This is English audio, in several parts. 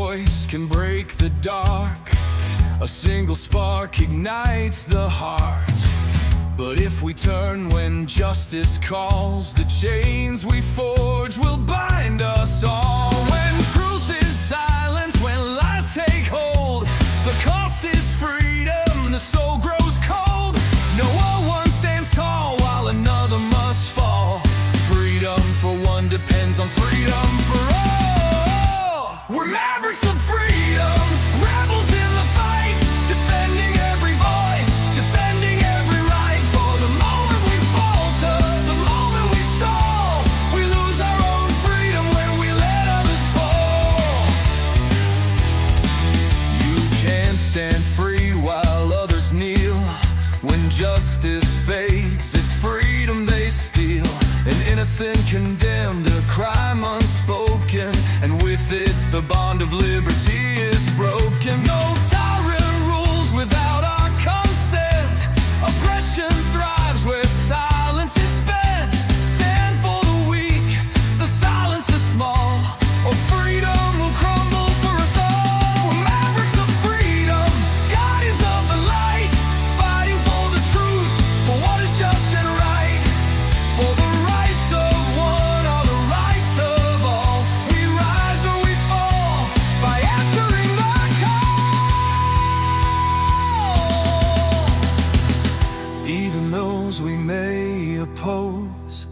voice can break the dark. A single spark ignites the heart. But if we turn when justice calls, the chains we forge will bind us all. When truth is silenced, when lies take hold, the cost is freedom, the soul grows cold. No one stands tall while another must fall. Freedom for one depends on freedom for all. We're mavericks of freedom, rebels in the fight, defending every voice, defending every right. For the moment we falter, the moment we stall, we lose our own freedom when we let others fall. You can't stand free while others kneel. When justice fades, it's freedom they steal. An innocent condemned, a crime unspoken, and with it the bond of liberty is broken. No tyrant rules without our consent. Oppression thrives where silence is spent. Stand for the weak, the silence the small, or freedom will crumble for us all. We're mavericks of freedom, guardians of the light, fighting for the truth, for what is just and right. For the rights of one are the rights of all. We rise or we fall by answering the call. Even those we may oppose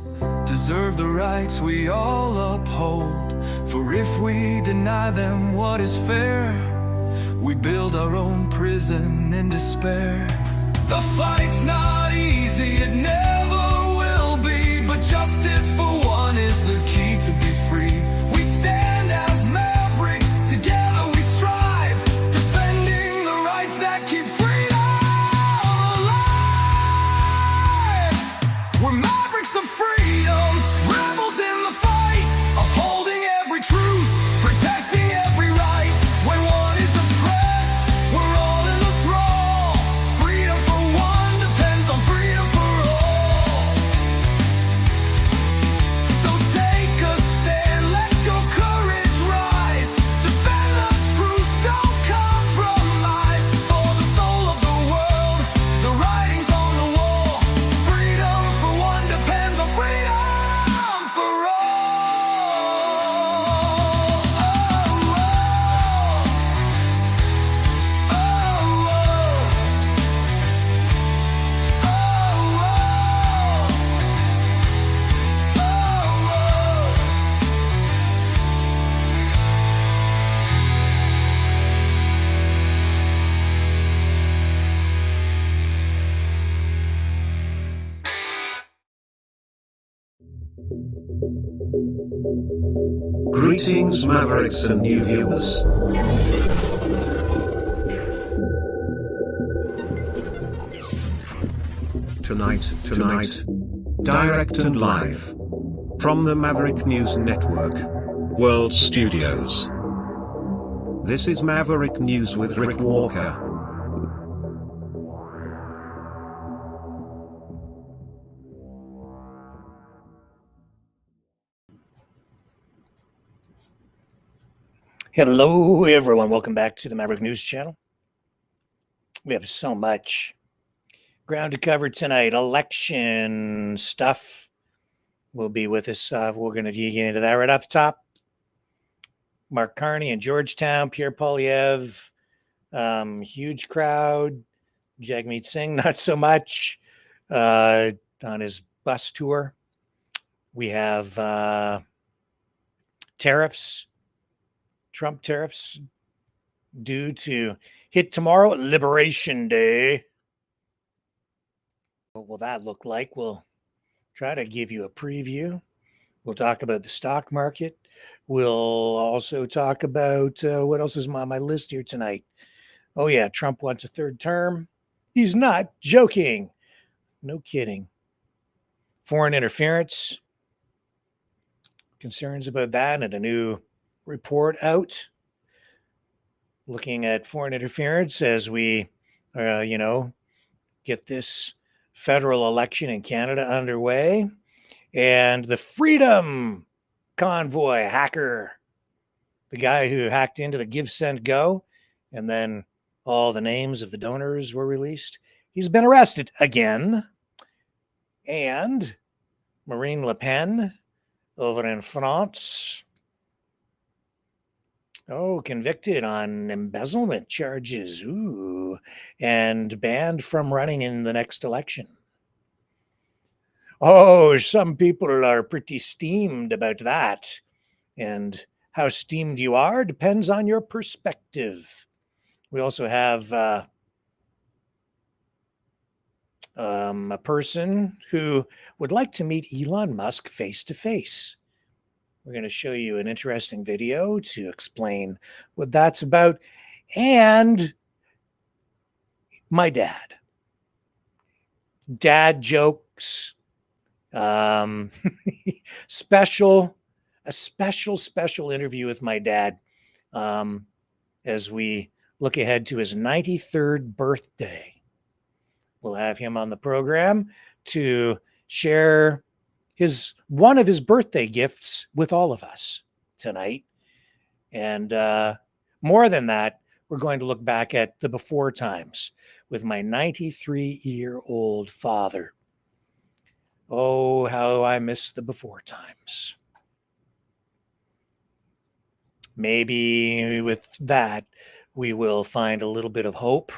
deserve the rights we all uphold. For if we deny them what is fair, we build our own prison in despair. The fight's not easy, it never will be, but justice for one is the key to be free. We stand as mavericks, together we strive, defending the rights that keep freedom alive. We're mavericks of freedom, rebels in the fight, upholding every truth, protecting every right. When one is oppressed, we're all in the thrall. Freedom for one depends on freedom for all. So take a stand, let your courage rise. Defend the truth, don't compromise. For the soul of the world, the writing's on the wall. Freedom for one depends on freedom for Greetings, Mavericks and new viewers. Tonight, direct and live from the Maverick News Network World Studios. This is Maverick News with Rick Walker. Hello, everyone. Welcome back to the Maverick News Channel. We have so much ground to cover tonight. Election stuff will be with us. We're going to dig into that right off the top. Mark Carney in Georgetown, Pierre Poilievre, huge crowd. Jagmeet Singh, not so much, on his bus tour. We have tariffs. Trump tariffs due to hit tomorrow, Liberation Day. What will that look like? We'll try to give you a preview. We'll talk about the stock market. We'll also talk about what else is on my list here tonight. Oh, yeah, Trump wants a third term. He's not joking. No kidding. Foreign interference. Concerns about that and a new report out looking at foreign interference as we, get this federal election in Canada underway. And the Freedom Convoy hacker the guy who hacked into the Give, Send, Go, and then all the names of the donors were released. He's been arrested again. And Marine Le Pen over in France, convicted on embezzlement charges. Ooh, and banned from running in the next election. Oh, some people are pretty steamed about that. And how steamed you are depends on your perspective. We also have a person who would like to meet Elon Musk face to face. We're going to show you an interesting video to explain what that's about. And my dad. Dad jokes. Special interview with my dad as we look ahead to his 93rd birthday. We'll have him on the program to share one of his birthday gifts with all of us tonight. And more than that, we're going to look back at the before times with my 93-year-old father. Oh, how I miss the before times. Maybe with that, we will find a little bit of hope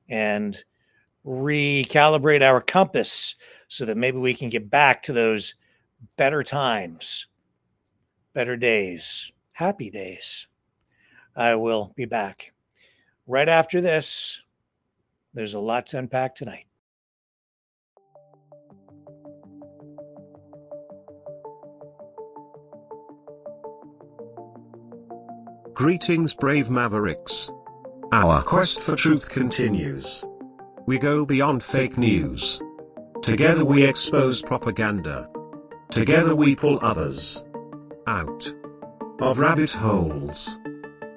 and recalibrate our compass so that maybe we can get back to those better times, better days, happy days. I will be back right after this. There's a lot to unpack tonight. Greetings, brave Mavericks. Our quest for truth continues. We go beyond fake news. Together we expose propaganda. Together we pull others out of rabbit holes.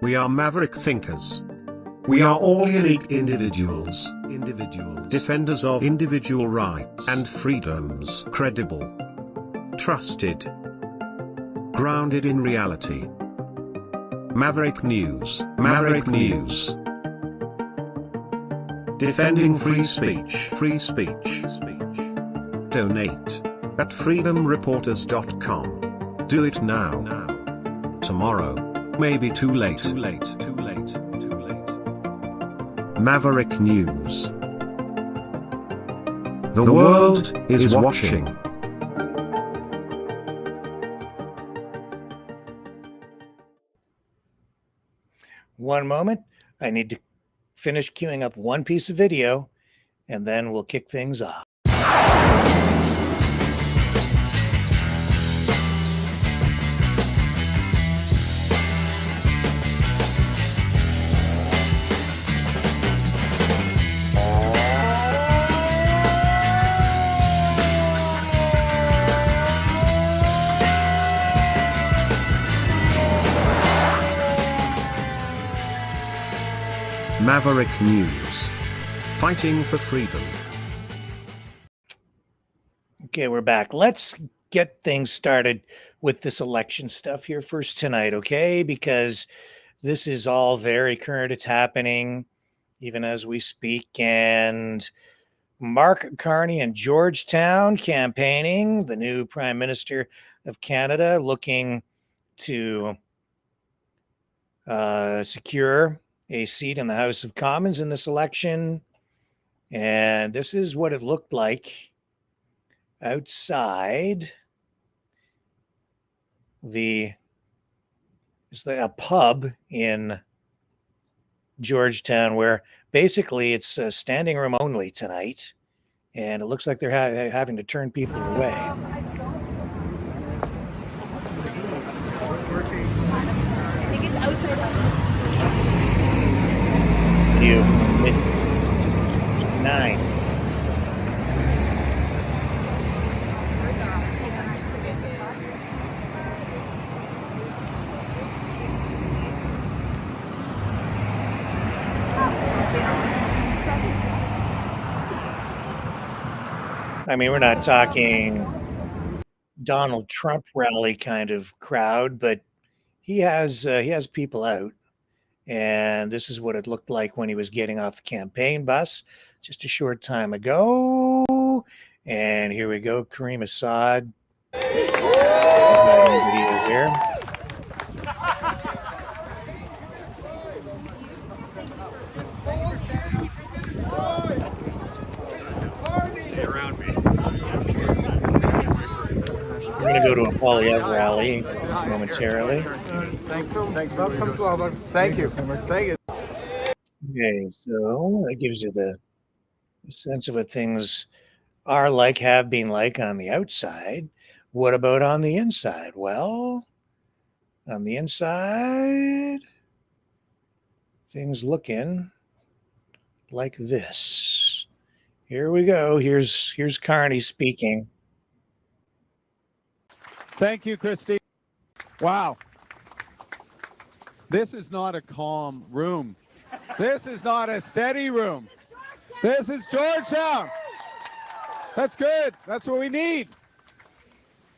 We are maverick thinkers. We are all unique individuals, defenders of individual rights and freedoms, credible, trusted, grounded in reality. Maverick News, defending free speech, Donate at freedomreporters.com. Do it now. Tomorrow may be too late. Maverick News. The world is watching. One moment. I need to finish queuing up one piece of video, and then we'll kick things off. Maverick News. Fighting for freedom. Okay, we're back. Let's get things started with this election stuff here first tonight, okay? Because this is all very current. It's happening even as we speak. And Mark Carney in Georgetown campaigning, the new Prime Minister of Canada, looking to secure a seat in the House of Commons in this election. And this is what it looked like outside a pub in Georgetown where basically it's standing room only tonight. And it looks like they're having to turn people away. I think it's outside. You 9. I mean, we're not talking Donald Trump rally kind of crowd, but he has people out, and this is what it looked like when he was getting off the campaign bus just a short time ago. And here we go, Kareem Assad. Video here. We're going to go to a Polyev rally momentarily. Thank you. Thank you. Okay, so that gives you the sense of what things are like, have been like on the outside. What about on the inside? Well, on the inside, things looking like this. Here we go. Here's Carney speaking. Thank you, Christine. Wow. This is not a calm room. This is not a steady room. This is Georgetown. That's good. That's what we need.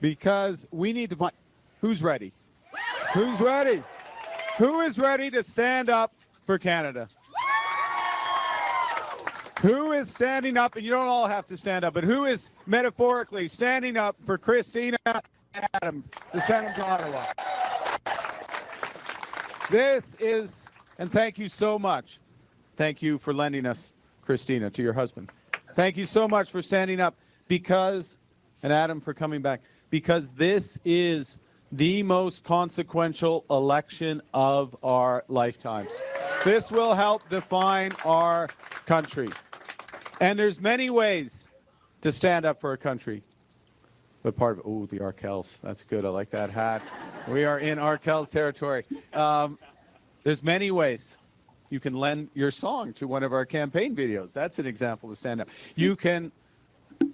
Because we need to find who's ready. Who's ready? Who is ready to stand up for Canada? Who is standing up, and you don't all have to stand up, but who is metaphorically standing up for Christina and Adam to send them to Ottawa? This is, and thank you so much. Thank you for lending us Christina to your husband. Thank you so much for standing up because, and Adam for coming back, because this is the most consequential election of our lifetimes. This will help define our country. And there's many ways to stand up for a country. But part of, oh, the Arkells, that's good. I like that hat. We are in Arkells territory. There's many ways. You can lend your song to one of our campaign videos. That's an example of stand up. You can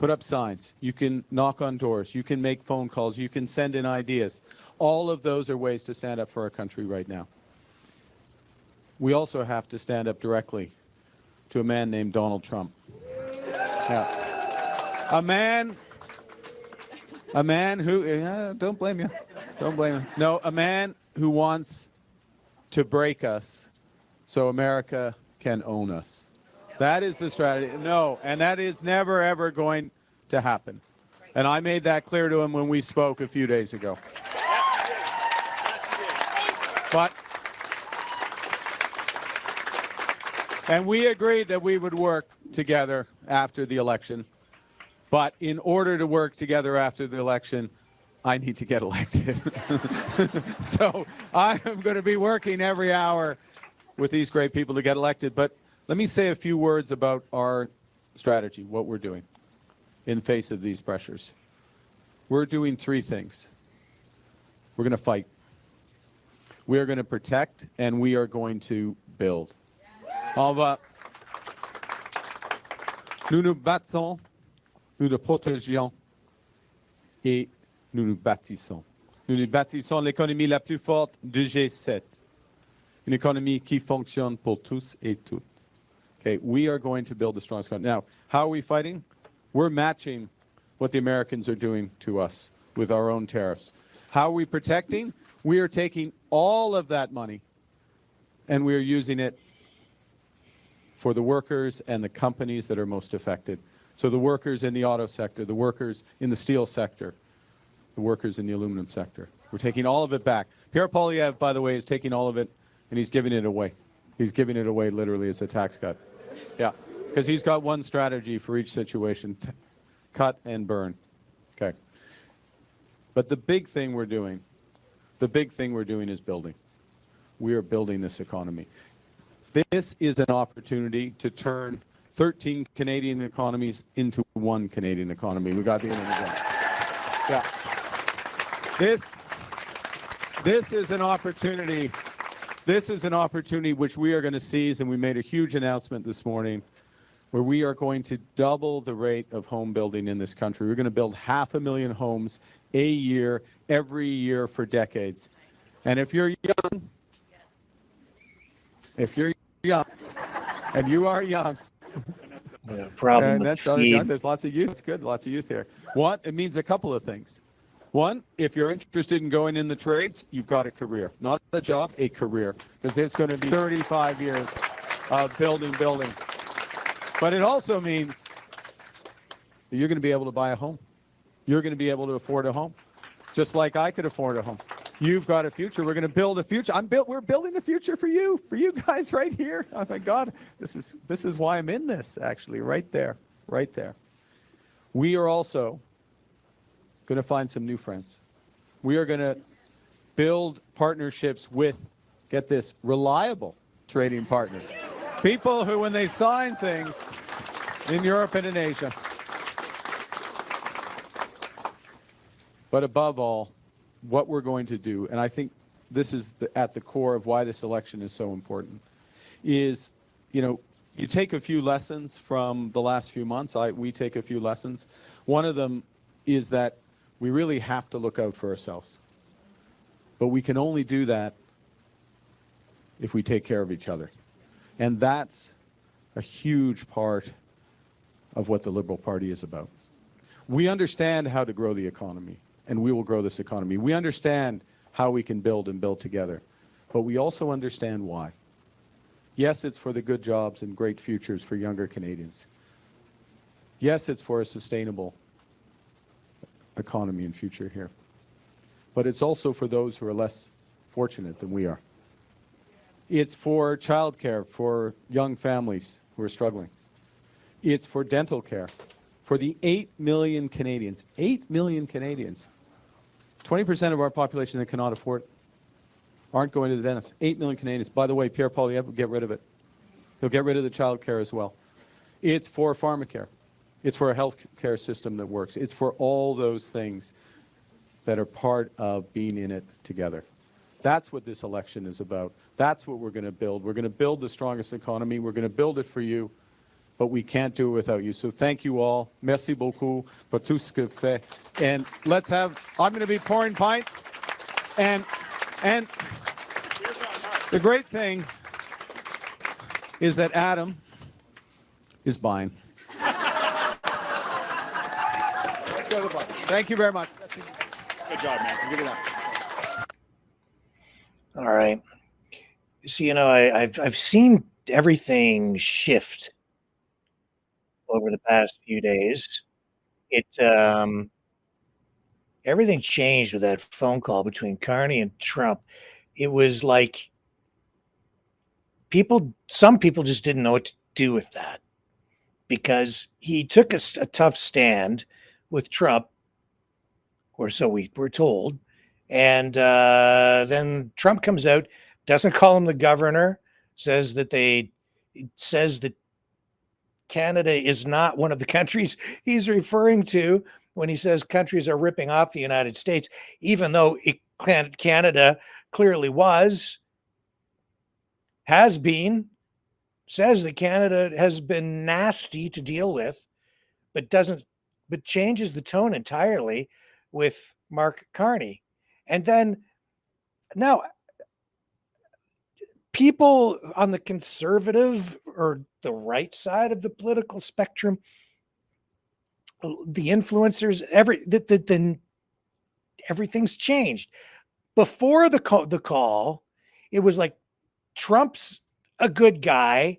put up signs. You can knock on doors. You can make phone calls. You can send in ideas. All of those are ways to stand up for our country right now. We also have to stand up directly to a man named Donald Trump. Yeah. A man who, don't blame you. Don't blame him. No, a man who wants to break us so America can own us. That is the strategy. No, and that is never, ever going to happen. And I made that clear to him when we spoke a few days ago. And we agreed that we would work together after the election. But in order to work together after the election, I need to get elected. So I am going to be working every hour with these great people to get elected. But let me say a few words about our strategy, what we're doing in face of these pressures. We're doing three things. We're going to fight. We are going to protect, and we are going to build. Nous nous battons, nous nous protégeons et nous nous bâtissons. Nous nous bâtissons l'économie la plus forte du G7. Une économie qui fonctionne pour tous et toutes. Okay, we are going to build the strongest country. Now, how are we fighting? We're matching what the Americans are doing to us with our own tariffs. How are we protecting? We are taking all of that money and we are using it for the workers and the companies that are most affected. So the workers in the auto sector, the workers in the steel sector, the workers in the aluminum sector. We're taking all of it back. Pierre Poilievre, by the way, is taking all of it and he's giving it away. He's giving it away literally as a tax cut. Yeah, because he's got one strategy for each situation, cut and burn. Okay. But the big thing we're doing is building. We are building this economy. This is an opportunity to turn 13 Canadian economies into one Canadian economy. We got the internet. Yeah. This is an opportunity. This is an opportunity which we are going to seize, and we made a huge announcement this morning where we are going to double the rate of home building in this country. We're going to build 500,000 homes a year, every year for decades. And if you're young, and you are young, problem with that's speed. young. There's lots of youth. It's good, lots of youth here. What? It means a couple of things. One, if you're interested in going in the trades, you've got a career. Not a job, a career. Because it's going to be 35 years of building. But it also means that you're going to be able to buy a home. You're going to be able to afford a home. Just like I could afford a home. You've got a future. We're going to build a future. We're building a future for you guys right here. Oh my God, this is why I'm in this, actually, right there. We are also going to find some new friends. We are going to build partnerships with, get this, reliable trading partners. People who, when they sign things in Europe and in Asia, but above all, what we're going to do, and I think this is at the core of why this election is so important, is, you take a few lessons from the last few months. We take a few lessons. One of them is that we really have to look out for ourselves. But we can only do that if we take care of each other. And that's a huge part of what the Liberal Party is about. We understand how to grow the economy, and we will grow this economy. We understand how we can build and build together, but we also understand why. Yes, it's for the good jobs and great futures for younger Canadians. Yes, it's for a sustainable economy and future here. But it's also for those who are less fortunate than we are. It's for childcare for young families who are struggling. It's for dental care for the 8 million Canadians. 8 million Canadians. 20% of our population that cannot afford it aren't going to the dentist. 8 million Canadians. By the way, Pierre Poilievre will get rid of it. He'll get rid of the child care as well. It's for pharmacare. It's for a health care system that works. It's for all those things that are part of being in it together. That's what this election is about. That's what we're going to build. We're going to build the strongest economy. We're going to build it for you, but we can't do it without you. So thank you all. Merci beaucoup pour tout ce que vous faites. And let's have, I'm going to be pouring pints. And the great thing is that Adam is buying. Let's go to the bar. Thank you very much. Good job, man. Give it up. All right. So, I've seen everything shift over the past few days. Everything changed with that phone call between Carney and Trump. It was like some people just didn't know what to do with that, because he took a tough stand with Trump, or so we were told. And then Trump comes out, doesn't call him the governor, says that Canada is not one of the countries he's referring to when he says countries are ripping off the United States, even though Canada clearly has been, says that Canada has been nasty to deal with, but changes the tone entirely with Mark Carney. And then now people on the conservative or the right side of the political spectrum, the influencers, everything's changed. Before the call, it was like Trump's a good guy.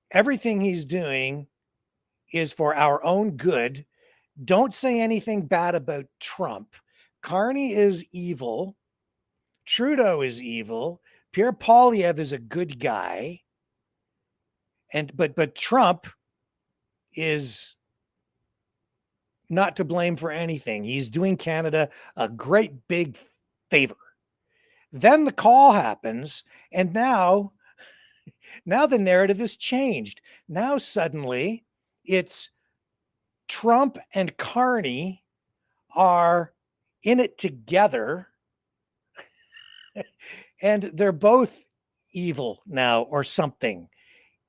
Everything he's doing is for our own good. Don't say anything bad about Trump. Carney is evil. Trudeau is evil. Pierre Poilievre is a good guy. But Trump is not to blame for anything. He's doing Canada a great big favor. Then the call happens, and now the narrative has changed. Now suddenly it's Trump and Carney are in it together, and they're both evil now, or something.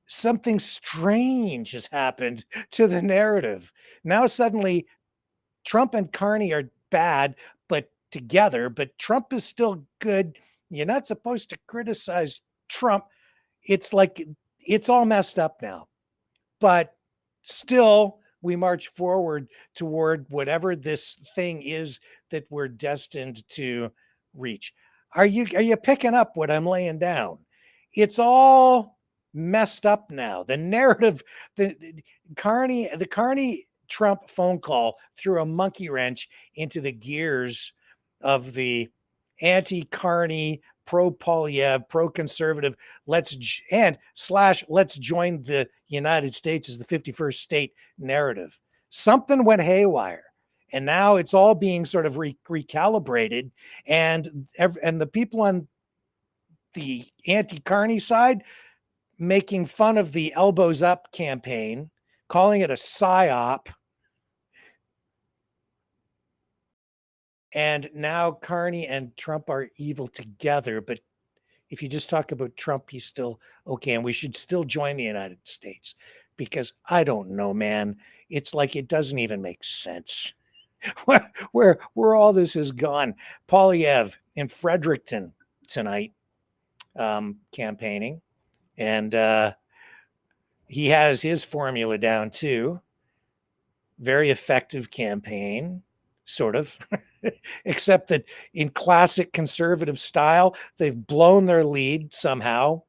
Something strange has happened to the narrative. Now suddenly Trump and Carney are bad, but together, but Trump is still good. You're not supposed to criticize Trump. It's like it's all messed up now. But still, we march forward toward whatever this thing is that we're destined to reach. Are you picking up what I'm laying down? It's all messed up now. The narrative, the Carney Trump phone call threw a monkey wrench into the gears of the anti-Carney, pro-Polyev, pro-conservative, let's join the United States as the 51st state narrative. Something went haywire, and now it's all being sort of recalibrated, and the people on the anti-Carney side making fun of the Elbows Up campaign, calling it a psyop. And now Carney and Trump are evil together. But if you just talk about Trump, he's still okay. And we should still join the United States, because I don't know, man. It's like it doesn't even make sense where all this has gone. Polyev in Fredericton tonight, campaigning. And he has his formula down too. Very effective campaign, sort of. Except that in classic conservative style, they've blown their lead somehow.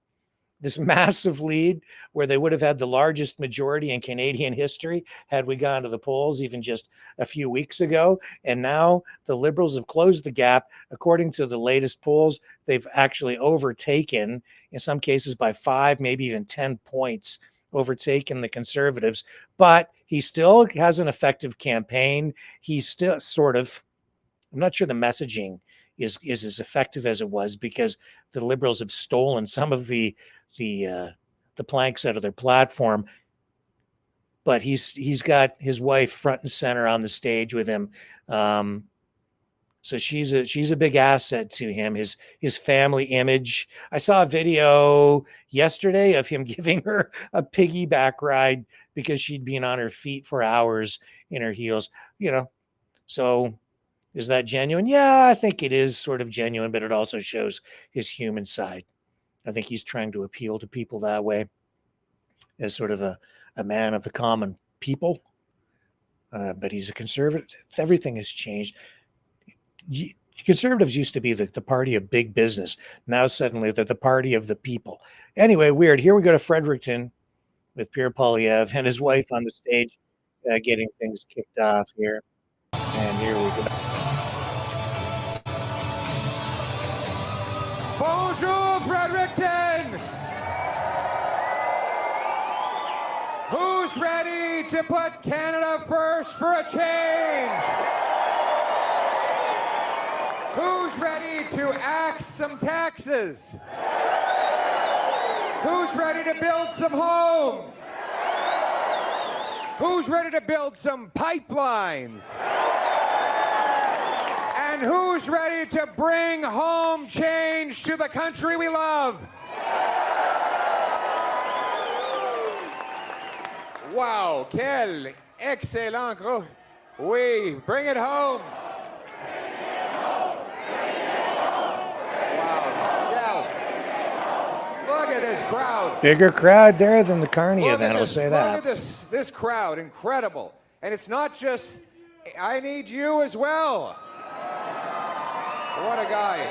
This massive lead where they would have had the largest majority in Canadian history had we gone to the polls even just a few weeks ago. And now the Liberals have closed the gap. According to the latest polls, they've actually overtaken, in some cases by 5, maybe even 10 points, overtaken the Conservatives. But he still has an effective campaign. He's still sort of, I'm not sure the messaging is as effective as it was, because the Liberals have stolen some of the planks out of their platform. But he's got his wife front and center on the stage with him. So she's a big asset to him, his family image. I saw a video yesterday of him giving her a piggyback ride because she'd been on her feet for hours in her heels, So is that genuine? Yeah, I think it is sort of genuine, but it also shows his human side. I think he's trying to appeal to people that way, as sort of a man of the common people. But he's a conservative. Everything has changed. Conservatives used to be the party of big business. Now suddenly they're the party of the people. Anyway, weird. Here we go to Fredericton with Pierre Polyev and his wife on the stage, getting things kicked off here. And here we go. Bonjour, Fredericton! Who's ready to put Canada first for a change? Who's ready to axe some taxes? Who's ready to build some homes? Who's ready to build some pipelines? And who's ready to bring home change to the country we love? Wow, quel excellent gros. Oui, bring it home. Look at this crowd. Bigger crowd there than the Carney event, I'll say that. Look at this crowd, incredible. And it's not just, I need you as well. What a guy.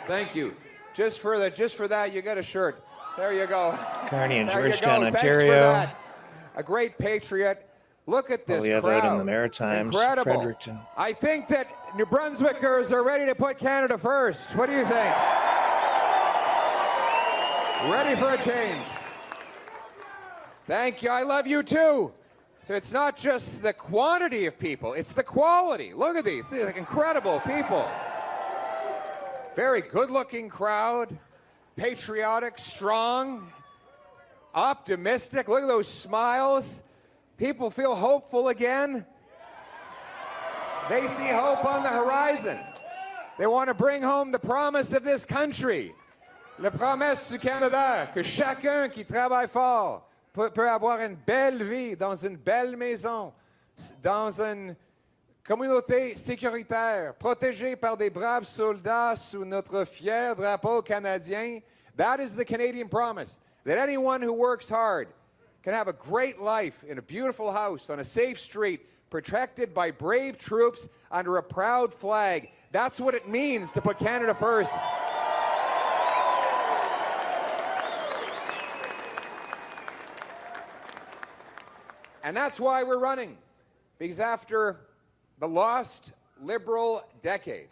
Thank you. Just for that, you get a shirt. There you go. Carney in There Georgetown, you go. Ontario. Thanks for that. A great patriot. Look at this Polyev crowd. out in the Maritimes, Incredible. Fredericton. I think that New Brunswickers are ready to put Canada first. What do you think? Ready for a change. Thank you. I love you too. So it's not just the quantity of people, it's the quality. Look at these. They're like incredible people. Very good-looking crowd. Patriotic, strong, optimistic. Look at those smiles. People feel hopeful again. They see hope on the horizon. They want to bring home the promise of this country. La promesse du Canada, que chacun qui travaille fort peut avoir une belle vie dans une belle maison, dans une communauté sécuritaire, protégée par des braves soldats sous notre fier drapeau canadien. That is the Canadian promise, that anyone who works hard can have a great life in a beautiful house on a safe street, protected by brave troops under a proud flag. That's what it means to put Canada first. And that's why we're running. Because after the lost Liberal decade,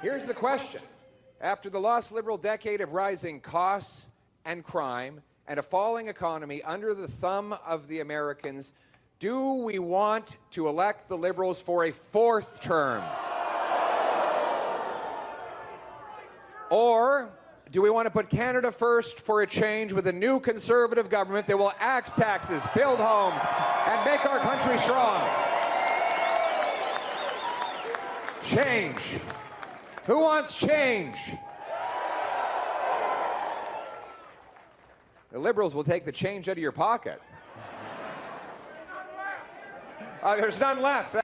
here's the question. After the lost Liberal decade of rising costs and crime and a falling economy under the thumb of the Americans, do we want to elect the Liberals for a fourth term? Or do we want to put Canada first for a change with a new Conservative government that will axe taxes, build homes, and make our country strong? Change. Who wants change? The Liberals will take the change out of your pocket. There's none left.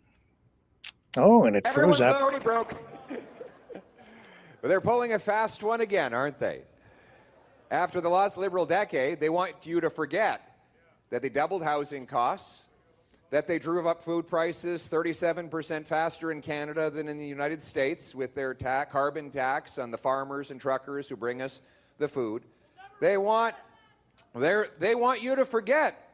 Oh, and it Everyone's froze up. already broke. But they're pulling a fast one again, aren't they? After the last Liberal decade, they want you to forget that they doubled housing costs, that they drove up food prices 37% faster in Canada than in the United States with their carbon tax on the farmers and truckers who bring us the food. They want you to forget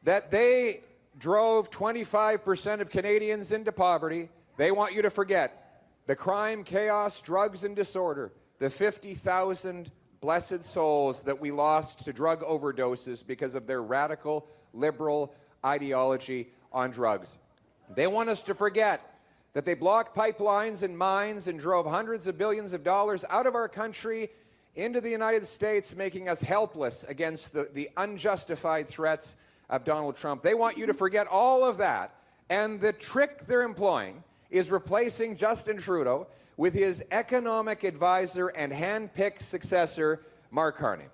that they drove 25% of Canadians into poverty. They want you to forget the crime, chaos, drugs, and disorder, the 50,000 blessed souls that we lost to drug overdoses because of their radical liberal ideology on drugs. They want us to forget that they blocked pipelines and mines and drove hundreds of billions of dollars out of our country into the United States, making us helpless against the unjustified threats of Donald Trump. They want you to forget all of that, and the trick they're employing is replacing Justin Trudeau with his economic advisor and hand-picked successor, Mark Carney.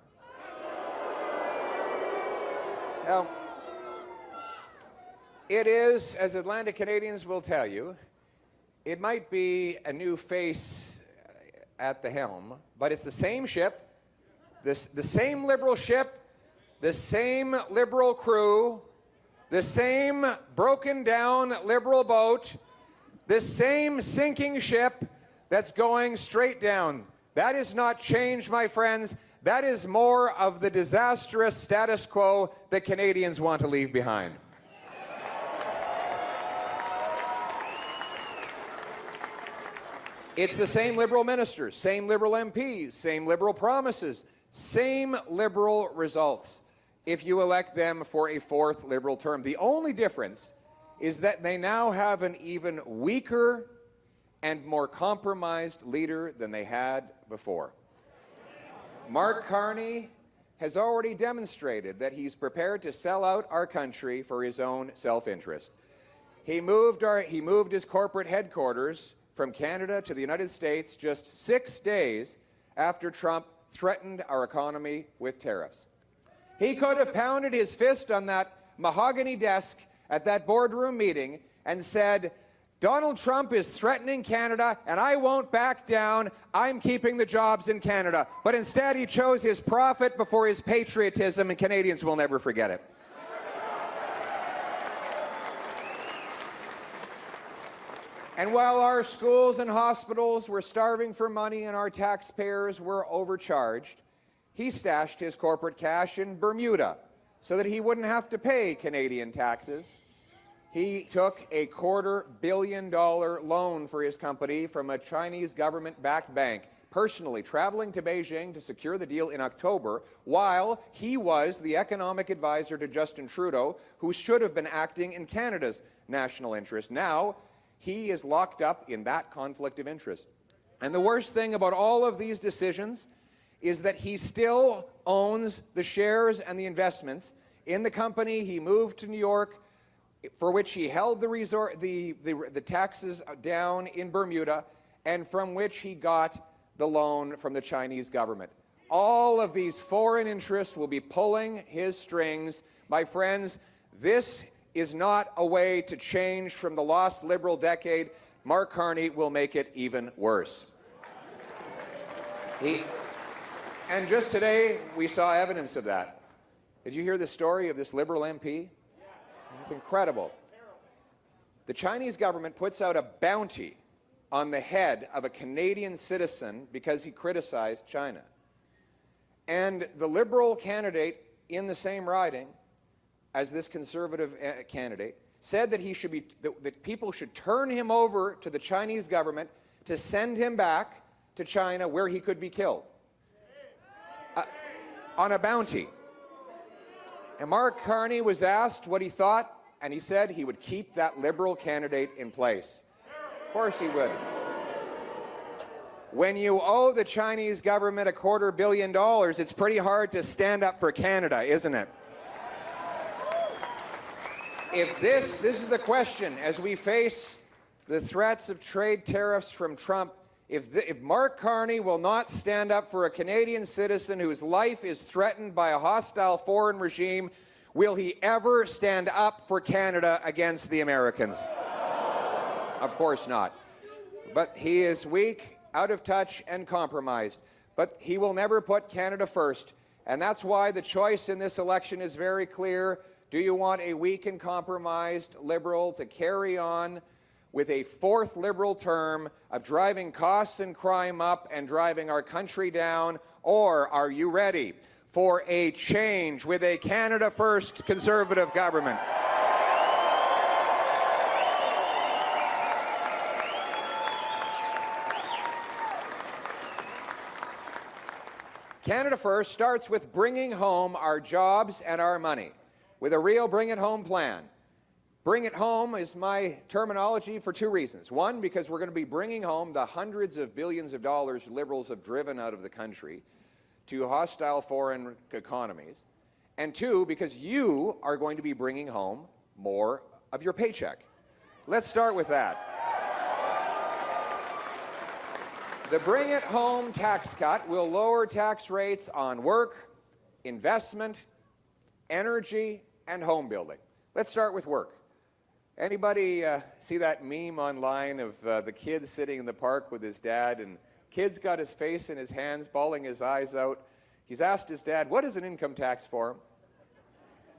Now, it is, as Atlantic Canadians will tell you, it might be a new face at the helm, but it's the same ship, the same Liberal ship, the same Liberal crew, the same broken down Liberal boat, the same sinking ship that's going straight down. That is not change, my friends. That is more of the disastrous status quo that Canadians want to leave behind. It's the same Liberal ministers, same Liberal MPs, same Liberal promises, same Liberal results if you elect them for a fourth Liberal term. The only difference is that they now have an even weaker and more compromised leader than they had before. Mark Carney has already demonstrated that he's prepared to sell out our country for his own self-interest. He moved his corporate headquarters from Canada to the United States just 6 days after Trump threatened our economy with tariffs. He could have pounded his fist on that mahogany desk at that boardroom meeting and said, Donald Trump is threatening Canada and I won't back down. I'm keeping the jobs in Canada. But instead he chose his profit before his patriotism, and Canadians will never forget it. And while our schools and hospitals were starving for money and our taxpayers were overcharged, he stashed his corporate cash in Bermuda so that he wouldn't have to pay Canadian taxes. He took a $250 million loan for his company from a Chinese government-backed bank, personally traveling to Beijing to secure the deal in October, while he was the economic advisor to Justin Trudeau, who should have been acting in Canada's national interest. Now, he is locked up in that conflict of interest. And the worst thing about all of these decisions is that he still owns the shares and the investments in the company he moved to New York, for which he held the taxes down in Bermuda, and from which he got the loan from the Chinese government. All of these foreign interests will be pulling his strings. My friends, this is not a way to change from the lost Liberal decade. Mark Carney will make it even worse. And just today, we saw evidence of that. Did you hear the story of this Liberal MP? It's incredible. The Chinese government puts out a bounty on the head of a Canadian citizen because he criticized China. And the Liberal candidate in the same riding as this Conservative candidate said that that people should turn him over to the Chinese government to send him back to China where he could be killed on a bounty. And Mark Carney was asked what he thought, and he said he would keep that Liberal candidate in place. Of course he would. When you owe the Chinese government $250 million, it's pretty hard to stand up for Canada, isn't it? If this is the question as we face the threats of trade tariffs from Trump, if Mark Carney will not stand up for a Canadian citizen whose life is threatened by a hostile foreign regime, will he ever stand up for Canada against the Americans? Of course not. But he is weak, out of touch, and compromised. But he will never put Canada first. And that's why the choice in this election is very clear. Do you want a weak and compromised Liberal to carry on with a fourth Liberal term of driving costs and crime up and driving our country down? Or are you ready for a change with a Canada First Conservative government? Canada First starts with bringing home our jobs and our money, with a real bring it home plan. Bring it home is my terminology for two reasons. One, because we're going to be bringing home the hundreds of billions of dollars Liberals have driven out of the country to hostile foreign economies. And two, because you are going to be bringing home more of your paycheck. Let's start with that. The Bring It Home tax cut will lower tax rates on work, investment, energy, and home building. Let's start with work. Anybody see that meme online of the kid sitting in the park with his dad, and kid's got his face in his hands, bawling his eyes out. He's asked his dad, what is an income tax for him?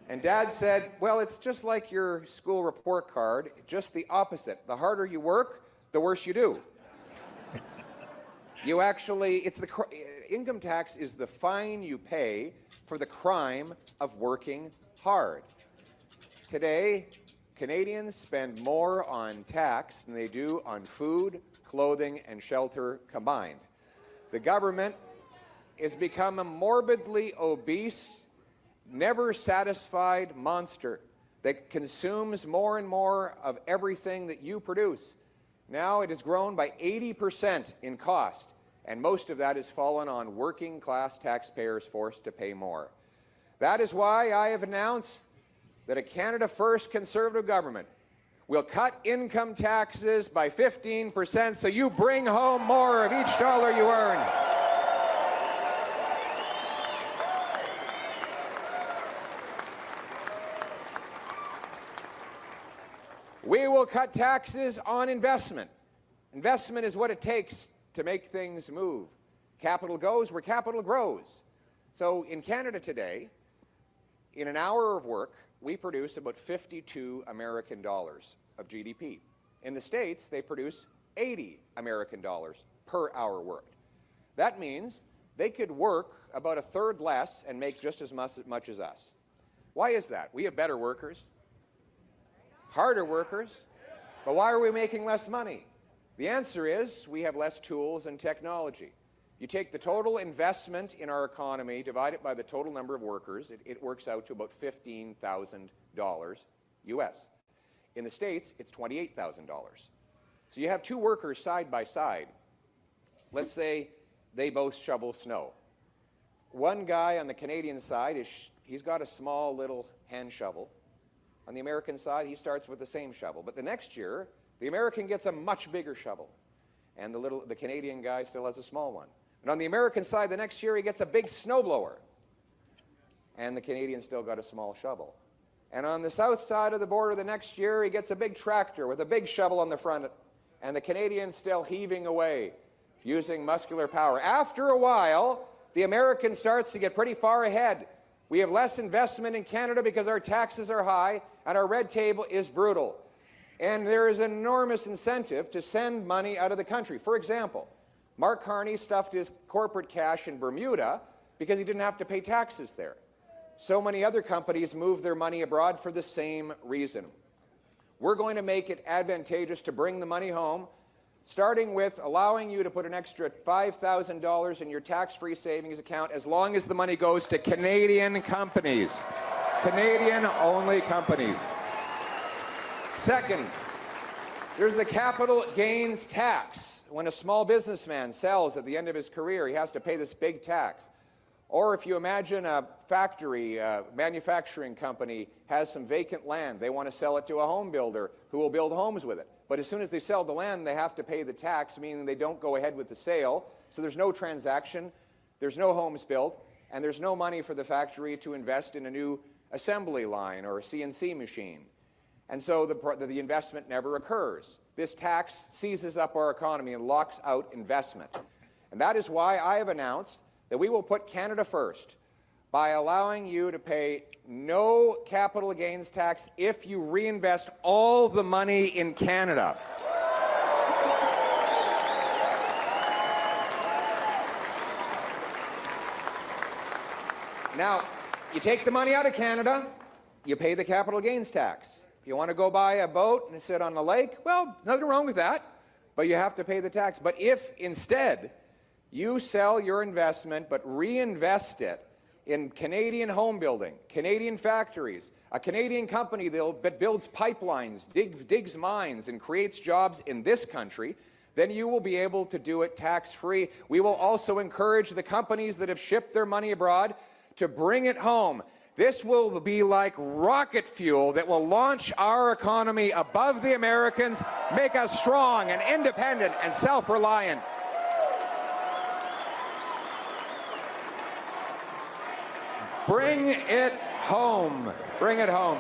And dad said, well, it's just like your school report card, just the opposite. The harder you work, the worse you do. You actually, income tax is the fine you pay for the crime of working hard. Today, Canadians spend more on tax than they do on food, clothing, and shelter combined. The government has become a morbidly obese, never satisfied monster that consumes more and more of everything that you produce. Now it has grown by 80% in cost, and most of that has fallen on working class taxpayers forced to pay more. That is why I have announced that a Canada First Conservative government will cut income taxes by 15% so you bring home more of each dollar you earn. We will cut taxes on investment. Investment is what it takes to make things move. Capital goes where capital grows. So in Canada today, in an hour of work, we produce about 52 American dollars of GDP. In the States, they produce 80 American dollars per hour worked. That means they could work about a third less and make just as much as us. Why is that? We have better workers, harder workers, but why are we making less money? The answer is we have less tools and technology. You take the total investment in our economy, divide it by the total number of workers, it works out to about $15,000 US. In the States, it's $28,000. So you have two workers side by side. Let's say they both shovel snow. One guy on the Canadian side, he's got a small little hand shovel. On the American side, he starts with the same shovel. But the next year, the American gets a much bigger shovel, and the Canadian guy still has a small one. And on the American side, the next year, he gets a big snowblower, and the Canadian still got a small shovel. And on the south side of the border the next year, he gets a big tractor with a big shovel on the front, and the Canadian's still heaving away using muscular power. After a while, the American starts to get pretty far ahead. We have less investment in Canada because our taxes are high and our red tape is brutal. And there is an enormous incentive to send money out of the country. For example, Mark Carney stuffed his corporate cash in Bermuda because he didn't have to pay taxes there. So many other companies move their money abroad for the same reason. We're going to make it advantageous to bring the money home, starting with allowing you to put an extra $5,000 in your tax-free savings account as long as the money goes to Canadian companies. Canadian-only companies. Second, there's the capital gains tax. When a small businessman sells at the end of his career, he has to pay this big tax. Or if you imagine a factory, a manufacturing company has some vacant land, they want to sell it to a home builder who will build homes with it. But as soon as they sell the land, they have to pay the tax, meaning they don't go ahead with the sale. So there's no transaction, there's no homes built, and there's no money for the factory to invest in a new assembly line or a CNC machine. And so the investment never occurs. This tax seizes up our economy and locks out investment. And that is why I have announced that we will put Canada first by allowing you to pay no capital gains tax if you reinvest all the money in Canada. Now, you take the money out of Canada, you pay the capital gains tax. You want to go buy a boat and sit on the lake? Well, nothing wrong with that, but you have to pay the tax. But if instead you sell your investment but reinvest it in Canadian home building, Canadian factories, a Canadian company that builds pipelines, digs mines, and creates jobs in this country, then you will be able to do it tax-free. We will also encourage the companies that have shipped their money abroad to bring it home. This will be like rocket fuel that will launch our economy above the Americans, make us strong and independent and self-reliant. Bring it home. Bring it home.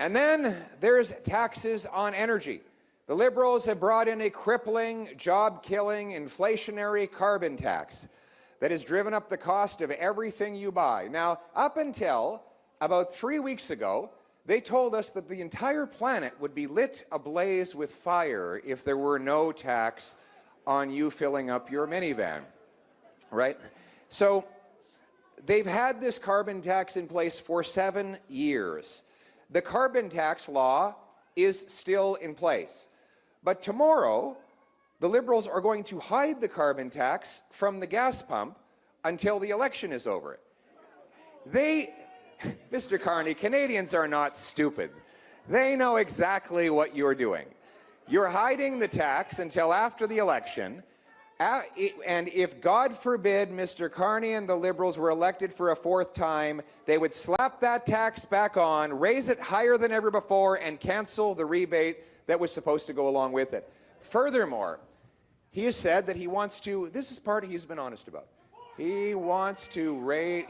And then there's taxes on energy. The Liberals have brought in a crippling, job-killing, inflationary carbon tax that has driven up the cost of everything you buy. Now, up until about 3 weeks ago, they told us that the entire planet would be lit ablaze with fire if there were no tax on you filling up your minivan, right? So they've had this carbon tax in place for 7 years. The carbon tax law is still in place. But tomorrow, the Liberals are going to hide the carbon tax from the gas pump until the election is over. Mr. Carney, Canadians are not stupid. They know exactly what you're doing. You're hiding the tax until after the election, and if, God forbid, Mr. Carney and the Liberals were elected for a 4th time, they would slap that tax back on, raise it higher than ever before, and cancel the rebate that was supposed to go along with it. Furthermore, he has said that he wants to, this is part he's been honest about, he wants to raise,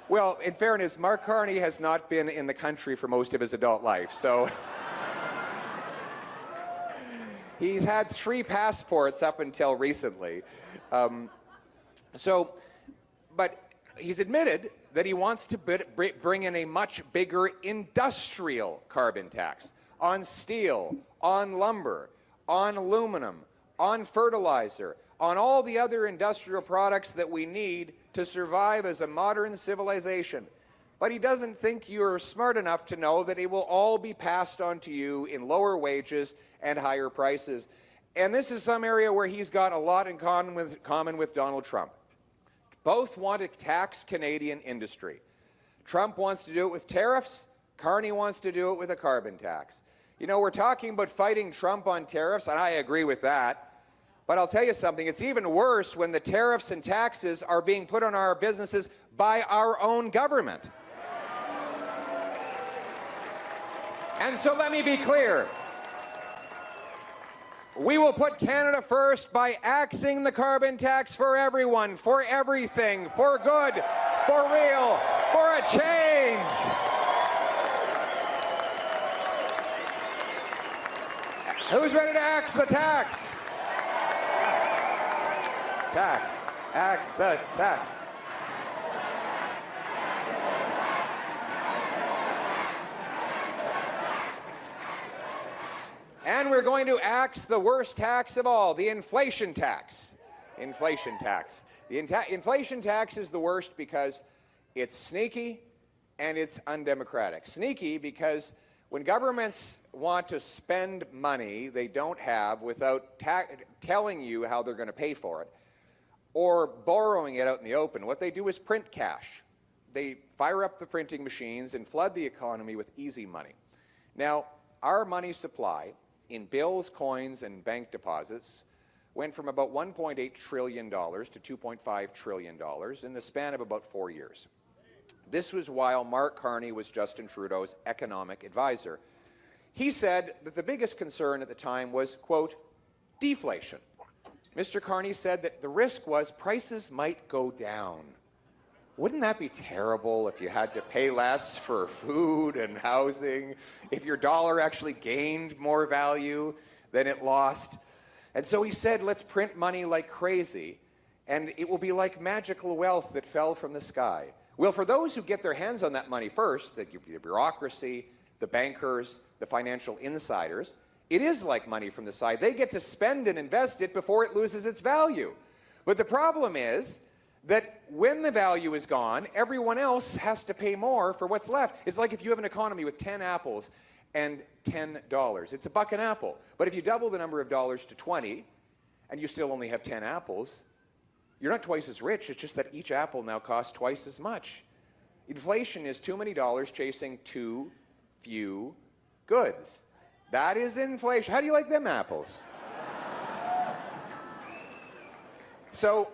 well, in fairness, Mark Carney has not been in the country for most of his adult life, so he's had 3 passports up until recently. But he's admitted that he wants to bring in a much bigger industrial carbon tax on steel, on lumber, on aluminum, on fertilizer, on all the other industrial products that we need to survive as a modern civilization. But he doesn't think you're smart enough to know that it will all be passed on to you in lower wages and higher prices. And this is some area where he's got a lot in common with Donald Trump. Both want to tax Canadian industry. Trump wants to do it with tariffs. Carney wants to do it with a carbon tax. You know, we're talking about fighting Trump on tariffs, and I agree with that. But I'll tell you something, it's even worse when the tariffs and taxes are being put on our businesses by our own government. And so let me be clear. We will put Canada first by axing the carbon tax for everyone, for everything, for good, for real, for a change. Who's ready to axe the tax? Tax. Axe the tax. And we're going to axe the worst tax of all, the inflation tax. Inflation tax. The inflation tax is the worst because it's sneaky and it's undemocratic. Sneaky because when governments want to spend money they don't have without telling you how they're going to pay for it, or borrowing it out in the open, what they do is print cash. They fire up the printing machines and flood the economy with easy money. Now, our money supply in bills, coins, and bank deposits went from about $1.8 trillion to $2.5 trillion in the span of about 4 years. This was while Mark Carney was Justin Trudeau's economic advisor. He said that the biggest concern at the time was, quote, deflation. Mr. Carney said that the risk was prices might go down. Wouldn't that be terrible if you had to pay less for food and housing, if your dollar actually gained more value than it lost? And so he said, let's print money like crazy, and it will be like magical wealth that fell from the sky. Well, for those who get their hands on that money first, the bureaucracy, the bankers, the financial insiders, it is like money from the side. They get to spend and invest it before it loses its value. But the problem is that when the value is gone, everyone else has to pay more for what's left. It's like if you have an economy with 10 apples and $10. It's $1 an apple. But if you double the number of dollars to 20 and you still only have 10 apples, you're not twice as rich. It's just that each apple now costs twice as much. Inflation is too many dollars chasing too few goods. That is inflation. How do you like them apples? So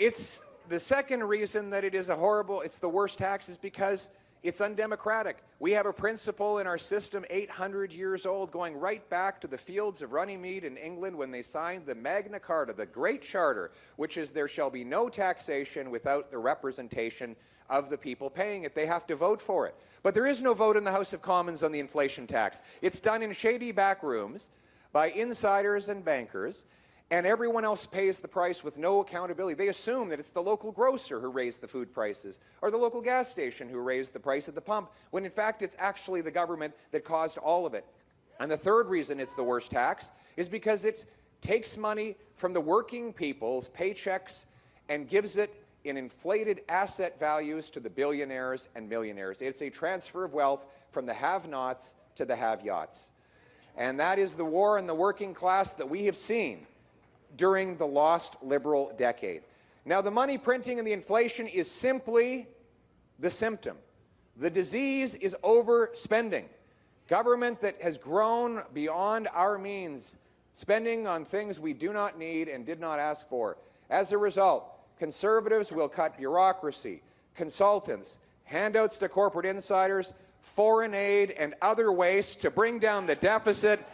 it's the second reason that it is it's the worst tax is because it's undemocratic. We have a principle in our system 800 years old, going right back to the fields of Runnymede in England when they signed the Magna Carta, the Great Charter, which is there shall be no taxation without the representation of the people paying it. They have to vote for it. But there is no vote in the House of Commons on the inflation tax. It's done in shady back rooms by insiders and bankers, and everyone else pays the price with no accountability. They assume that it's the local grocer who raised the food prices, or the local gas station who raised the price at the pump, when in fact it's actually the government that caused all of it. And the third reason it's the worst tax is because it takes money from the working people's paychecks and gives it in inflated asset values to the billionaires and millionaires. It's a transfer of wealth from the have-nots to the have-yachts. And that is the war in the working class that we have seen during the lost Liberal decade. Now, the money printing and the inflation is simply the symptom. The disease is overspending. Government that has grown beyond our means, spending on things we do not need and did not ask for. As a result, Conservatives will cut bureaucracy, consultants, handouts to corporate insiders, foreign aid, and other waste to bring down the deficit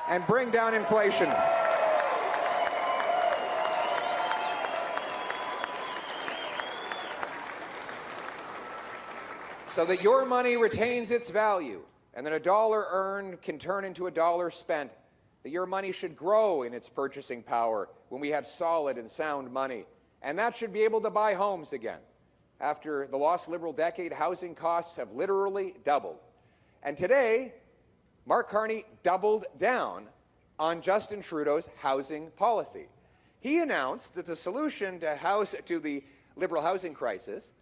and bring down inflation. So that your money retains its value, and that a dollar earned can turn into a dollar spent, that your money should grow in its purchasing power when we have solid and sound money. And that should be able to buy homes again. After the lost Liberal decade, housing costs have literally doubled. And today, Mark Carney doubled down on Justin Trudeau's housing policy. He announced that the solution to the Liberal housing crisis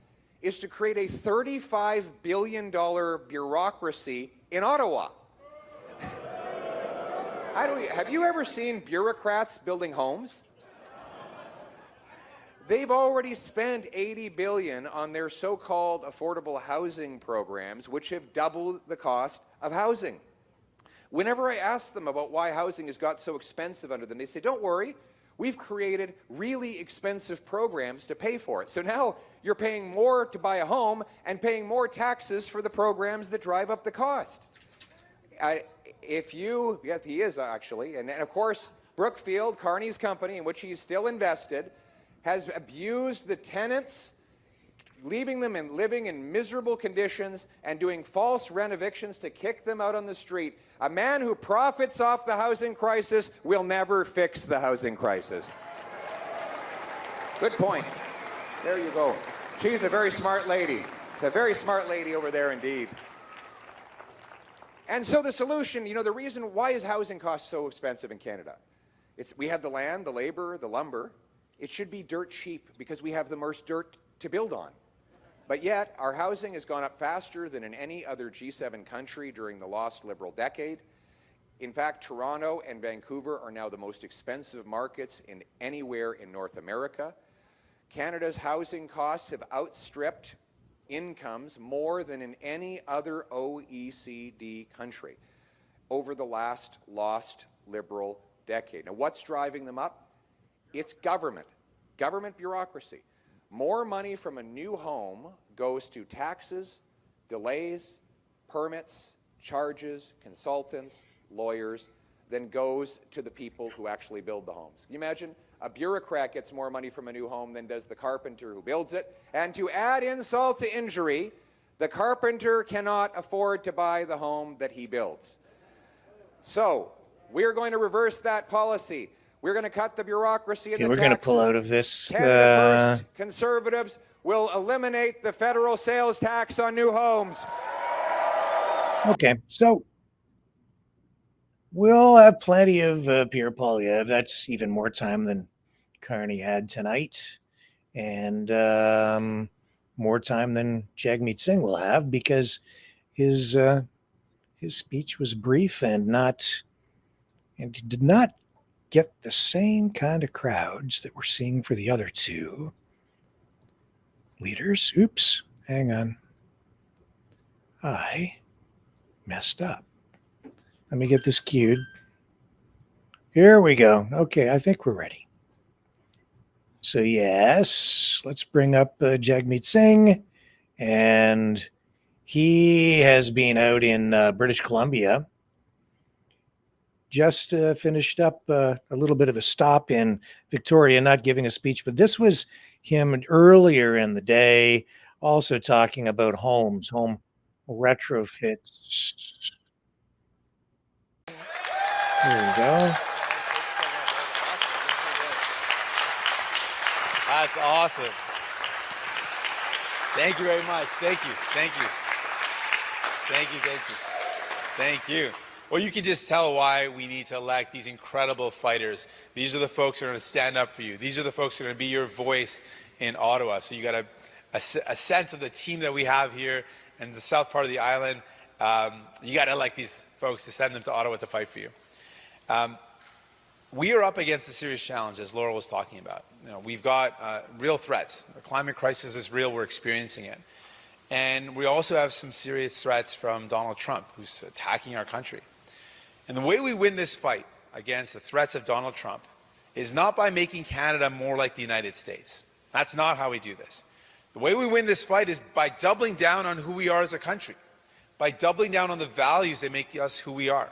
is to create a $35 billion bureaucracy in Ottawa. Have you ever seen bureaucrats building homes? They've already spent $80 billion on their so-called affordable housing programs, which have doubled the cost of housing. Whenever I ask them about why housing has got so expensive under them, they say, don't worry, we've created really expensive programs to pay for it. So now you're paying more to buy a home and paying more taxes for the programs that drive up the cost. He is actually, and of course, Brookfield, Carney's company, in which he's still invested, has abused the tenants, leaving them and living in miserable conditions and doing false rent evictions to kick them out on the street. A man who profits off the housing crisis will never fix the housing crisis. Good point. There you go. She's a very smart lady. A very smart lady over there indeed. And so the solution, you know, the reason why is housing costs so expensive in Canada? We have the land, the labor, the lumber. It should be dirt cheap because we have the most dirt to build on. But yet, our housing has gone up faster than in any other G7 country during the lost Liberal decade. In fact, Toronto and Vancouver are now the most expensive markets in anywhere in North America. Canada's housing costs have outstripped incomes more than in any other OECD country over the last lost Liberal decade. Now, what's driving them up? It's government bureaucracy. More money from a new home goes to taxes, delays, permits, charges, consultants, lawyers, than goes to the people who actually build the homes. Can you imagine? A bureaucrat gets more money from a new home than does the carpenter who builds it. And to add insult to injury, the carpenter cannot afford to buy the home that he builds. So, we're going to reverse that policy. We're going to cut the bureaucracy and the taxes. We're going to pull out of this. Canada First Conservatives will eliminate the federal sales tax on new homes. Okay, so we'll have plenty of Pierre Poilievre. That's even more time than Carney had tonight, and more time than Jagmeet Singh will have because his speech was brief and did not get the same kind of crowds that we're seeing for the other two leaders. Oops, hang on. I messed up. Let me get this queued. Here we go. Okay, I think we're ready. So yes, let's bring up Jagmeet Singh. And he has been out in British Columbia. Just finished up a little bit of a stop in Victoria, not giving a speech, but this was him earlier in the day, also talking about home retrofits. There we go. That's awesome. Thank you very much. Thank you. Thank you. Thank you. Thank you. Thank you. Well, you can just tell why we need to elect these incredible fighters. These are the folks who are going to stand up for you. These are the folks who are going to be your voice in Ottawa. So you got a sense of the team that we have here in the south part of the island. You got to elect these folks to send them to Ottawa to fight for you. We are up against a serious challenge, as Laurel was talking about. You know, we've got real threats. The climate crisis is real. We're experiencing it. And we also have some serious threats from Donald Trump, who's attacking our country. And the way we win this fight against the threats of Donald Trump is not by making Canada more like the United States. That's not how we do this. The way we win this fight is by doubling down on who we are as a country, by doubling down on the values that make us who we are.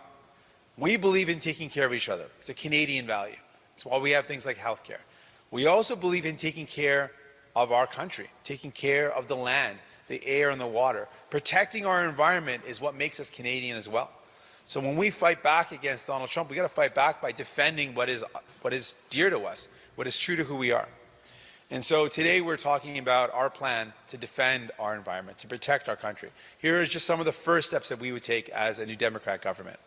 We believe in taking care of each other. It's a Canadian value. It's why we have things like healthcare. We also believe in taking care of our country, taking care of the land, the air and the water. Protecting our environment is what makes us Canadian as well. So when we fight back against Donald Trump, we got to fight back by defending what is dear to us, what is true to who we are. And so today we're talking about our plan to defend our environment, to protect our country. Here is just some of the first steps that we would take as a New Democrat government.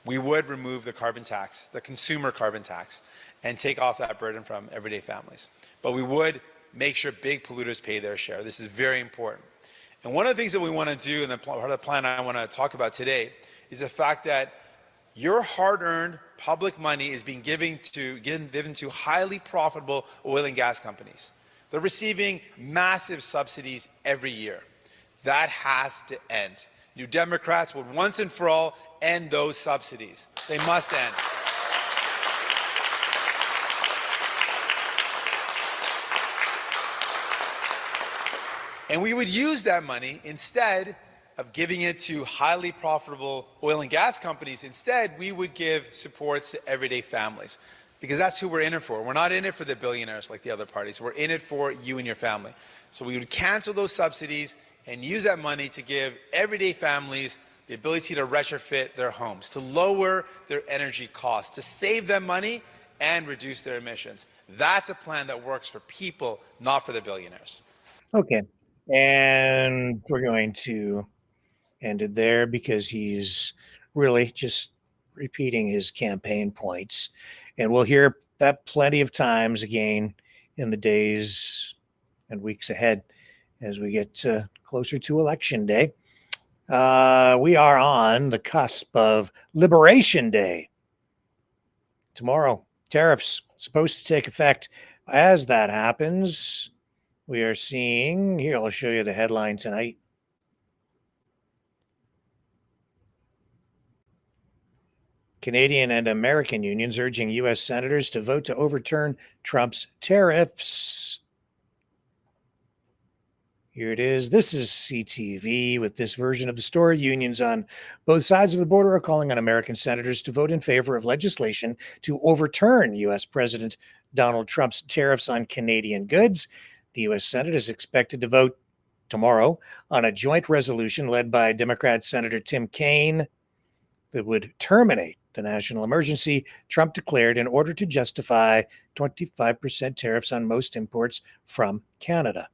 We would remove the carbon tax, the consumer carbon tax, and take off that burden from everyday families. But we would make sure big polluters pay their share. This is very important. And one of the things that we want to do, and part of the plan I want to talk about today, is the fact that your hard-earned public money is being given to highly profitable oil and gas companies. They're receiving massive subsidies every year. That has to end. New Democrats would once and for all end those subsidies. They must end. And we would use that money instead of giving it to highly profitable oil and gas companies. Instead, we would give supports to everyday families. because that's who we're in it for. We're not in it for the billionaires like the other parties. We're in it for you and your family. So we would cancel those subsidies and use that money to give everyday families the ability to retrofit their homes, to lower their energy costs, to save them money and reduce their emissions. That's a plan that works for people, not for the billionaires. Okay. And we're going to end it there because he's really just repeating his campaign points. And we'll hear that plenty of times again in the days and weeks ahead as we get closer to Election Day. We are on the cusp of Liberation Day. Tomorrow, tariffs supposed to take effect. As that happens, we are seeing, here, I'll show you the headline tonight. Canadian and American unions urging U.S. senators to vote to overturn Trump's tariffs. Here it is. This is CTV with this version of the story. Unions on both sides of the border are calling on American senators to vote in favor of legislation to overturn U.S. President Donald Trump's tariffs on Canadian goods. The U.S. Senate is expected to vote tomorrow on a joint resolution led by Democrat Senator Tim Kaine that would terminate the national emergency Trump declared in order to justify 25% tariffs on most imports from Canada.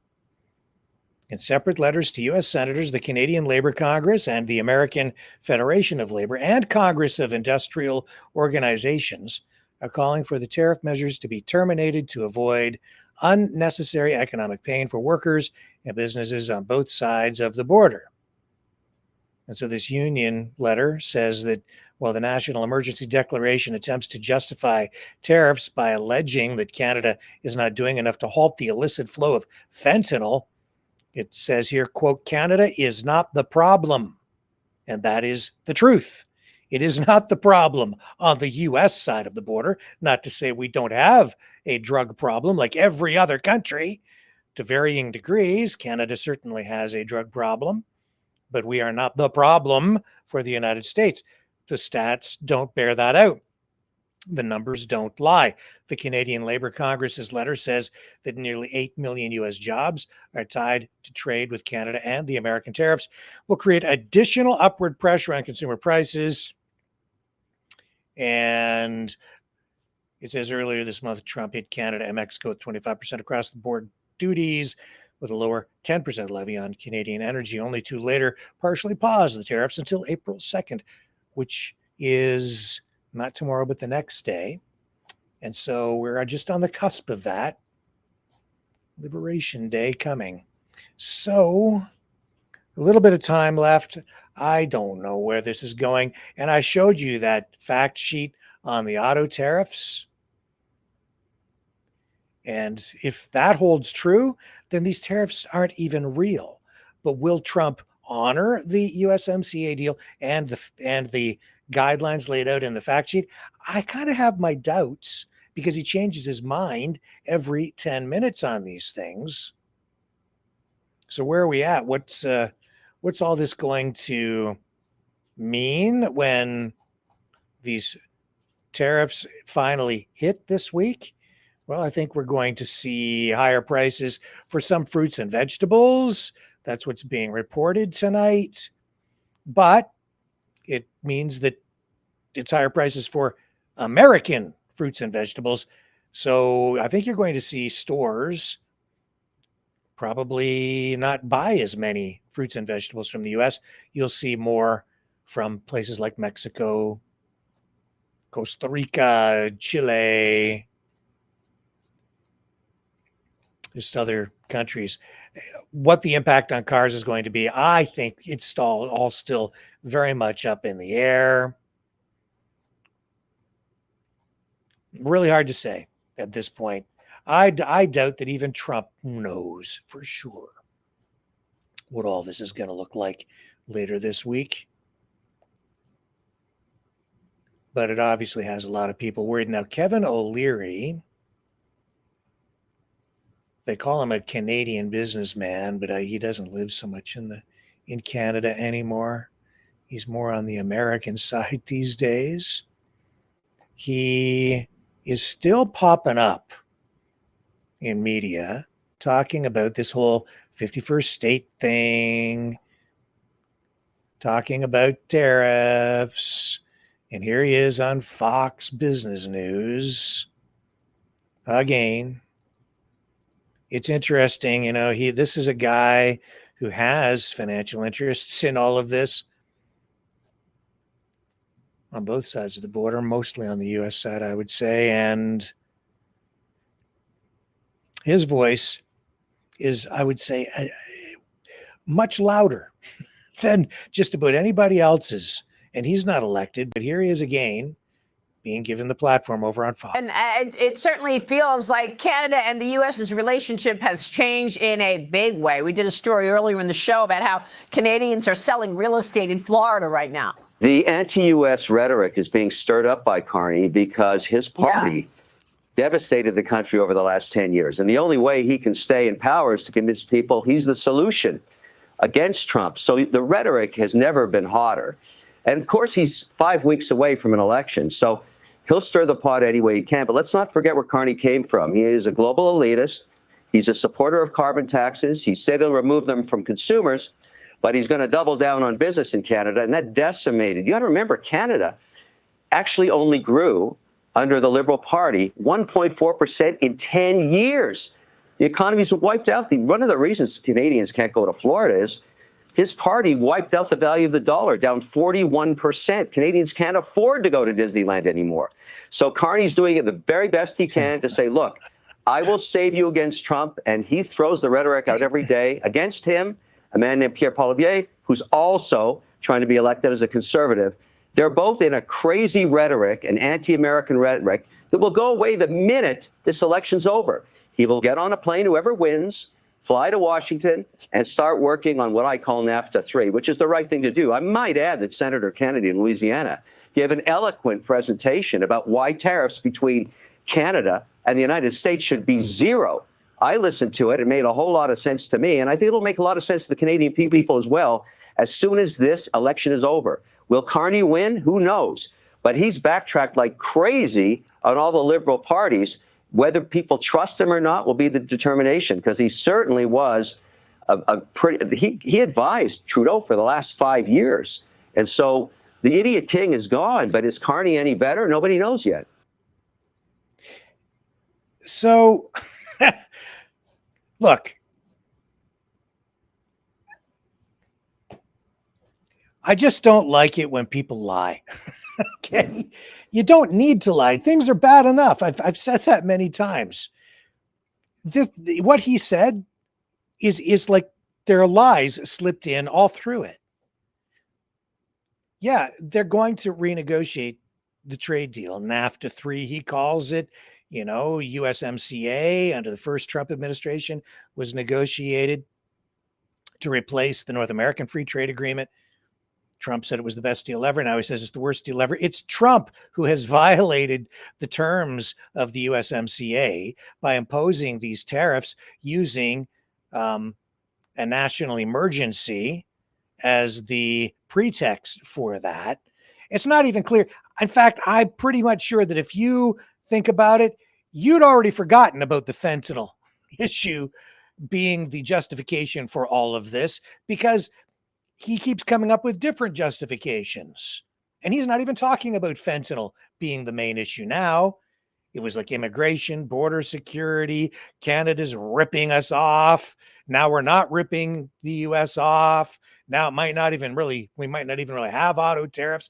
In separate letters to U.S. senators, the Canadian Labour Congress and the American Federation of Labor and Congress of Industrial Organizations are calling for the tariff measures to be terminated to avoid unnecessary economic pain for workers and businesses on both sides of the border. And so this union letter says that while the national emergency declaration attempts to justify tariffs by alleging that Canada is not doing enough to halt the illicit flow of fentanyl, it says here, quote, Canada is not the problem. And that is the truth. It is not the problem on the U.S. side of the border. Not to say we don't have a drug problem like every other country. To varying degrees, Canada certainly has a drug problem, but we are not the problem for the United States. The stats don't bear that out. The numbers don't lie. The Canadian Labour Congress's letter says that nearly 8 million U.S. jobs are tied to trade with Canada, and the American tariffs will create additional upward pressure on consumer prices. And it says earlier this month, Trump hit Canada and Mexico with 25% across the board duties, with a lower 10% levy on Canadian energy, only to later partially pause the tariffs until April 2nd, which is not tomorrow, but the next day. And so we're just on the cusp of that. Liberation Day coming. So a little bit of time left. I don't know where this is going. And I showed you that fact sheet on the auto tariffs. And if that holds true, then these tariffs aren't even real. But will Trump honor the USMCA deal and the guidelines laid out in the fact sheet? I kind of have my doubts because he changes his mind every 10 minutes on these things. So where are we at? What's all this going to mean when these tariffs finally hit this week? Well, I think we're going to see higher prices for some fruits and vegetables. That's what's being reported tonight. But it means that it's higher prices for American fruits and vegetables. So I think you're going to see stores probably not buy as many fruits and vegetables from the U.S. You'll see more from places like Mexico, Costa Rica, Chile, just other countries. What the impact on cars is going to be, I think it's all still very much up in the air. Really hard to say at this point. I doubt that even Trump knows for sure what all this is going to look like later this week. But it obviously has a lot of people worried. Now, Kevin O'Leary, they call him a Canadian businessman, but he doesn't live so much in Canada anymore. He's more on the American side these days. He is still popping up in media talking about this whole 51st state thing, talking about tariffs. And here he is on Fox Business News again. It's interesting, you know, this is a guy who has financial interests in all of this on both sides of the border, mostly on the US side, I would say. And his voice is, I would say, much louder than just about anybody else's. And he's not elected, but here he is again, being given the platform over on Fox. And it certainly feels like Canada and the U.S.'s relationship has changed in a big way. We did a story earlier in the show about how Canadians are selling real estate in Florida right now. The anti-U.S. rhetoric is being stirred up by Carney because his party devastated the country over the last 10 years. And the only way he can stay in power is to convince people he's the solution against Trump. So the rhetoric has never been hotter. And of course, he's 5 weeks away from an election. So he'll stir the pot any way he can. But let's not forget where Carney came from. He is a global elitist. He's a supporter of carbon taxes. He said he'll remove them from consumers, but he's going to double down on business in Canada. And that decimated. You got to remember, Canada actually only grew under the Liberal Party 1.4% in 10 years. The economy's wiped out. One of the reasons Canadians can't go to Florida is his party wiped out the value of the dollar, down 41%. Canadians can't afford to go to Disneyland anymore. So Carney's doing it the very best he can to say, look, I will save you against Trump. And he throws the rhetoric out every day against him, a man named Pierre Poilievre, who's also trying to be elected as a conservative. They're both in a crazy rhetoric, an anti-American rhetoric that will go away the minute this election's over. He will get on a plane, whoever wins, fly to Washington, and start working on what I call NAFTA 3, which is the right thing to do. I might add that Senator Kennedy in Louisiana gave an eloquent presentation about why tariffs between Canada and the United States should be zero. I listened to it. It made a whole lot of sense to me, and I think it'll make a lot of sense to the Canadian people as well as soon as this election is over. Will Carney win? Who knows? But he's backtracked like crazy on all the Liberal parties. Whether people trust him or not will be the determination, because he certainly was he advised Trudeau for the last 5 years. And so the idiot king is gone, but is Carney any better? Nobody knows yet. So, look, I just don't like it when people lie. Okay? You don't need to lie. Things are bad enough. I've said that many times. What he said is like there are lies slipped in all through it. Yeah, they're going to renegotiate the trade deal. NAFTA 3, he calls it. You know, USMCA under the first Trump administration was negotiated to replace the North American Free Trade Agreement. Trump said it was the best deal ever. Now he says it's the worst deal ever. It's Trump who has violated the terms of the USMCA by imposing these tariffs using a national emergency as the pretext for that. It's not even clear. In fact, I'm pretty much sure that if you think about it, you'd already forgotten about the fentanyl issue being the justification for all of this, because he keeps coming up with different justifications. And he's not even talking about fentanyl being the main issue now. It was like immigration, border security, Canada's ripping us off. Now we're not ripping the US off. Now we might not even really have auto tariffs.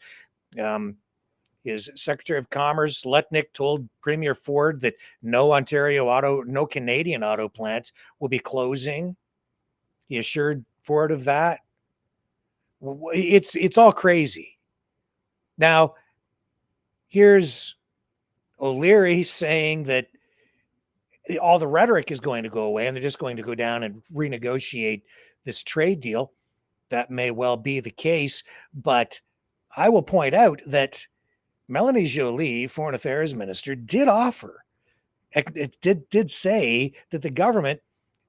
His Secretary of Commerce, Letnick, told Premier Ford that no Canadian auto plants will be closing. He assured Ford of that. It's all crazy. Now, here's O'Leary saying that all the rhetoric is going to go away and they're just going to go down and renegotiate this trade deal. That may well be the case, but I will point out that Melanie Joly, Foreign Affairs Minister, did say that the government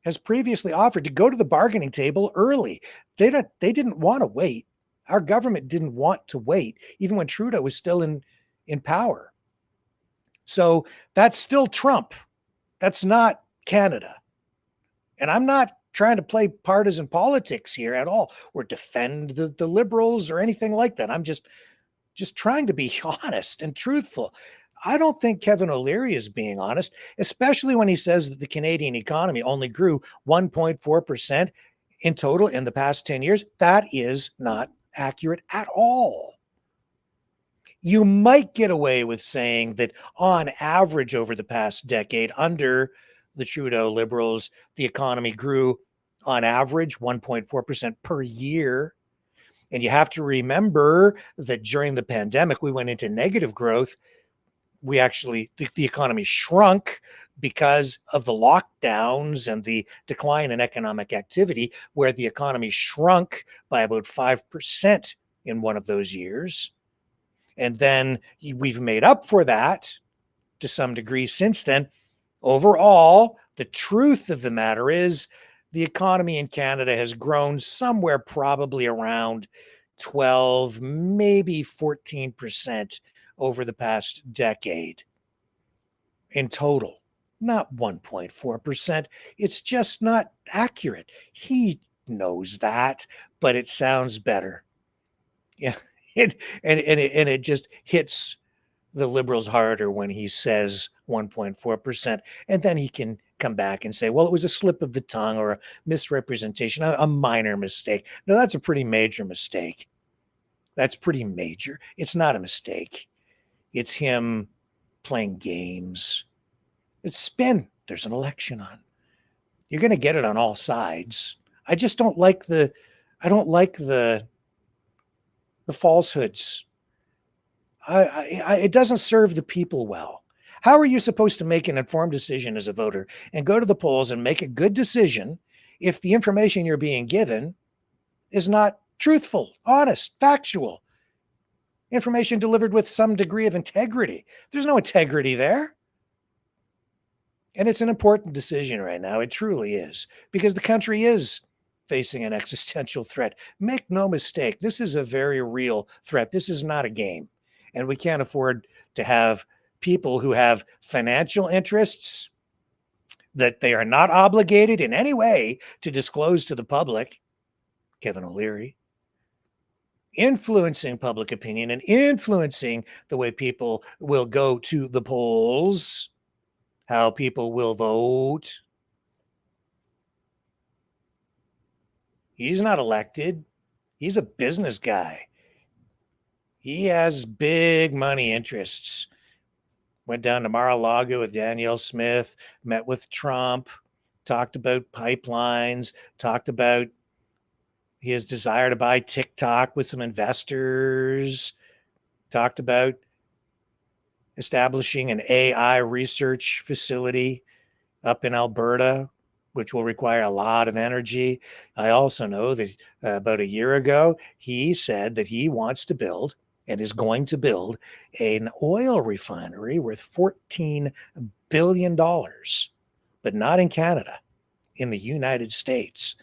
has previously offered to go to the bargaining table early. They didn't want to wait. Our government didn't want to wait, even when Trudeau was still in power. So that's still Trump. That's not Canada. And I'm not trying to play partisan politics here at all or defend the liberals or anything like that. I'm just trying to be honest and truthful. I don't think Kevin O'Leary is being honest, especially when he says that the Canadian economy only grew 1.4% in total in the past 10 years. That is not accurate at all. You might get away with saying that on average over the past decade, under the Trudeau Liberals, the economy grew on average 1.4% per year. And you have to remember that during the pandemic, we went into negative growth. We actually, the economy shrunk because of the lockdowns and the decline in economic activity, where the economy shrunk by about 5% in one of those years. And then we've made up for that to some degree since then. Overall, the truth of the matter is the economy in Canada has grown somewhere probably around 12, maybe 14% over the past decade in total, not 1.4%. It's just not accurate. He knows that, but it sounds better. Yeah. And it just hits the liberals harder when he says 1.4%. And then he can come back and say, well, it was a slip of the tongue or a misrepresentation, a minor mistake. No, that's a pretty major mistake. That's pretty major. It's not a mistake. It's him playing games. It's spin. There's an election on. You're going to get it on all sides. I just don't like the falsehoods. It doesn't serve the people well. How are you supposed to make an informed decision as a voter and go to the polls and make a good decision if the information you're being given is not truthful, honest, factual, information delivered with some degree of integrity? There's no integrity there. And it's an important decision right now. It truly is, because the country is facing an existential threat. Make no mistake, this is a very real threat. This is not a game. And we can't afford to have people who have financial interests that they are not obligated in any way to disclose to the public, Kevin O'Leary, influencing public opinion and influencing the way people will go to the polls, how people will vote. He's not elected. He's a business guy. He has big money interests. Went down to Mar-a-Lago with Danielle Smith, met with Trump, talked about pipelines, talked about his desire to buy TikTok with some investors, talked about establishing an AI research facility up in Alberta, which will require a lot of energy. I also know that about a year ago, he said that he wants to build and is going to build an oil refinery worth $14 billion, but not in Canada, in the United States.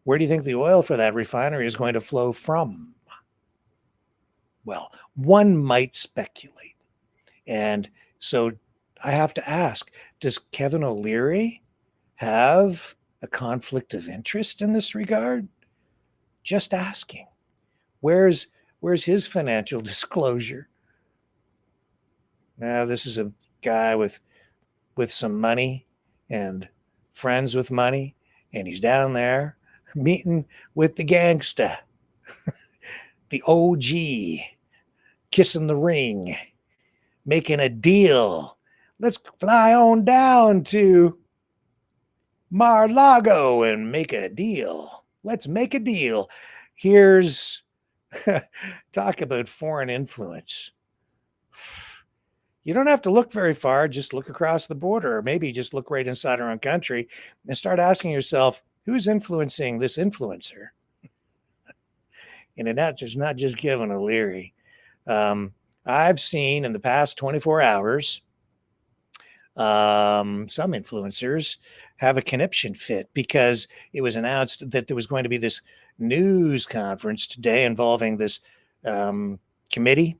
Where do you think the oil for that refinery is going to flow from? Well, one might speculate. And so I have to ask, does Kevin O'Leary have a conflict of interest in this regard? Just asking. Where's his financial disclosure? Now, this is a guy with some money and friends with money, and he's down there meeting with the gangsta, the OG, kissing the ring, making a deal. Let's fly on down to Mar-a-Lago and make a deal. Let's make a deal. Here's talk about foreign influence. You don't have to look very far. Just look across the border, or maybe just look right inside our own country and start asking yourself, who's influencing this influencer? And it's not just Kevin O'Leary. I've seen in the past 24 hours, some influencers have a conniption fit because it was announced that there was going to be this news conference today involving this committee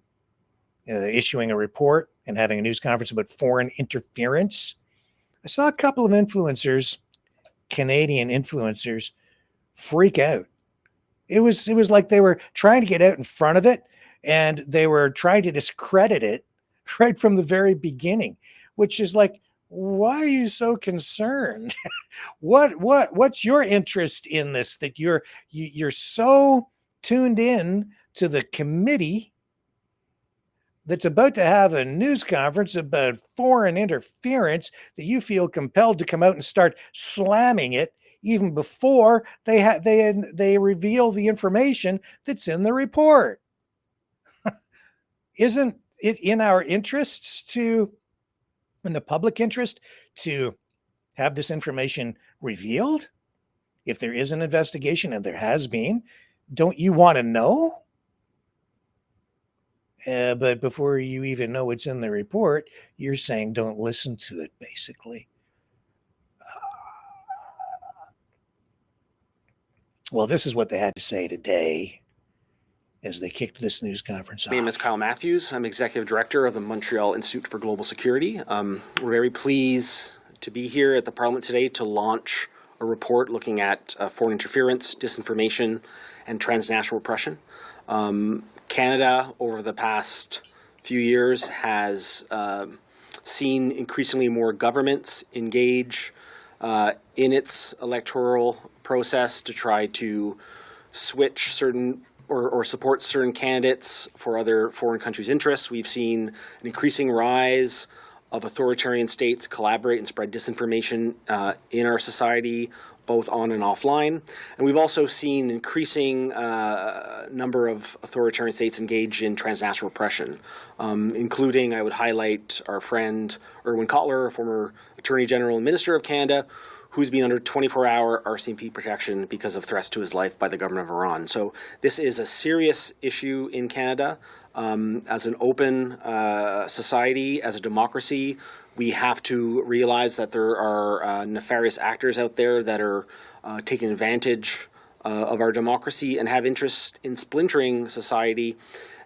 issuing a report and having a news conference about foreign interference. I saw a couple of influencers, Canadian influencers, freak out. It was like they were trying to get out in front of it, and they were trying to discredit it right from the very beginning, which is like, why are you so concerned? What's your interest in this, that you're so tuned in to the committee that's about to have a news conference about foreign interference that you feel compelled to come out and start slamming it even before they reveal the information that's in the report? Isn't it in our interests to, in the public interest, to have this information revealed? If there is an investigation, and there has been, don't you want to know? But before you even know what's in the report, you're saying don't listen to it, basically. Well, this is what they had to say today as they kicked this news conference off. My name is Kyle Matthews. I'm Executive Director of the Montreal Institute for Global Security. We're very pleased to be here at the Parliament today to launch a report looking at foreign interference, disinformation, and transnational repression. Canada, over the past few years, has seen increasingly more governments engage in its electoral process to try to switch certain or support certain candidates for other foreign countries' interests. We've seen an increasing rise of authoritarian states collaborate and spread disinformation in our society, both on and offline. And we've also seen an increasing number of authoritarian states engage in transnational repression, including, I would highlight our friend Irwin Cottle, a former Attorney General and Minister of Canada, who's been under 24-hour RCMP protection because of threats to his life by the government of Iran. So this is a serious issue in Canada. As an open society, as a democracy, we have to realize that there are nefarious actors out there that are taking advantage of our democracy and have interest in splintering society,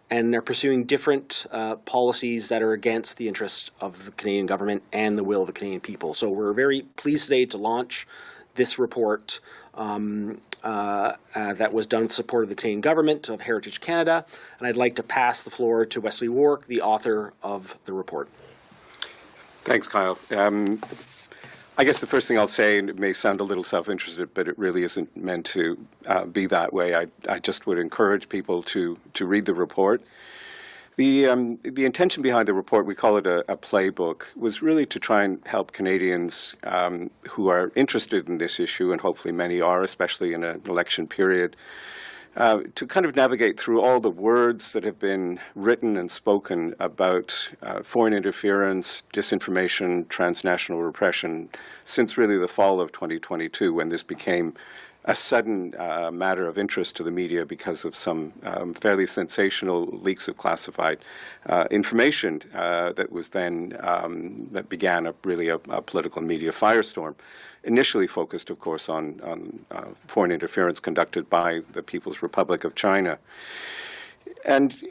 and they're pursuing different policies that are against the interests of the Canadian government and the will of the Canadian people. So we're very pleased today to launch this report that was done with support of the Canadian government, of Heritage Canada, and I'd like to pass the floor to Wesley Warwick, the author of the report. Thanks, Kyle. I guess the first thing I'll say, and it may sound a little self-interested, but it really isn't meant to be that way. I just would encourage people to read the report. The intention behind the report, we call it a playbook, was really to try and help Canadians who are interested in this issue, and hopefully many are, especially in an election period, to kind of navigate through all the words that have been written and spoken about foreign interference, disinformation, transnational repression since really the fall of 2022, when this became a sudden matter of interest to the media because of some fairly sensational leaks of classified information that was then, that began a political media firestorm. Initially focused, of course, on foreign interference conducted by the People's Republic of China. And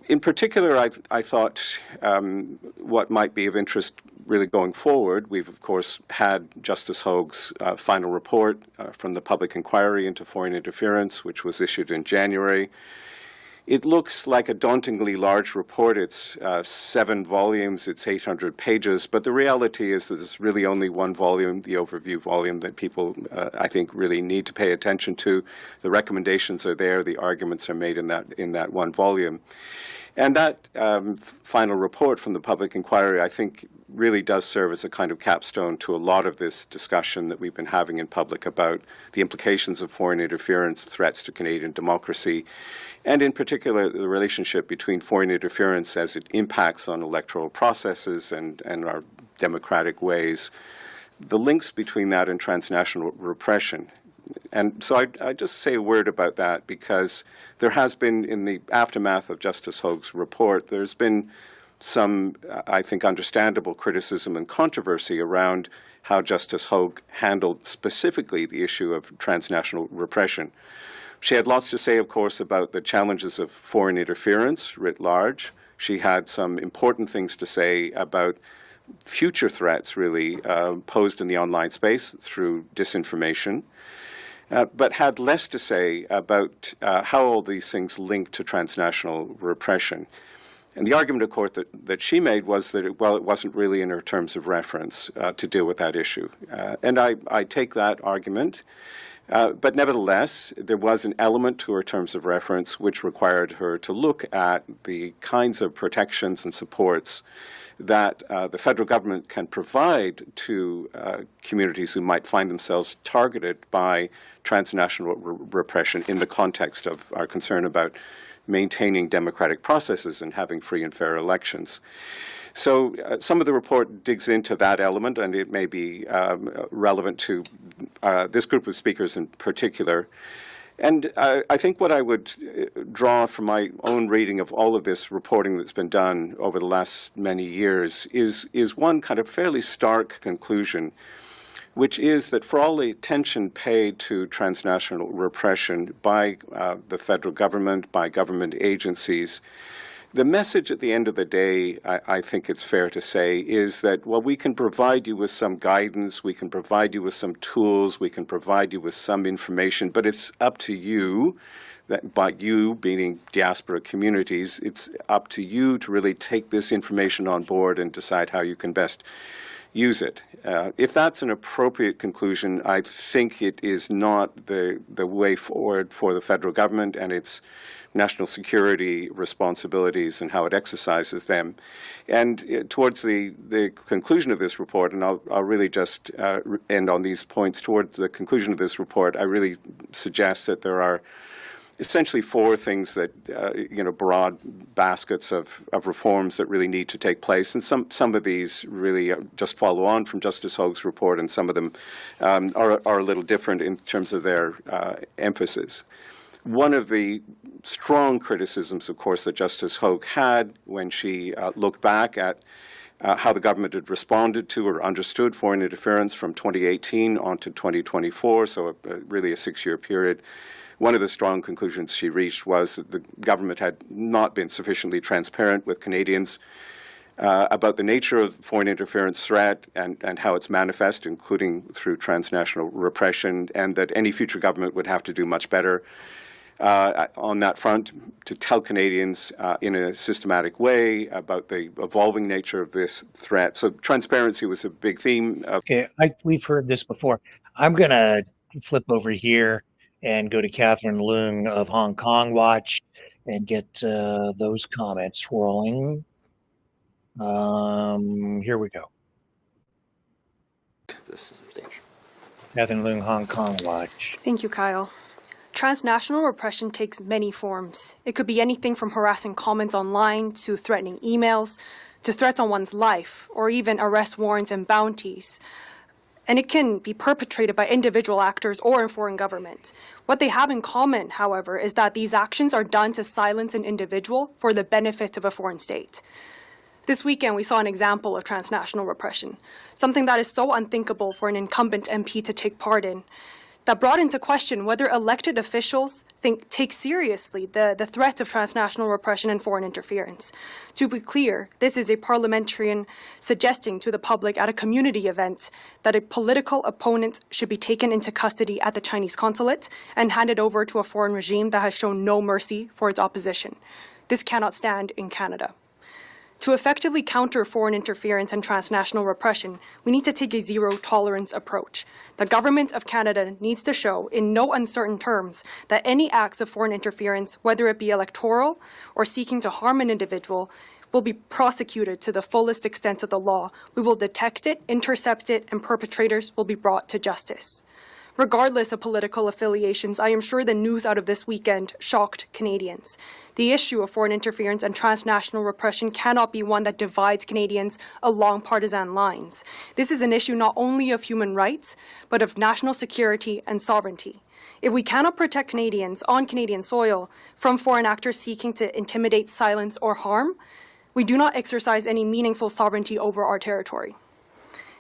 in particular, I thought what might be of interest really going forward, we've, of course, had Justice Hogue's final report from the public inquiry into foreign interference, which was issued in January. It looks like a dauntingly large report. It's 7 volumes, it's 800 pages, but the reality is that there's really only one volume, the overview volume, that people, I think, really need to pay attention to. The recommendations are there, the arguments are made in that one volume. And that final report from the public inquiry, I think, really does serve as a kind of capstone to a lot of this discussion that we've been having in public about the implications of foreign interference, threats to Canadian democracy, and in particular the relationship between foreign interference as it impacts on electoral processes and our democratic ways, the links between that and transnational repression. And so I just say a word about that because there has been, in the aftermath of Justice Hogue's report, there's been some, I think, understandable criticism and controversy around how Justice Hogue handled specifically the issue of transnational repression. She had lots to say, of course, about the challenges of foreign interference writ large. She had some important things to say about future threats, really, posed in the online space through disinformation, but had less to say about how all these things link to transnational repression. And the argument, of course, that she made was that, it wasn't really in her terms of reference to deal with that issue. And I take that argument. But nevertheless, there was an element to her terms of reference which required her to look at the kinds of protections and supports that the federal government can provide to communities who might find themselves targeted by transnational repression in the context of our concern about maintaining democratic processes and having free and fair elections. So some of the report digs into that element, and it may be relevant to this group of speakers in particular. And I think what I would draw from my own reading of all of this reporting that's been done over the last many years is one kind of fairly stark conclusion, which is that for all the attention paid to transnational repression by the federal government, by government agencies, the message at the end of the day, I think it's fair to say, is that, well, we can provide you with some guidance, we can provide you with some tools, we can provide you with some information, but it's up to you, that by you meaning diaspora communities, it's up to you to really take this information on board and decide how you can best use it. If that's an appropriate conclusion, I think it is not the way forward for the federal government and its national security responsibilities and how it exercises them. And towards the conclusion of this report, and I'll really just end on these points, towards the conclusion of this report, I really suggest that there are essentially four things that, broad baskets of reforms that really need to take place. And some of these really just follow on from Justice Hogue's report, and some of them are a little different in terms of their emphasis. One of the strong criticisms, of course, that Justice Hogue had when she looked back at how the government had responded to or understood foreign interference from 2018 on to 2024, so really a 6-year period. One of the strong conclusions she reached was that the government had not been sufficiently transparent with Canadians about the nature of foreign interference threat and how it's manifest, including through transnational repression, and that any future government would have to do much better on that front to tell Canadians in a systematic way about the evolving nature of this threat. So transparency was a big theme. Okay, we've heard this before. I'm going to flip over here and go to Catherine Leung of Hong Kong Watch and get those comments rolling. Here we go. This is stage. Catherine Leung, Hong Kong Watch. Thank you, Kyle. Transnational repression takes many forms. It could be anything from harassing comments online to threatening emails, to threats on one's life, or even arrest warrants and bounties. And it can be perpetrated by individual actors or a foreign government. What they have in common, however, is that these actions are done to silence an individual for the benefit of a foreign state. This weekend, we saw an example of transnational repression, something that is so unthinkable for an incumbent MP to take part in, that brought into question whether elected officials take seriously the threat of transnational repression and foreign interference. To be clear, this is a parliamentarian suggesting to the public at a community event that a political opponent should be taken into custody at the Chinese consulate and handed over to a foreign regime that has shown no mercy for its opposition. This cannot stand in Canada. To effectively counter foreign interference and transnational repression, we need to take a zero-tolerance approach. The Government of Canada needs to show, in no uncertain terms, that any acts of foreign interference, whether it be electoral or seeking to harm an individual, will be prosecuted to the fullest extent of the law. We will detect it, intercept it, and perpetrators will be brought to justice. Regardless of political affiliations, I am sure the news out of this weekend shocked Canadians. The issue of foreign interference and transnational repression cannot be one that divides Canadians along partisan lines. This is an issue not only of human rights, but of national security and sovereignty. If we cannot protect Canadians on Canadian soil from foreign actors seeking to intimidate, silence, or harm, we do not exercise any meaningful sovereignty over our territory.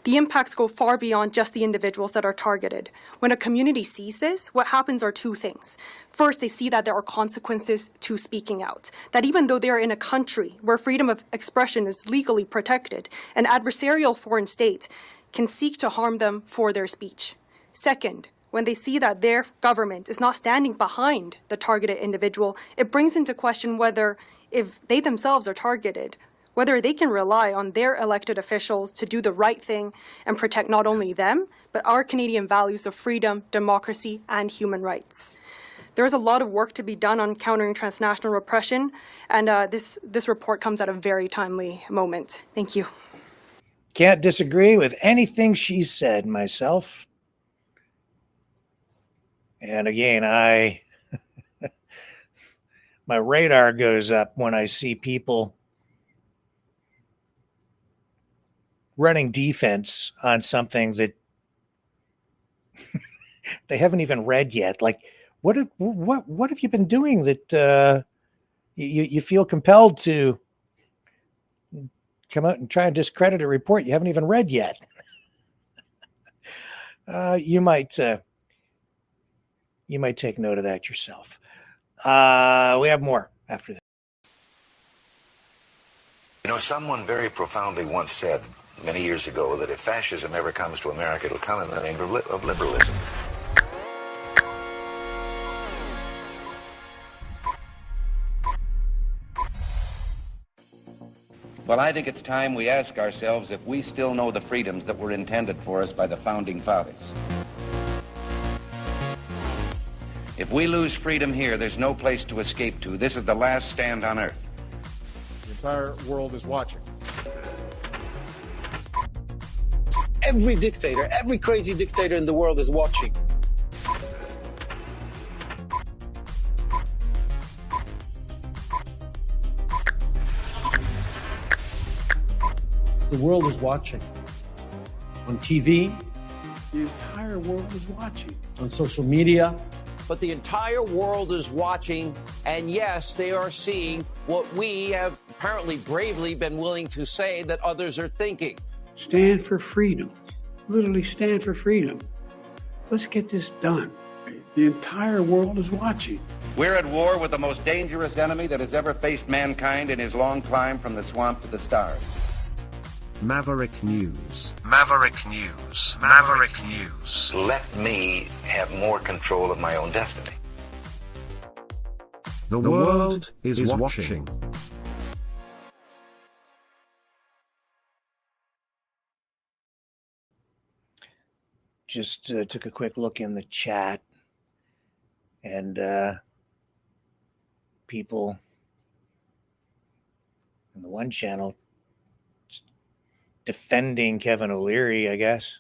The impacts go far beyond just the individuals that are targeted. When a community sees this, what happens are two things. First, they see that there are consequences to speaking out, that even though they are in a country where freedom of expression is legally protected, an adversarial foreign state can seek to harm them for their speech. Second, when they see that their government is not standing behind the targeted individual, it brings into question whether, if they themselves are targeted, whether they can rely on their elected officials to do the right thing and protect not only them, but our Canadian values of freedom, democracy, and human rights. There is a lot of work to be done on countering transnational repression, and this report comes at a very timely moment. Thank you. Can't disagree with anything she said myself. And again, my radar goes up when I see people running defense on something that they haven't even read yet. Like, what have you been doing that you feel compelled to come out and try and discredit a report you haven't even read yet? You might take note of that yourself. We have more after this. You know, someone very profoundly once said many years ago that if fascism ever comes to America, it'll come in the name of liberalism. Well, I think it's time we ask ourselves if we still know the freedoms that were intended for us by the Founding Fathers. If we lose freedom here, there's no place to escape to. This is the last stand on earth. The entire world is watching. Every dictator, every crazy dictator in the world is watching. The world is watching. On TV, the entire world is watching. On social media. But the entire world is watching, and yes, they are seeing what we have apparently bravely been willing to say that others are thinking. Stand for freedom. Literally stand for freedom. Let's get this done. The entire world is watching. We're at war with the most dangerous enemy that has ever faced mankind in his long climb from the swamp to the stars. Maverick News. Maverick News. Maverick News. Let me have more control of my own destiny. The world is watching. Just took a quick look in the chat, and people in the one channel defending Kevin O'Leary, I guess.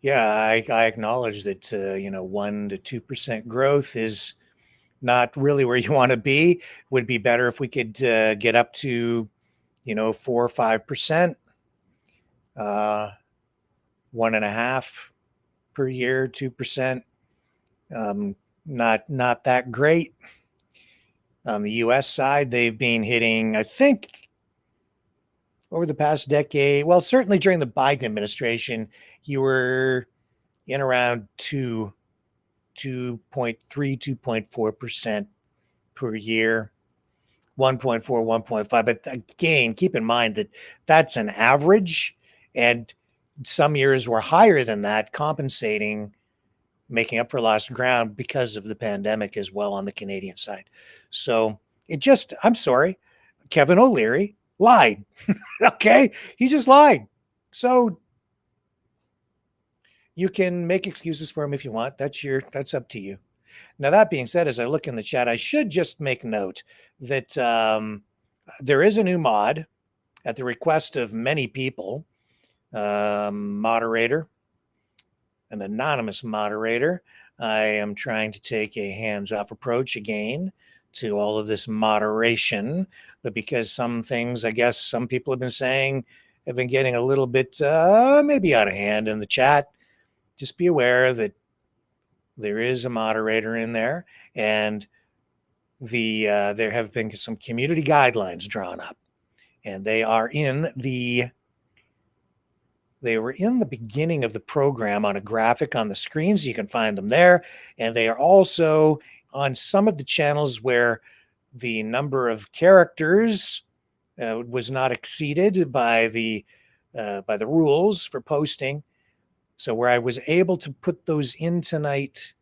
Yeah, I acknowledge that 1 to 2% growth is not really where you want to be. Would be better if we could get up to 4 or 5%, 1.5 per year, 2%. Not that great. On the U.S. side, they've been hitting, I think, over the past decade. Well, certainly during the Biden administration, you were in around 2.3, 2.4% per year. 1.4, 1.5. But again, keep in mind that that's an average, and some years were higher than that, compensating, making up for lost ground because of the pandemic as well on the Canadian side. So I'm sorry, Kevin O'Leary lied. Okay, he just lied. So you can make excuses for him if you want. That's up to you. Now, that being said, as I look in the chat, I should just make note that there is a new mod at the request of many people, moderator, an anonymous moderator. I am trying to take a hands-off approach again to all of this moderation, but because some things, I guess some people have been saying, have been getting a little bit maybe out of hand in the chat, just be aware that there is a moderator in there, and there have been some community guidelines drawn up, and they were in the beginning of the program on a graphic on the screen, so you can find them there. And they are also on some of the channels where the number of characters was not exceeded by the rules for posting. So where I was able to put those in tonight,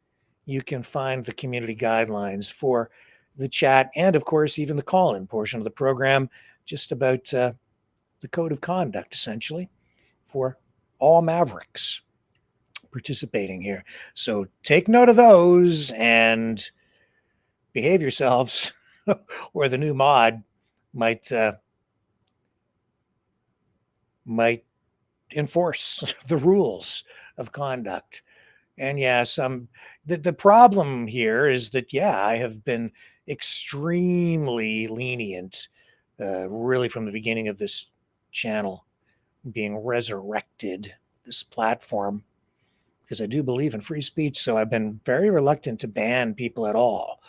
you can find the community guidelines for the chat and, of course, even the call-in portion of the program, just about the code of conduct, essentially, for all Mavericks participating here. So take note of those and behave yourselves, or the new mod might enforce the rules of conduct. And yeah, the problem here is that, yeah, I have been extremely lenient, really from the beginning of this channel being resurrected, this platform, because I do believe in free speech. So I've been very reluctant to ban people at all.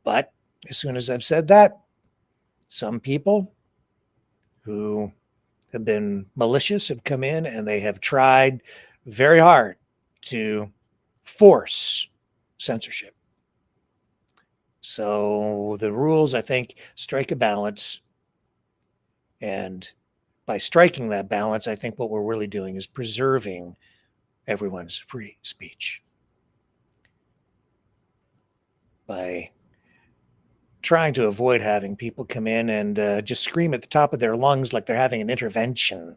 But as soon as I've said that, some people who have been malicious have come in and they have tried very hard to force censorship. So the rules, I think, strike a balance. And by striking that balance, I think what we're really doing is preserving everyone's free speech by trying to avoid having people come in and just scream at the top of their lungs like they're having an intervention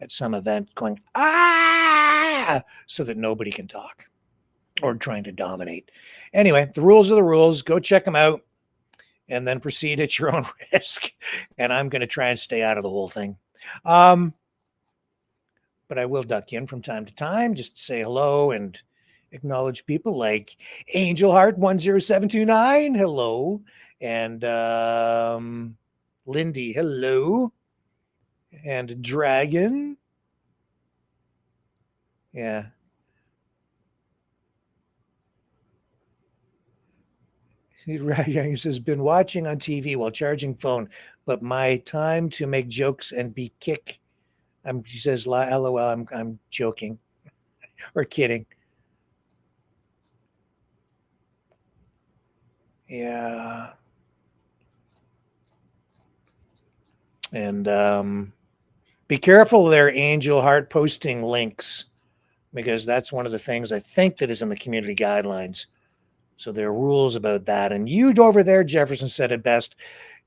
at some event, going, ah, so that nobody can talk, or trying to dominate. Anyway, the rules are the rules. Go check them out and then proceed at your own risk. And I'm going to try and stay out of the whole thing. But I will duck in from time to time just to say hello and acknowledge people like Angel Heart 10729, hello, and Lindy, hello, and Dragon, yeah. He says, been watching on TV while charging phone, but my time to make jokes and be kick. He says, LOL, I'm joking or kidding. Yeah. And be careful there, Angel Heart, posting links, because that's one of the things I think that is in the community guidelines. So there are rules about that. And you over there, Jefferson, said it best.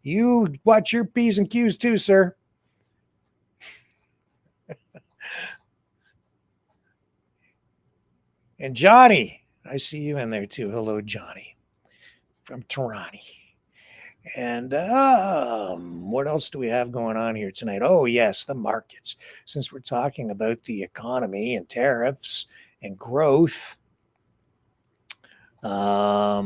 You watch your P's and Q's too, sir. And Johnny, I see you in there too. Hello, Johnny from Toronto. And what else do we have going on here tonight? Oh, yes, the markets. Since we're talking about the economy and tariffs and growth. Yeah,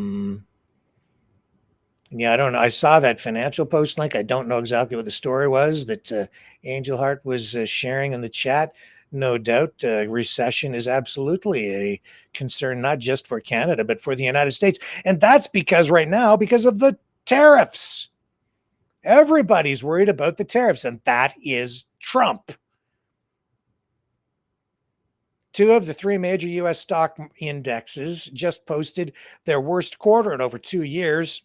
I don't know. I saw that Financial Post link. I don't know exactly what the story was that Angel Heart was sharing in the chat. No doubt, recession is absolutely a concern, not just for Canada, but for the United States. And that's because right now, because of the tariffs. Everybody's worried about the tariffs, and that is Trump. 2 of the 3 major U.S. stock indexes just posted their worst quarter in over 2 years,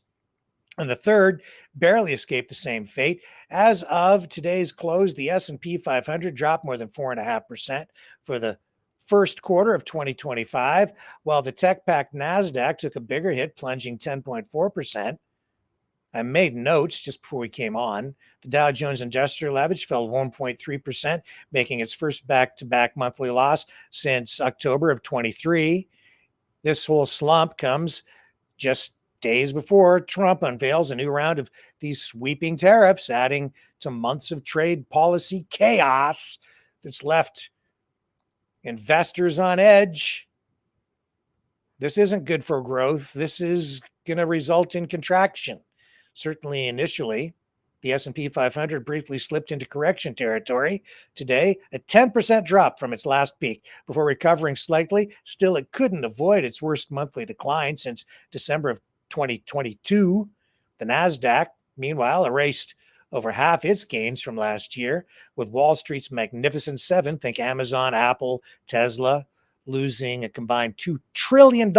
and the third barely escaped the same fate. As of today's close, the S&P 500 dropped more than 4.5% for the first quarter of 2025, while the tech-packed NASDAQ took a bigger hit, plunging 10.4%. I made notes just before we came on. The Dow Jones Industrial Average fell 1.3%, making its first back-to-back monthly loss since October of 23. This whole slump comes just days before Trump unveils a new round of these sweeping tariffs, adding to months of trade policy chaos that's left investors on edge. This isn't good for growth. This is going to result in contraction. Certainly initially, the S&P 500 briefly slipped into correction territory today, a 10% drop from its last peak before recovering slightly. Still, it couldn't avoid its worst monthly decline since December of 2022. The NASDAQ, meanwhile, erased over half its gains from last year, with Wall Street's Magnificent Seven, think Amazon, Apple, Tesla, losing a combined $2 trillion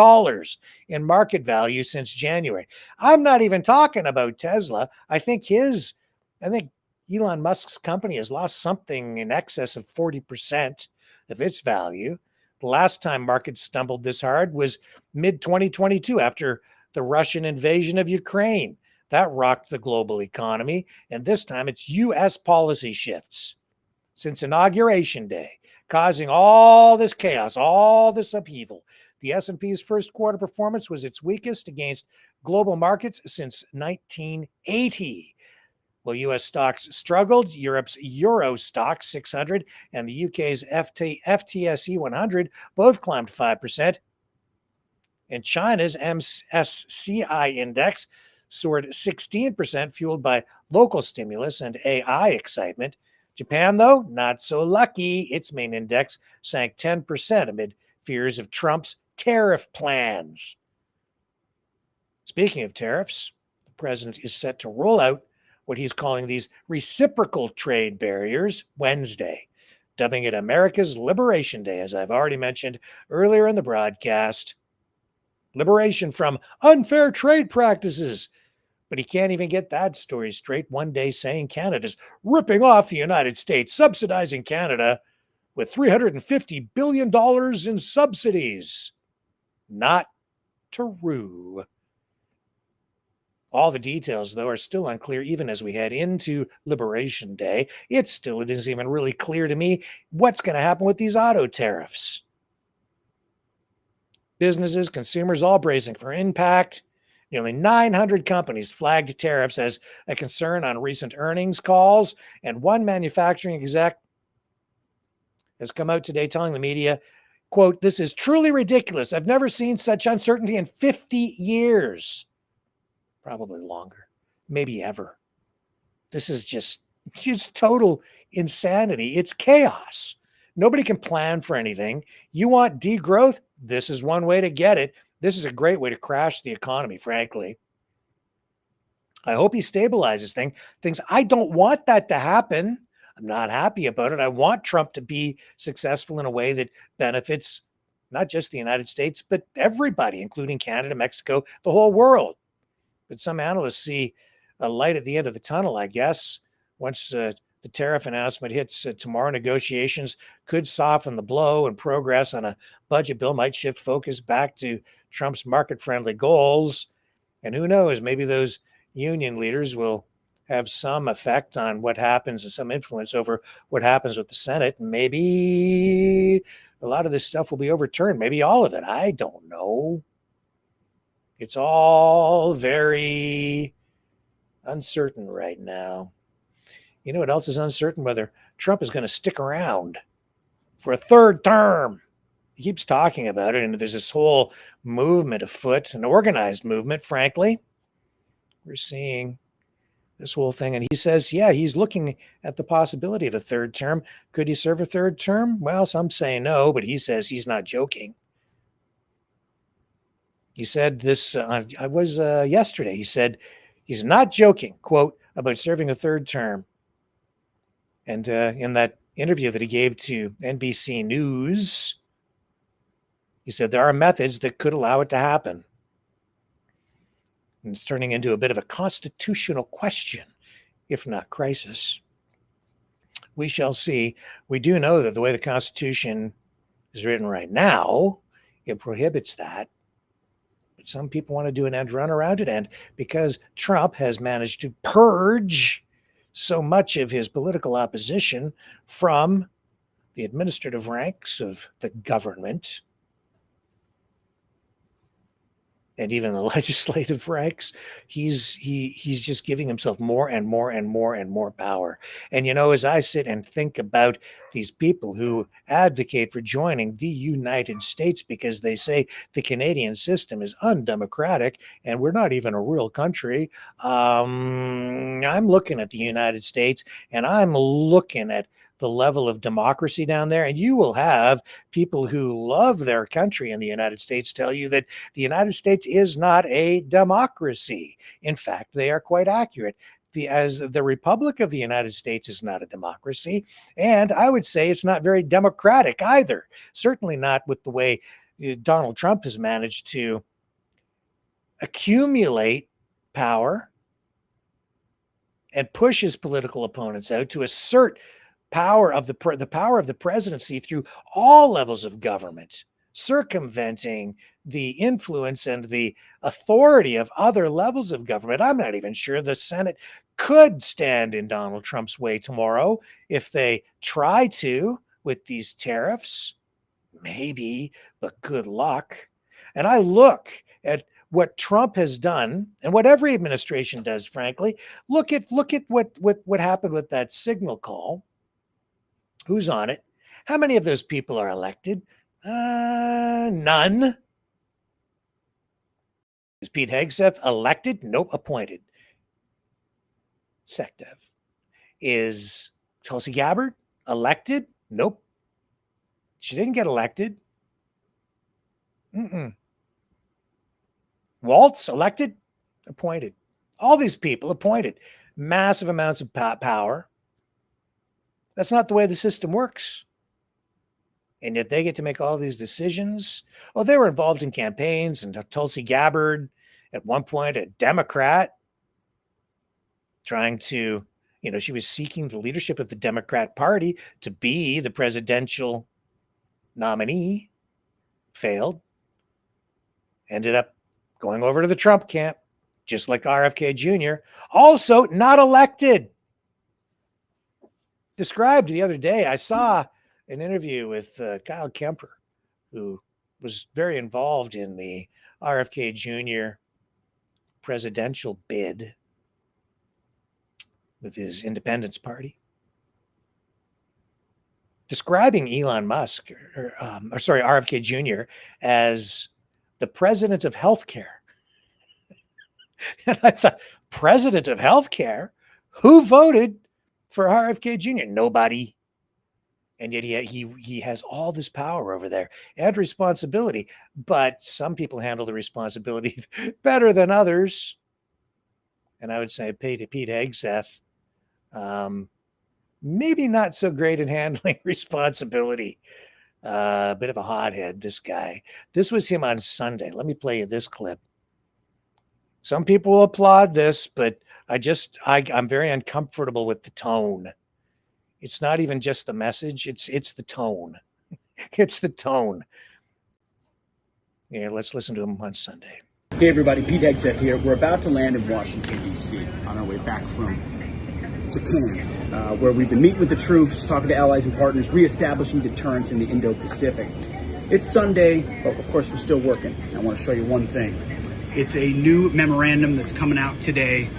in market value since January. I'm not even talking about Tesla. I think Elon Musk's company has lost something in excess of 40% of its value. The last time markets stumbled this hard was mid-2022 after the Russian invasion of Ukraine. That rocked the global economy, and this time it's U.S. policy shifts since Inauguration Day, causing all this chaos, all this upheaval. The S&P's first quarter performance was its weakest against global markets since 1980. Well, U.S. stocks struggled. Europe's Euro Stoxx 600 and the UK's FTSE 100 both climbed 5%. And China's MSCI index soared 16%, fueled by local stimulus and AI excitement. Japan, though, not so lucky. Its main index sank 10% amid fears of Trump's tariff plans. Speaking of tariffs, the president is set to roll out what he's calling these reciprocal trade barriers Wednesday, dubbing it America's Liberation Day, as I've already mentioned earlier in the broadcast. Liberation from unfair trade practices. But he can't even get that story straight. One day saying Canada's ripping off the United States, subsidizing Canada with $350 billion in subsidies. Not true. All the details, though, are still unclear even as we head into Liberation Day. It isn't even really clear to me what's going to happen with these auto tariffs. Businesses, consumers, all bracing for impact. Nearly 900 companies flagged tariffs as a concern on recent earnings calls, and one manufacturing exec has come out today telling the media, quote, "This is truly ridiculous. I've never seen such uncertainty in 50 years. Probably longer, maybe ever. This is just total insanity. It's chaos. Nobody can plan for anything. You want degrowth? This is one way to get it. This is a great way to crash the economy, frankly. I hope he stabilizes things. I don't want that to happen. I'm not happy about it. I want Trump to be successful in a way that benefits not just the United States, but everybody, including Canada, Mexico, the whole world. But some analysts see a light at the end of the tunnel, I guess. Once the tariff announcement hits tomorrow, negotiations could soften the blow, and progress on a budget bill might shift focus back to Trump's market-friendly goals. And who knows, maybe those union leaders will have some effect on what happens and some influence over what happens with the Senate. And maybe a lot of this stuff will be overturned. Maybe all of it. I don't know. It's all very uncertain right now. You know what else is uncertain? Whether Trump is going to stick around for a third term. He keeps talking about it, and there's this whole movement afoot, an organized movement, frankly. We're seeing this whole thing, and he says, yeah, he's looking at the possibility of a third term. Could he serve a third term? Well, some say no, but he says he's not joking. He said this, yesterday, he said he's not joking, quote, about serving a third term. And in that interview that he gave to NBC News, he said there are methods that could allow it to happen. And it's turning into a bit of a constitutional question, if not crisis. We shall see. We do know that the way the Constitution is written right now, it prohibits that. But some people want to do an end run around it. And because Trump has managed to purge so much of his political opposition from the administrative ranks of the government and even the legislative ranks, he's just giving himself more and more and more and more power. And, you know, as I sit and think about these people who advocate for joining the United States because they say the Canadian system is undemocratic and we're not even a real country, I'm looking at the United States and I'm looking at the level of democracy down there. And you will have people who love their country in the United States tell you that the United States is not a democracy. In fact, they are quite accurate. As the Republic of the United States is not a democracy, and I would say it's not very democratic either. Certainly not with the way Donald Trump has managed to accumulate power and push his political opponents out to assert power of the power of the presidency through all levels of government, circumventing the influence and the authority of other levels of government. I'm not even sure the Senate could stand in Donald Trump's way tomorrow if they try to with these tariffs. Maybe, but good luck. And I look at what Trump has done and what every administration does, frankly. Look at what happened with that signal call. Who's on it? How many of those people are elected? None. Is Pete Hegseth elected? Nope. Appointed. SecDev. Is Tulsi Gabbard elected? Nope. She didn't get elected. Waltz elected? Appointed. All these people appointed. Massive amounts of power. That's not the way the system works. And yet they get to make all these decisions. Oh, they were involved in campaigns, and Tulsi Gabbard, at one point, a Democrat, trying to, she was seeking the leadership of the Democrat Party to be the presidential nominee, failed, ended up going over to the Trump camp, just like RFK Jr., also not elected. Described the other day, I saw an interview with Kyle Kemper, who was very involved in the RFK Jr. presidential bid with his Independence Party, describing Elon Musk, RFK Jr. as the president of healthcare. And I thought, president of healthcare? Who voted for RFK Jr.? Nobody. And yet he has all this power over there and responsibility. But some people handle the responsibility better than others. And I would say Pete Hegseth, maybe not so great at handling responsibility. A bit of a hothead, this guy. This was him on Sunday. Let me play you this clip. Some people will applaud this, but I'm very uncomfortable with the tone. It's not even just the message, it's the tone. It's the tone. Yeah, let's listen to him on Sunday. Hey everybody, Pete Hegseth here. We're about to land in Washington, D.C. on our way back from Japan, where we've been meeting with the troops, talking to allies and partners, reestablishing deterrence in the Indo-Pacific. It's Sunday, but of course we're still working. I want to show you one thing. It's a new memorandum that's coming out today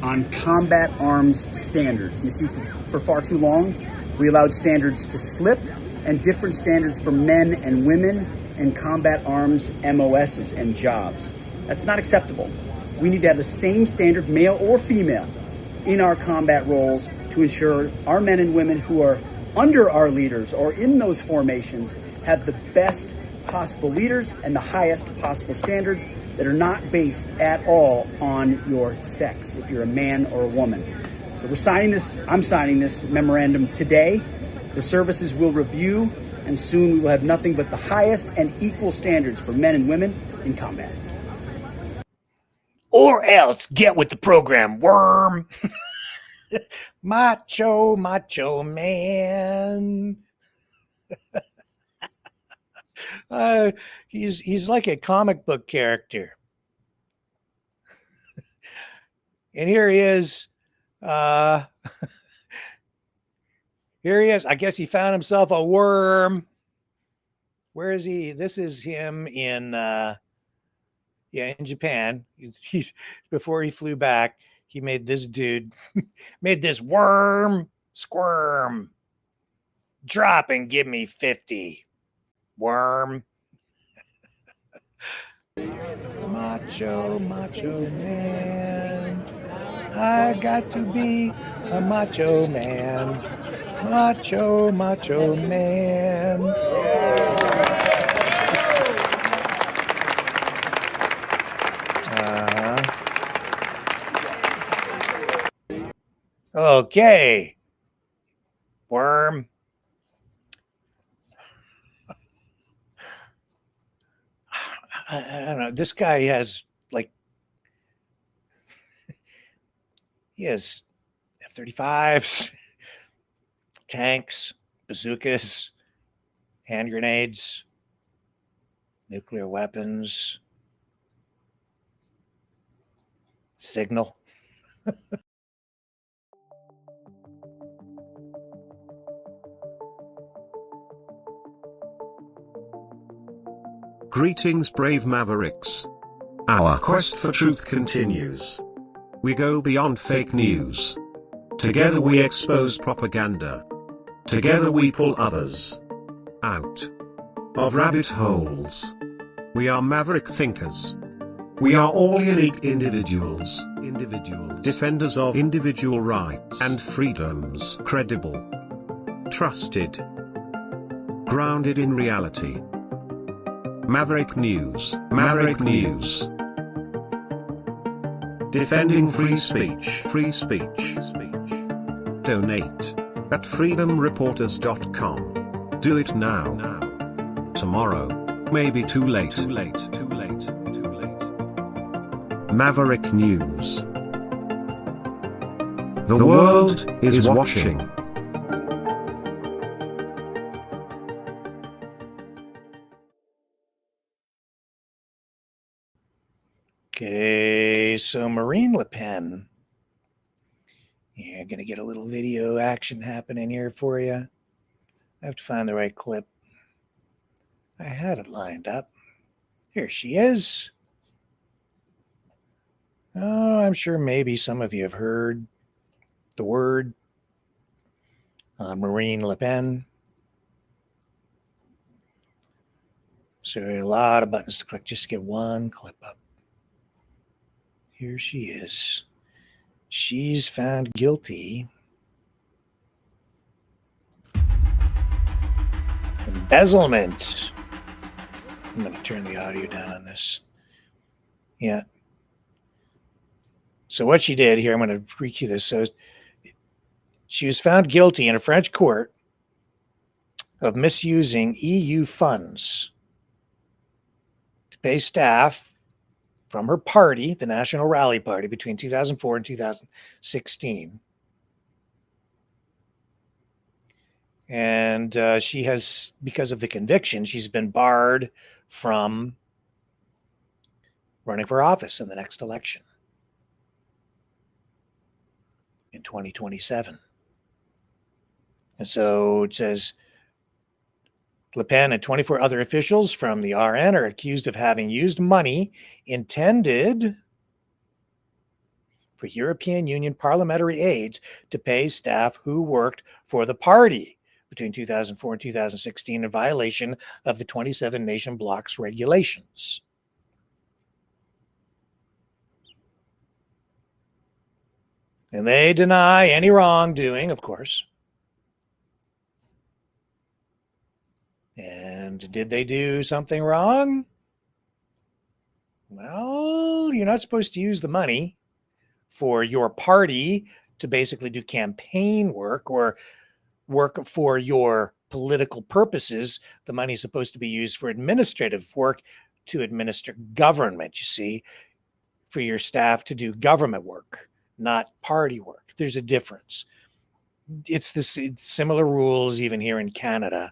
on combat arms standards. You see, for far too long, we allowed standards to slip, and different standards for men and women in combat arms MOSs and jobs. That's not acceptable. We need to have the same standard, male or female, in our combat roles to ensure our men and women who are under our leaders or in those formations have the best possible leaders and the highest possible standards that are not based at all on your sex, if you're a man or a woman. So I'm signing this memorandum today. The services will review, and soon we will have nothing but the highest and equal standards for men and women in combat. Or else get with the program, worm. Macho man. He's like a comic book character. And here he is. Here he is. I guess he found himself a worm. Where is he? This is him in in Japan. Before he flew back, he made this dude made this worm squirm. Drop and give me 50. Worm. Macho man. I got to be a macho man. Macho Man. Okay. Worm. I don't know. This guy has he has F-35s, tanks, bazookas, hand grenades, nuclear weapons, signal. Greetings, brave Mavericks. Our quest for truth continues. We go beyond fake news. Together we expose propaganda. Together we pull others out of rabbit holes. We are maverick thinkers. We are all unique individuals, defenders of individual rights and freedoms, credible, trusted, grounded in reality. Maverick News, Maverick News. Defending free speech, Donate at freedomreporters.com. Do it now. Tomorrow may be too late. Maverick News. The world is watching. Okay, so Marine Le Pen. Yeah, gonna get a little video action happening here for you. I have to find the right clip. I had it lined up. Here she is. Oh, I'm sure maybe some of you have heard the word Marine Le Pen. So a lot of buttons to click just to get one clip up. Here she is. She's found guilty. Embezzlement. I'm going to turn the audio down on this. Yeah. So what she did here, I'm going to recue this. So she was found guilty in a French court of misusing EU funds to pay staff from her party, the National Rally Party, between 2004 and 2016. And she has, because of the conviction, she's been barred from running for office in the next election in 2027. And so it says, Le Pen and 24 other officials from the RN are accused of having used money intended for European Union parliamentary aids to pay staff who worked for the party between 2004 and 2016 in violation of the 27 nation bloc's regulations. And they deny any wrongdoing, of course. And did they do something wrong? Well, you're not supposed to use the money for your party to basically do campaign work or work for your political purposes. The money is supposed to be used for administrative work to administer government, you see, for your staff to do government work, not party work. There's a difference. It's this similar rules even here in Canada.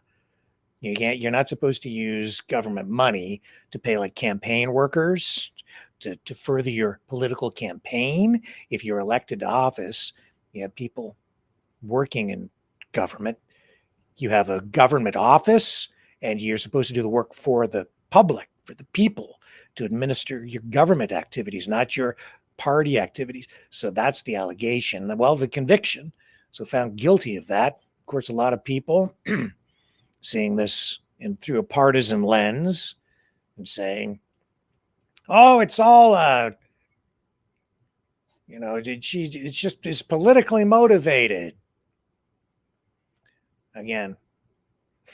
You're not supposed to use government money to pay like campaign workers to further your political campaign. If you're elected to office, you have people working in government. You have a government office, and you're supposed to do the work for the public, for the people, to administer your government activities, not your party activities. So that's the allegation. Well, the conviction. So found guilty of that. Of course, a lot of people seeing this through a partisan lens and saying, oh, it's all, it's politically motivated. again,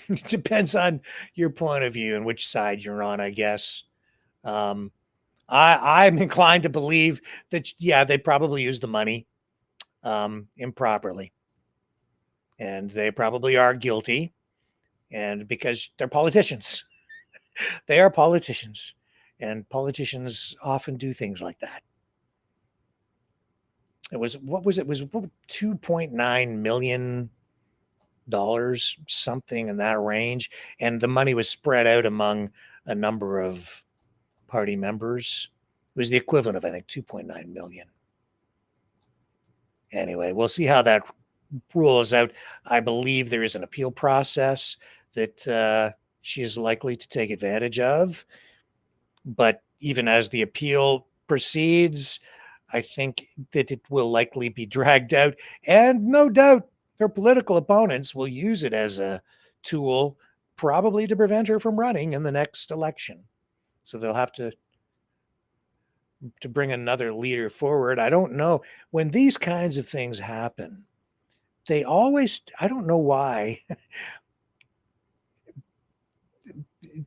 it depends on your point of view and which side you're on, I guess. I'm inclined to believe that, yeah, they probably use the money improperly. And they probably are guilty. And because they're politicians, they are politicians. And politicians often do things like that. It was, what was it? It was $2.9 million, something in that range. And the money was spread out among a number of party members. It was the equivalent of, I think, 2.9 million. Anyway, we'll see how that rules out. I believe there is an appeal process that she is likely to take advantage of. But even as the appeal proceeds, I think that it will likely be dragged out. And no doubt her political opponents will use it as a tool, probably to prevent her from running in the next election. So they'll have to bring another leader forward. I don't know. When these kinds of things happen, they always, I don't know why,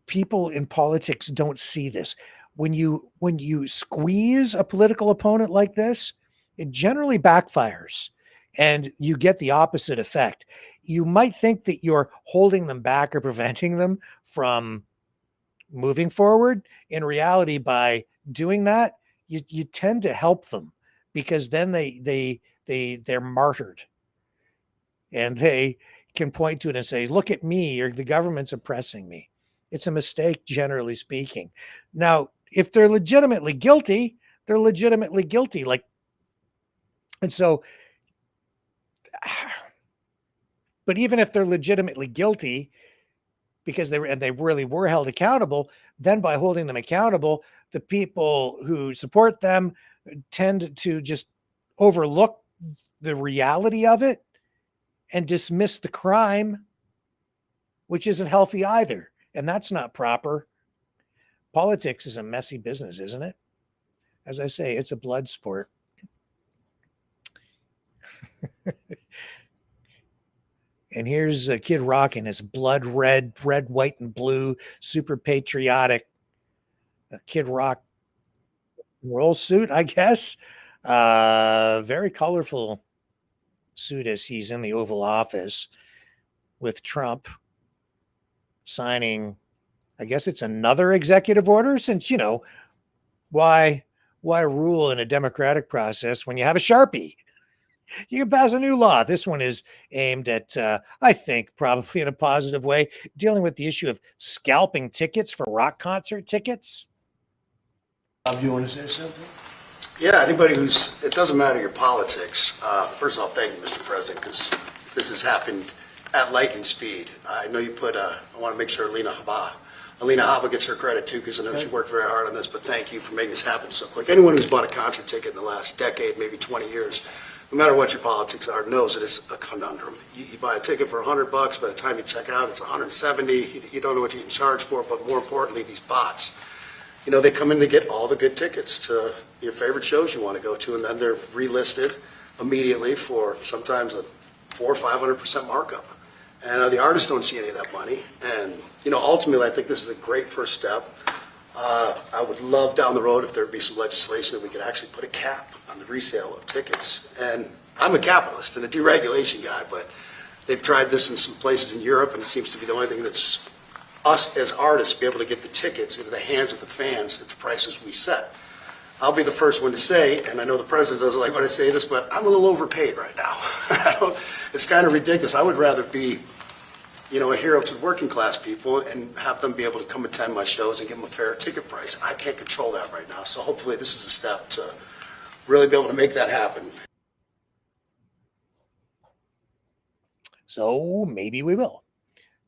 people in politics don't see this. When you squeeze a political opponent like this, it generally backfires and you get the opposite effect. You might think that you're holding them back or preventing them from moving forward. In reality, by doing that, you tend to help them, because then they're martyred. And they can point to it and say, look at me, or the government's oppressing me. It's a mistake, generally speaking. Now, if they're legitimately guilty, they're legitimately guilty. And so, but even if they're legitimately guilty, because they really were held accountable, then by holding them accountable, the people who support them tend to just overlook the reality of it and dismiss the crime, which isn't healthy either. And that's not proper. Politics is a messy business, isn't it? As I say, it's a blood sport. And here's Kid Rock in his blood red, white, and blue, super patriotic Kid Rock roll suit, I guess. Very colorful suit as he's in the Oval Office with Trump signing, I guess it's another executive order, since, why rule in a democratic process when you have a Sharpie? You can pass a new law. This one is aimed at, I think, probably in a positive way, dealing with the issue of scalping tickets for rock concert tickets. Bob, you want to say something? Yeah, anybody it doesn't matter your politics. First of all, thank you, Mr. President, because this has happened at lightning speed. I know you I want to make sure Alina Habba gets her credit too, because I know she worked very hard on this, but thank you for making this happen so quick. Anyone who's bought a concert ticket in the last decade, maybe 20 years, no matter what your politics are, knows it is a conundrum. You buy a ticket for $100, by the time you check out, it's $170. You don't know what you can charge for it, but more importantly, these bots. They come in to get all the good tickets to your favorite shows you want to go to, and then they're relisted immediately for sometimes a 400% or 500% markup. And the artists don't see any of that money. And, ultimately, I think this is a great first step. I would love down the road if there would be some legislation that we could actually put a cap on the resale of tickets. And I'm a capitalist and a deregulation guy, but they've tried this in some places in Europe, and it seems to be the only thing that's us as artists be able to get the tickets into the hands of the fans at the prices we set. I'll be the first one to say, and I know the president doesn't like when I say this, but I'm a little overpaid right now. It's kind of ridiculous. I would rather be, a hero to the working class people and have them be able to come attend my shows and give them a fair ticket price. I can't control that right now, so hopefully this is a step to really be able to make that happen. So maybe we will.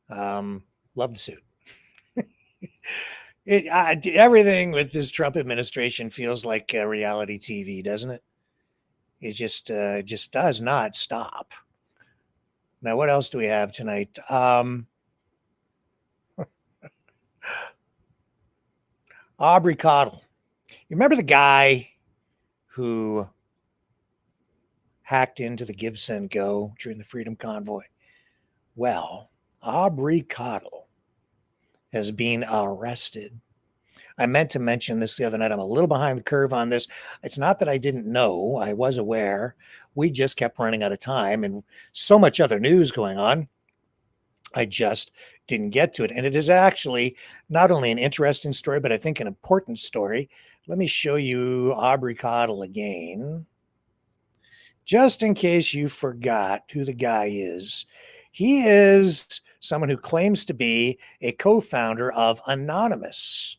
Love the suit. Everything with this Trump administration feels like reality TV, doesn't it? It just does not stop. Now, what else do we have tonight? Aubrey Cottle. You remember the guy who hacked into the Give Send Go during the Freedom Convoy? Well, Aubrey Cottle has been arrested. I meant to mention this the other night. I'm a little behind the curve on this. It's not that I didn't know. I was aware. We just kept running out of time and so much other news going on. I just didn't get to it. And it is actually not only an interesting story, but I think an important story. Let me show you Aubrey Cottle again, just in case you forgot who the guy is. He is someone who claims to be a co-founder of Anonymous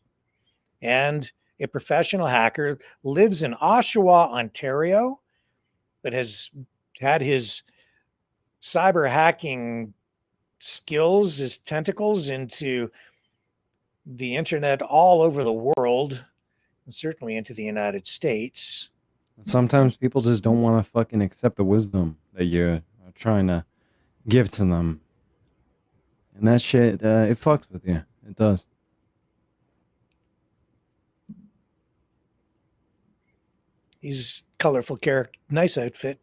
and a professional hacker, lives in Oshawa, Ontario, but has had his cyber hacking skills, his tentacles into the internet all over the world, and certainly into the United States. Sometimes people just don't want to fucking accept the wisdom that you're trying to give to them. And that shit, it fucks with you. It does. He's colorful character, nice outfit.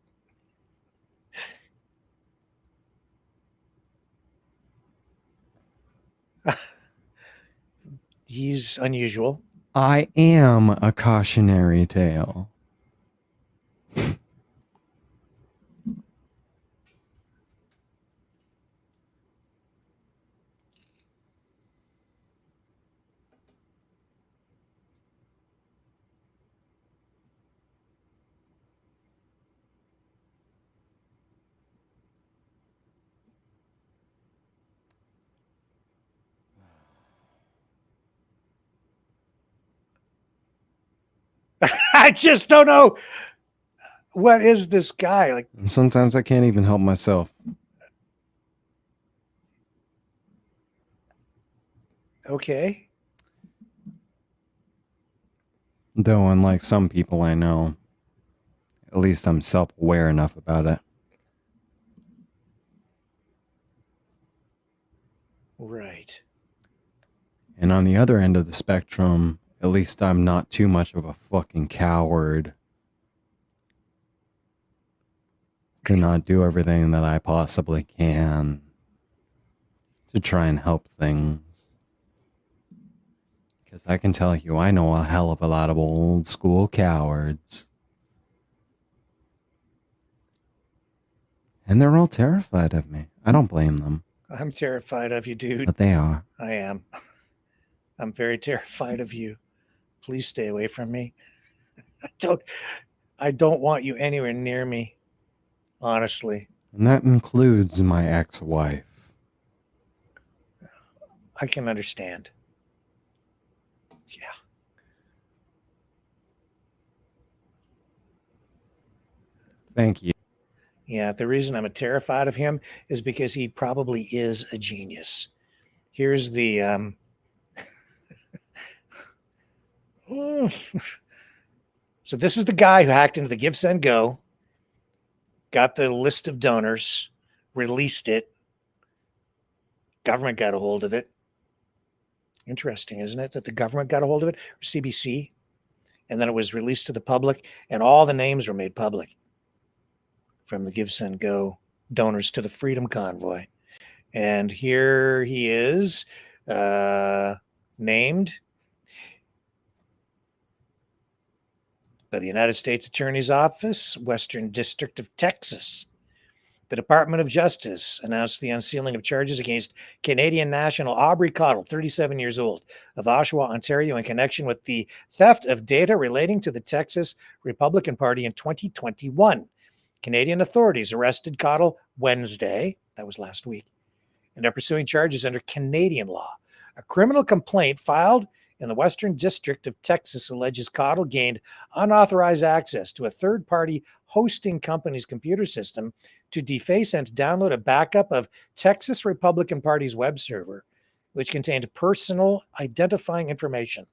He's unusual. I am a cautionary tale. I just don't know. What is this guy? Like, And sometimes I can't even help myself. okay. Though, unlike some people I know, at least I'm self-aware enough about it. Right. And on the other end of the spectrum, at least I'm not too much of a fucking coward to not do everything that I possibly can to try and help things. Because I can tell you, I know a hell of a lot of old school cowards. And they're all terrified of me. I don't blame them. I'm terrified of you, dude. But they are. I am. I'm very terrified of you. Please stay away from me. I don't want you anywhere near me. Honestly. And that includes my ex-wife. I can understand. Yeah. Thank you. Yeah, the reason I'm terrified of him is because he probably is a genius. Here's the so this is the guy who hacked into the Give Send Go, got the list of donors, released it. Government got a hold of it. Interesting, isn't it, that the government got a hold of it, or CBC, and then it was released to the public, and all the names were made public from the Give Send Go donors to the Freedom Convoy. And here he is, named by the United States Attorney's Office, Western District of Texas. The Department of Justice announced the unsealing of charges against Canadian national Aubrey Cottle, 37 years old, of Oshawa, Ontario, in connection with the theft of data relating to the Texas Republican Party in 2021. Canadian authorities arrested Cottle Wednesday, that was last week, and are pursuing charges under Canadian law. A criminal complaint filed in the Western District of Texas alleges Cottle gained unauthorized access to a third-party hosting company's computer system to deface and download a backup of Texas Republican Party's web server, which contained personal identifying information.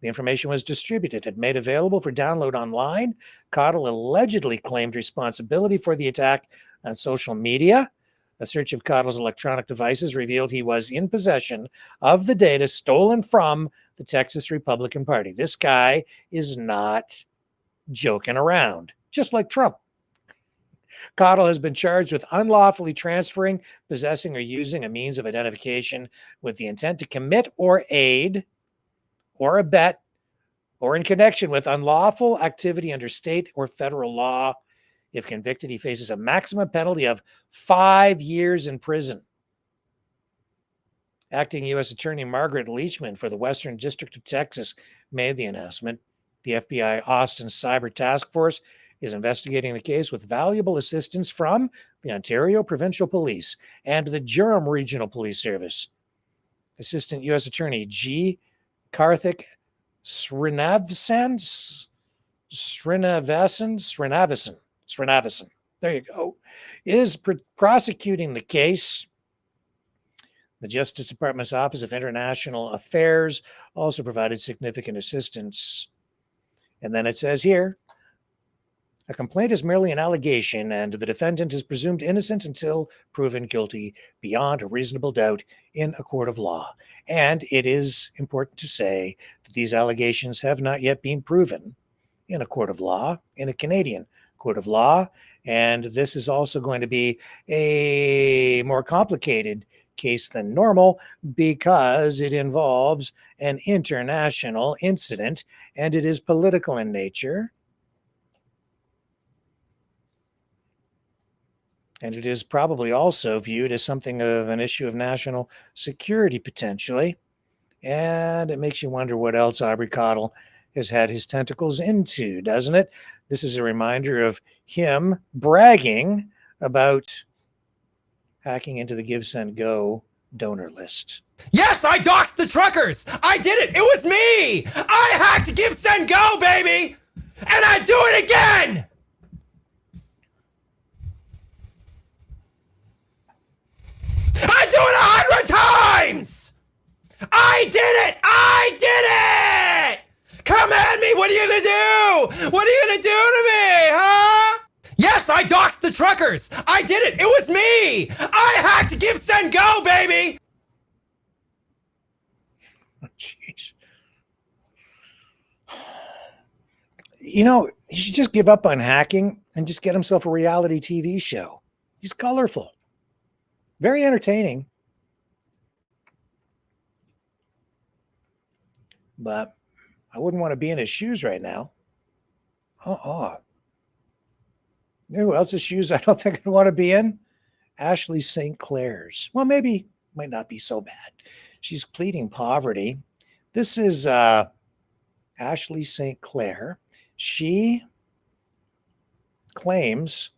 The information was distributed and made available for download online. Cottle allegedly claimed responsibility for the attack on social media. A search of Cottle's electronic devices revealed he was in possession of the data stolen from the Texas Republican Party. This guy is not joking around, just like Trump. Cottle has been charged with unlawfully transferring, possessing, or using a means of identification with the intent to commit or aid or abet or in connection with unlawful activity under state or federal law. If convicted, he faces a maximum penalty of 5 years in prison. Acting U.S. Attorney Margaret Leachman for the Western District of Texas made the announcement. The FBI Austin Cyber Task Force is investigating the case with valuable assistance from the Ontario Provincial Police and the Durham Regional Police Service. Assistant U.S. Attorney G. Karthik Srinivasan, there you go, is prosecuting the case. The Justice Department's Office of International Affairs also provided significant assistance. And then it says here, a complaint is merely an allegation, and the defendant is presumed innocent until proven guilty beyond a reasonable doubt in a court of law. And it is important to say that these allegations have not yet been proven in a court of law, in a Canadian court of law. And this is also going to be a more complicated case than normal because it involves an international incident and it is political in nature. And it is probably also viewed as something of an issue of national security potentially. And it makes you wonder what else Aubrey Cottle has had his tentacles into, doesn't it? This is a reminder of him bragging about hacking into the Give, Send, Go donor list. Yes, I doxed the truckers. I did it. It was me. I hacked Give, Send, Go, baby. And I'd do it again. I'd do it 100 times. I did it. I did it. Come at me. What are you going to do? What are you going to do to me, huh? Yes, I doxed the truckers. I did it. It was me. I hacked Give, Send, Go, baby. Oh, jeez. You know, he should just give up on hacking and just get himself a reality TV show. He's colorful. Very entertaining. But I wouldn't want to be in his shoes right now. You know who else's shoes I don't think I'd want to be in? Ashley St. Clair's. Well, maybe might not be so bad. She's pleading poverty. This is Ashley St. Clair. She claims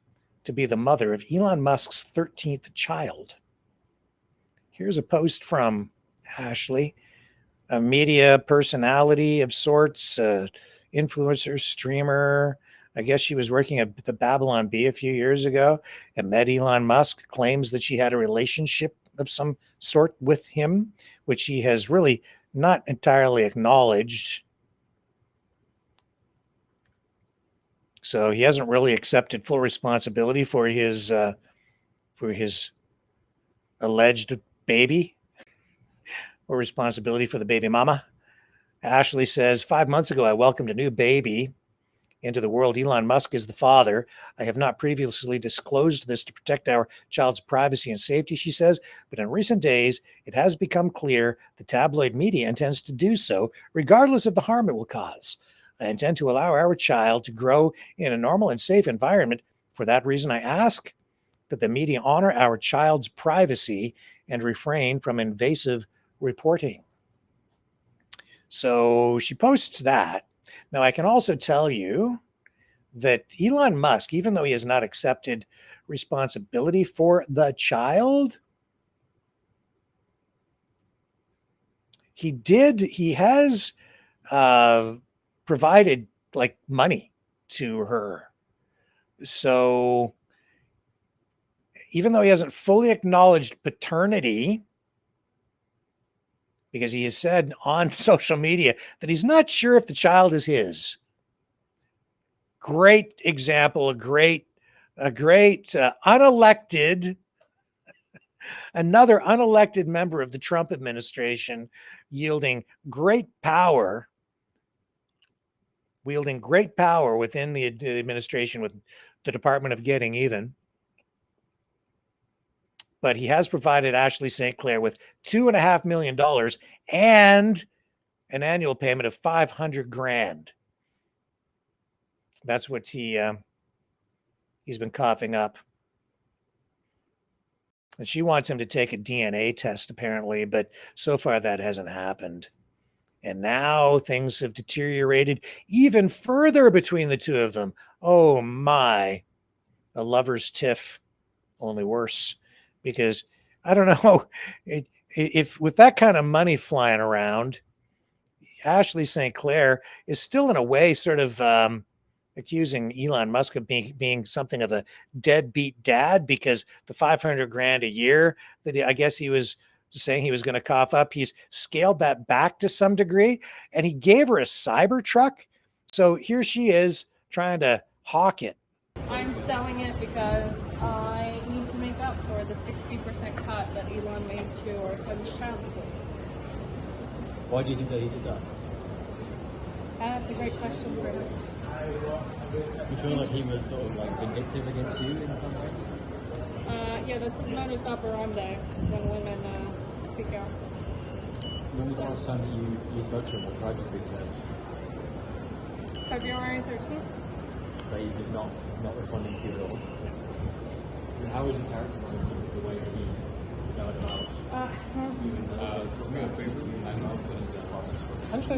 to be the mother of Elon Musk's 13th child. Here's a post from Ashley, a media personality of sorts, influencer, streamer. I guess she was working at the Babylon Bee a few years ago and met Elon Musk, claims that she had a relationship of some sort with him, which he has really not entirely acknowledged. So he hasn't really accepted full responsibility for his alleged baby or responsibility for the baby mama. Ashley says, 5 months ago, I welcomed a new baby into the world. Elon Musk is the father. I have not previously disclosed this to protect our child's privacy and safety, she says, but in recent days, it has become clear the tabloid media intends to do so, regardless of the harm it will cause. I intend to allow our child to grow in a normal and safe environment. For that reason, I ask that the media honor our child's privacy and refrain from invasive reporting. So she posts that. Now, I can also tell you that Elon Musk, even though he has not accepted responsibility for the child, he has provided like money to her. So even though he hasn't fully acknowledged paternity, because he has said on social media that he's not sure if the child is his. Great example, a great unelected, another unelected member of the Trump administration yielding great power wielding great power within the administration with the Department of Getting Even. But he has provided Ashley St. Clair with $2.5 million and an annual payment of $500,000. That's what he's been coughing up. And she wants him to take a DNA test, apparently, but so far that hasn't happened. And now things have deteriorated even further between the two of them. Oh my, a lover's tiff, only worse. Because I don't know, if with that kind of money flying around, Ashley St. Clair is still in a way sort of accusing Elon Musk of being something of a deadbeat dad, because the $500,000 a year that I guess he was saying he was going to cough up, he's scaled that back to some degree, and he gave her a Cybertruck. So here she is trying to hawk it. I'm selling it because I need to make up for the 60% cut that Elon made to our son's child support. Why do you think that he did that? That's a great question for him. You feel like he was sort of like vindictive against you in some way? Yeah, that's his modus operandi when women speak out. When was the last time that you spoke to him or tried to speak to him? February 13th. But he's just not responding to you at all? And how would you characterize sort of the way that he's going about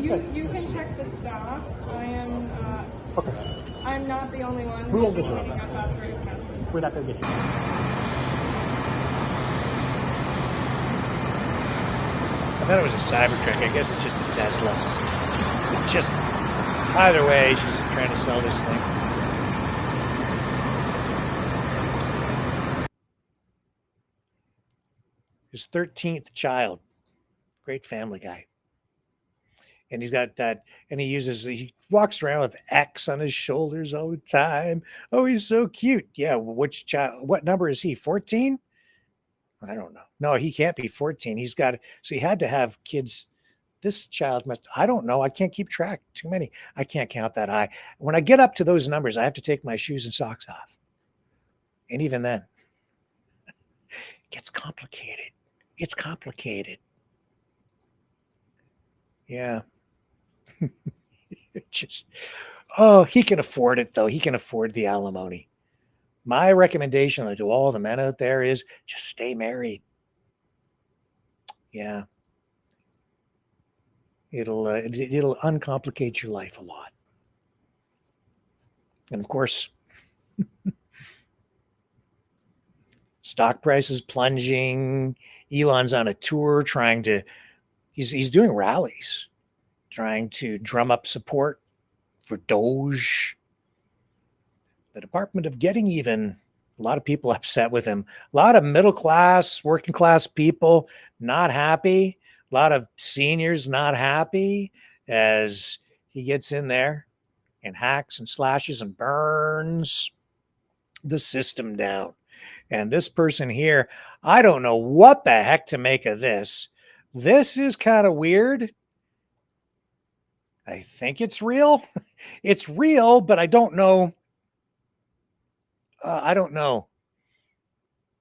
you can check the stocks. I am I'm not the only one We won't who's get you lining on up after his messes. We're not going to get you. I thought it was a Cybertruck. I guess it's just a Tesla. It's just either way, she's trying to sell this thing. His 13th child. Great family guy. And he's got that, and he walks around with X on his shoulders all the time. Oh, he's so cute. Yeah, which child, what number is he? 14? I don't know. No, he can't be 14. So he had to have kids. This child must, I don't know. I can't keep track. Too many. I can't count that high. When I get up to those numbers, I have to take my shoes and socks off. And even then, it gets complicated. It's complicated. Yeah. He can afford it, though. He can afford the alimony. My recommendation to all the men out there is just stay married. Yeah. It'll uncomplicate your life a lot. And of course, stock prices plunging. Elon's on a tour he's doing rallies, trying to drum up support for Doge. The Department of Getting Even, a lot of people upset with him. A lot of middle class, working class people not happy. A lot of seniors not happy as he gets in there and hacks and slashes and burns the system down. And this person here, I don't know what the heck to make of this. This is kind of weird. I think it's real. It's real, but I don't know. I don't know.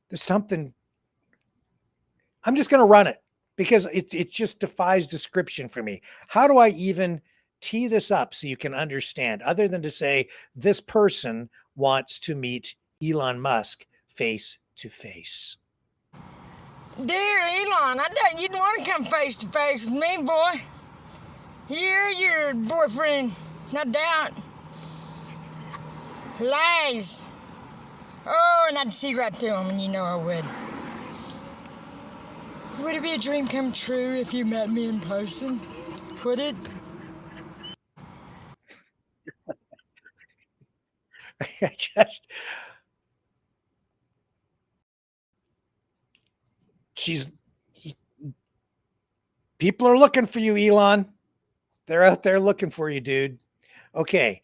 There's something. I'm just going to run it because it just defies description for me. How do I even tee this up so you can understand, other than to say this person wants to meet Elon Musk face to face? Dear Elon, I doubt you'd want to come face to face with me, boy. You're your boyfriend, no doubt. Lies. Oh, and I'd see right through them, and you know I would. Would it be a dream come true if you met me in person? Would it? People are looking for you, Elon. They're out there looking for you, dude. Okay.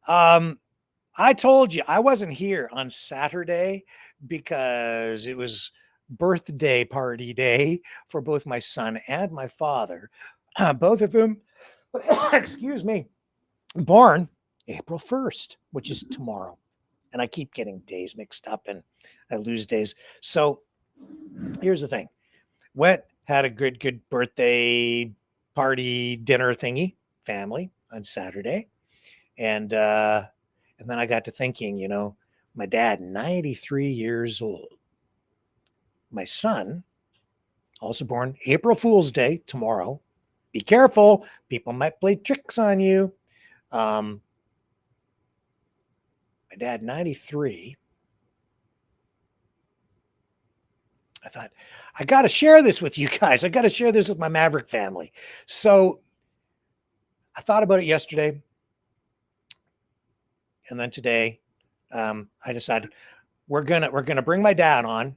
I told you I wasn't here on Saturday because it was birthday party day for both my son and my father, both of whom, excuse me, born April 1st, which is tomorrow. And I keep getting days mixed up and I lose days. So here's the thing. Had a good birthday party dinner thingy, family on Saturday. And then I got to thinking, you know, my dad, 93 years old. My son, also born April Fool's Day, tomorrow. Be careful. People might play tricks on you. My dad, 93. I thought, I got to share this with you guys. I got to share this with my Maverick family. So I thought about it yesterday. And then today, I decided we're gonna bring my dad on.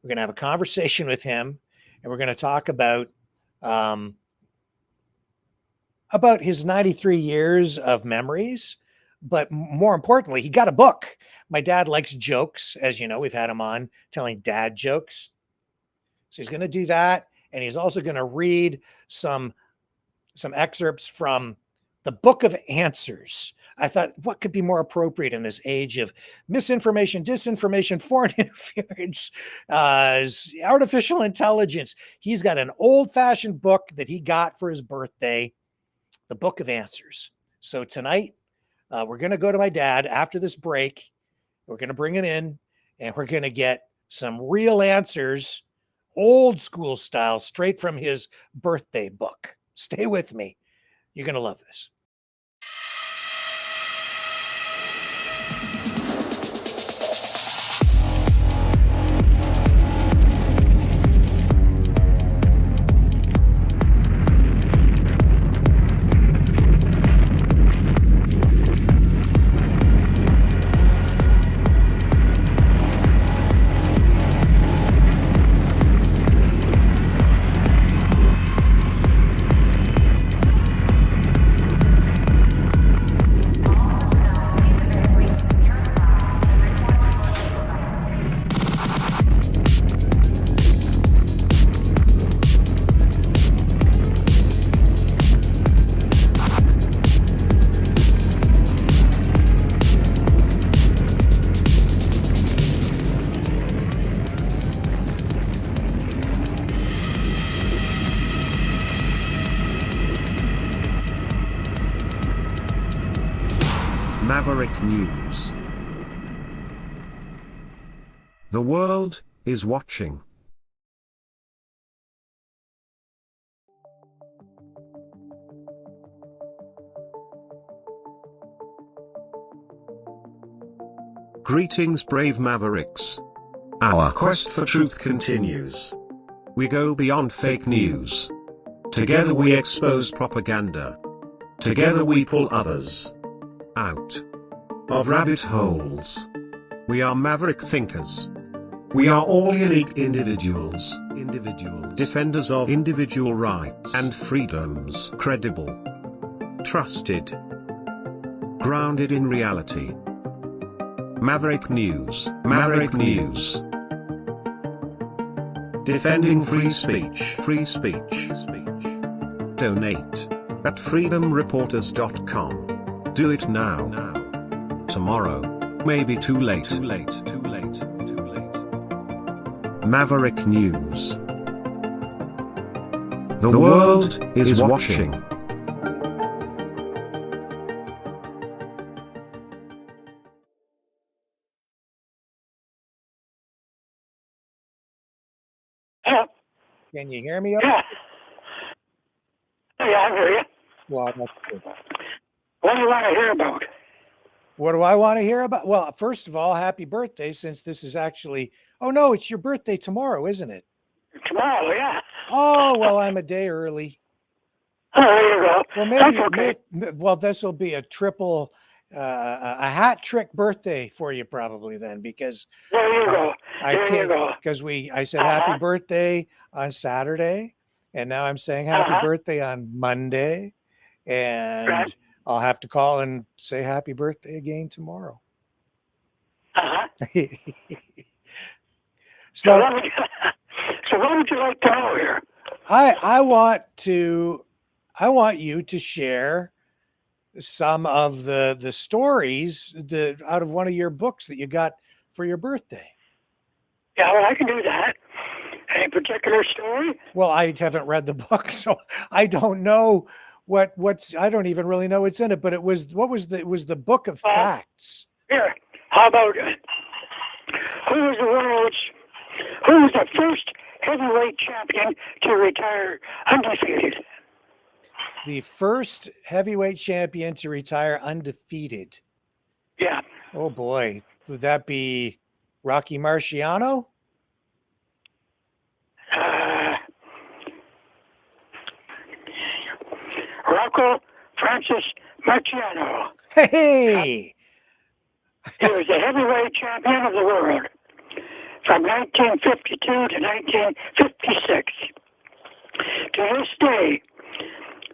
We're gonna have a conversation with him, and we're gonna talk about his 93 years of memories. But more importantly, he got a book. My dad likes jokes, as you know. We've had him on telling dad jokes. So he's gonna do that, and he's also gonna read some excerpts from the Book of Answers. I thought, what could be more appropriate in this age of misinformation, disinformation, foreign interference, artificial intelligence? He's got an old-fashioned book that he got for his birthday, the Book of Answers. So tonight, we're going to go to my dad after this break. We're going to bring him in, and we're going to get some real answers, old school style, straight from his birthday book. Stay with me. You're going to love this. Maverick News. The world is watching. Greetings, brave Mavericks. Our quest for truth continues. We go beyond fake news. Together we expose propaganda. Together we pull others out of rabbit holes. We are maverick thinkers. We are all unique individuals, defenders of individual rights and freedoms, credible, trusted, grounded in reality. Maverick News, Maverick News. Defending free speech, Donate at freedomreporters.com. Do it now. Tomorrow may be too late. Maverick News. The world is watching. Can you hear me? Yeah. Yeah, I hear you. Well, that's good. What do you want to hear about? What do I want to hear about? Well, first of all, happy birthday, since this is actually, oh no, it's your birthday tomorrow, isn't it? Tomorrow, yeah. Oh, well, I'm a day early. Oh, there you go. Well, maybe this will be a triple, a hat trick birthday for you probably then, because there you go. Because I said happy birthday on Saturday, and now I'm saying happy birthday on Monday, and right. I'll have to call and say happy birthday again tomorrow. So what would you like to know here? I want you to share some of the stories out of one of your books that you got for your birthday. Yeah, well, I can do that. Any particular story? Well, I haven't read the book, so I don't know what's. I don't even really know what's in it. But it was it was the book of facts. Here, how about who was the first heavyweight champion to retire undefeated? The first heavyweight champion to retire undefeated. Yeah. Oh boy, would that be Rocky Marciano? Rocco Francis Marciano. Hey! He was the heavyweight champion of the world from 1952 to 1956. To this day,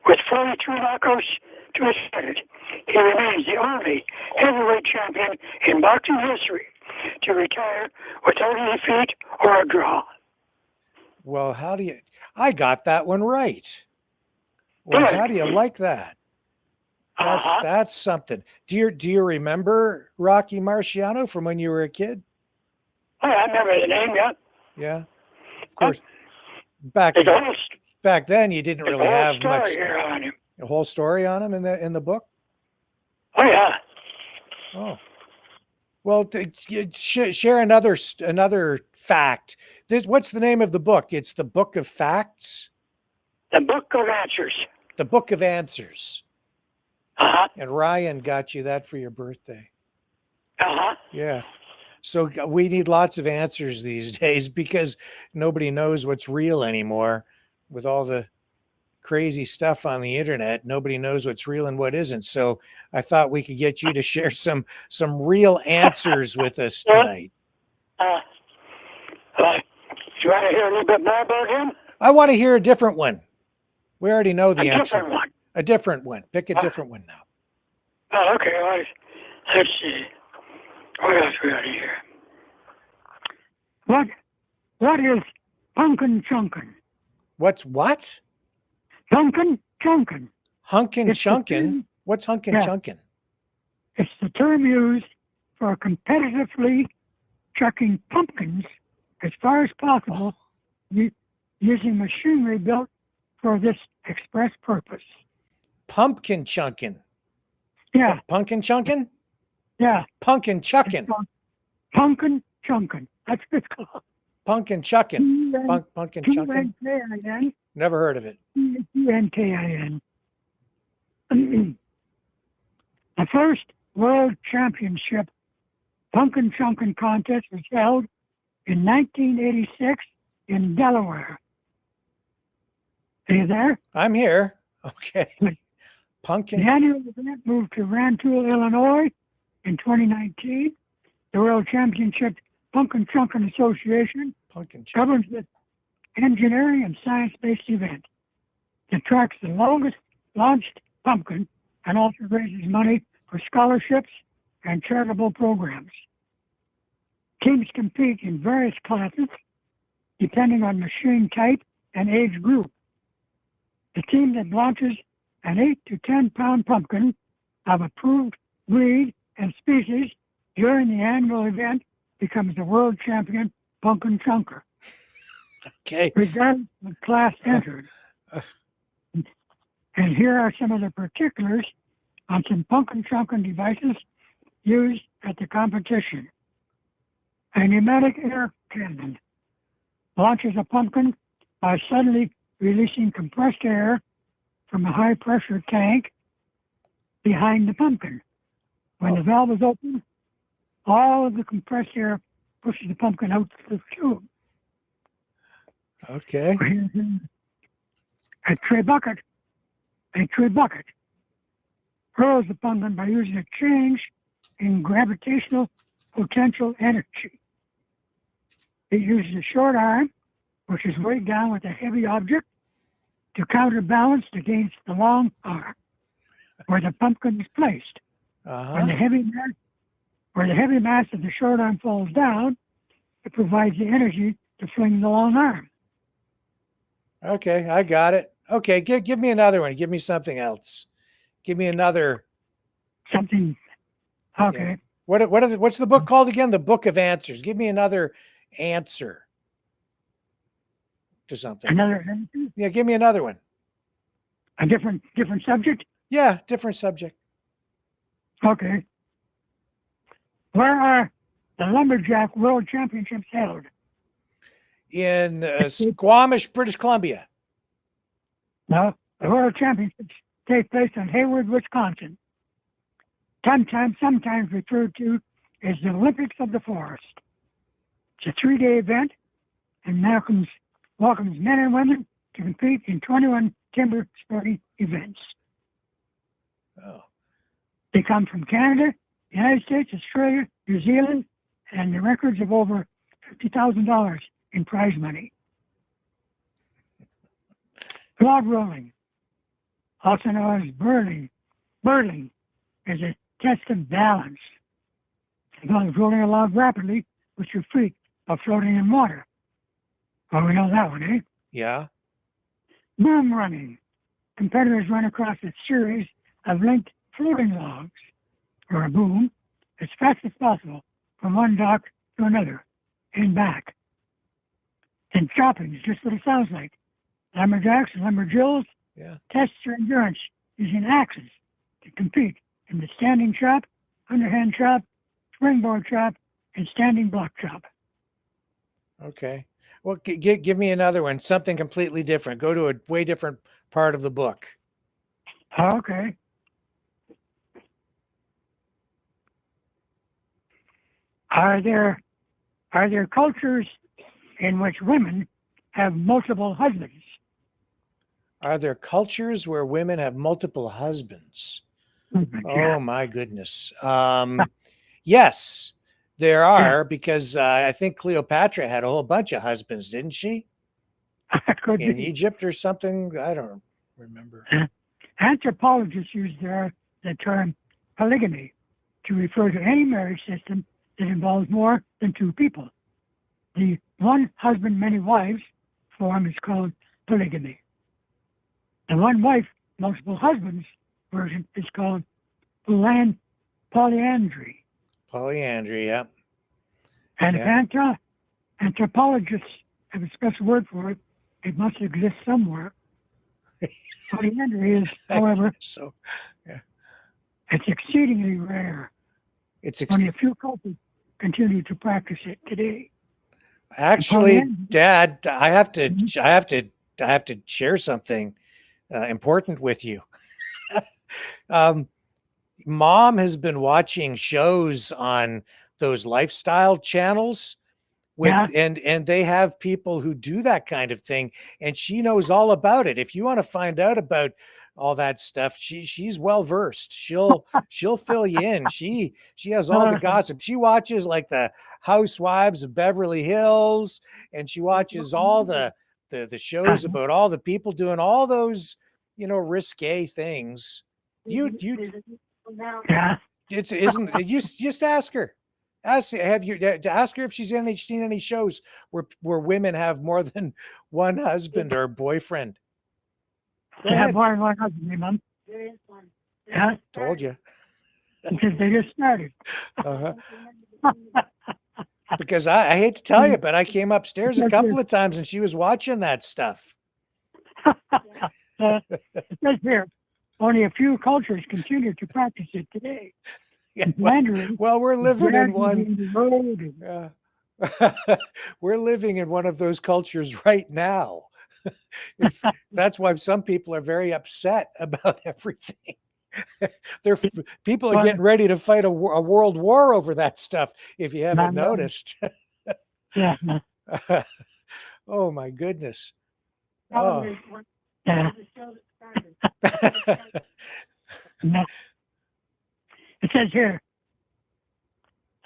with 43 knockouts to his credit, he remains the only heavyweight champion in boxing history to retire without a defeat or a draw. Well, I got that one right. Well, how do you like that? That's something. Do you remember Rocky Marciano from when you were a kid? Oh, I remember the name, yeah. Yeah, of course. Back then, you didn't really have much. On him. A whole story on him in the book. Oh yeah. Oh. Well, share another fact. What's the name of the book? It's the Book of Facts. The Book of Answers. The Book of Answers. Uh-huh. And Ryan got you that for your birthday. Uh-huh. Yeah. So we need lots of answers these days because nobody knows what's real anymore. With all the crazy stuff on the internet, nobody knows what's real and what isn't. So I thought we could get you to share some real answers with us tonight. Do you want to hear a little bit more about him? I want to hear a different one. We already know the answer. Different one. A different one. Pick a different one now. Oh, okay. Well, let's see. What else we got here? What is Punkin Chunkin? What's what? Punkin Chunkin. Hunkin Chunkin? What's Hunkin Chunkin? It's the term used for competitively chucking pumpkins as far as possible using machinery built for this express purpose. Pumpkin chunkin. Yeah. Pumpkin chunkin? Yeah. Punkin chuckin. Punkin chunkin. That's what it's called. Punkin chuckin. Punkin chuckin. Punkin. Never heard of it. Punkin. The first World Championship Punkin Chunkin contest was held in 1986 in Delaware. Are you there? I'm here. Okay. Pumpkin. The annual event moved to Rantoul, Illinois in 2019. The World Championship Punkin Chunkin Association governs the engineering and science-based event. It tracks the longest launched pumpkin and also raises money for scholarships and charitable programs. Teams compete in various classes depending on machine type and age group. The team that launches an 8 to 10 pound pumpkin of approved breed and species during the annual event becomes the world champion pumpkin chunker. Okay. Regardless of class entered. And here are some of the particulars on some pumpkin chunkin devices used at the competition. A pneumatic air cannon launches a pumpkin by suddenly releasing compressed air from a high-pressure tank behind the pumpkin. When the valve is open, all of the compressed air pushes the pumpkin out to the tube. Okay. A tree bucket hurls the pumpkin by using a change in gravitational potential energy. It uses a short arm, which is weighed down with a heavy object, to counterbalance against the long arm where the pumpkin is placed. When the heavy mass of the short arm falls down, it provides the energy to fling the long arm. Okay, I got it. Okay, give me another one. Give me something else. Give me another Something. Okay. Yeah. What's the book called again? The Book of Answers. Give me another answer to something. Another. Yeah, give me another one. A different subject. Yeah, different subject. Okay. Where are the lumberjack world championships held? In Squamish, British Columbia. No, the world championships take place in Hayward, Wisconsin. Sometimes referred to as the Olympics of the Forest. It's a 3-day event and welcomes men and women to compete in 21 timber sporting events. Oh. They come from Canada, the United States, Australia, New Zealand, and the records of over $50,000 in prize money. Log rolling, also known as burling, is a test of balance. It involves rolling a log rapidly with your feet while floating in water. Well, we know that one, eh? Yeah. Boom running. Competitors run across a series of linked floating logs, or a boom, as fast as possible from one dock to another and back. And chopping is just what it sounds like. Lumberjacks and lumberjills test their endurance using axes to compete in the standing chop, underhand chop, springboard chop, and standing block chop. Okay. Well, give me another one. Something completely different. Go to a way different part of the book. Okay. Are there cultures in which women have multiple husbands? Are there cultures where women have multiple husbands? Oh my goodness. Yes, there are, because I think Cleopatra had a whole bunch of husbands, didn't she? In Egypt or something? I don't remember. Anthropologists use the term polygamy to refer to any marriage system that involves more than two people. The one husband, many wives form is called polygamy. The one wife, multiple husbands version is called polyandry. Polyandry, yeah. And if anthropologists have a special word for it, it must exist somewhere. Polyandry is, however, it's exceedingly rare. Only a few cultures continue to practice it today. Actually, Dad, I have to share something important with you. Mom has been watching shows on those lifestyle channels and they have people who do that kind of thing, and she knows all about it. If you want to find out about all that stuff, she's well versed. She'll fill you in. She has all the gossip. She watches like the Housewives of Beverly Hills, and she watches all the shows about all the people doing all those, risque things. Just ask her. Ask her if she's seen any shows where women have more than one husband or boyfriend. They have more than one husband, Mom. There is one. Yeah. Told you. Because they just started. Because I hate to tell you, but I came upstairs a couple of times and she was watching that stuff. It says here, only a few cultures continue to practice it today. Yeah, well, we're living in one. We're living in one of those cultures right now. That's why some people are very upset about everything. People are getting ready to fight a world war over that stuff, if you haven't noticed. Yeah. Oh my goodness. Oh. Yeah. It says here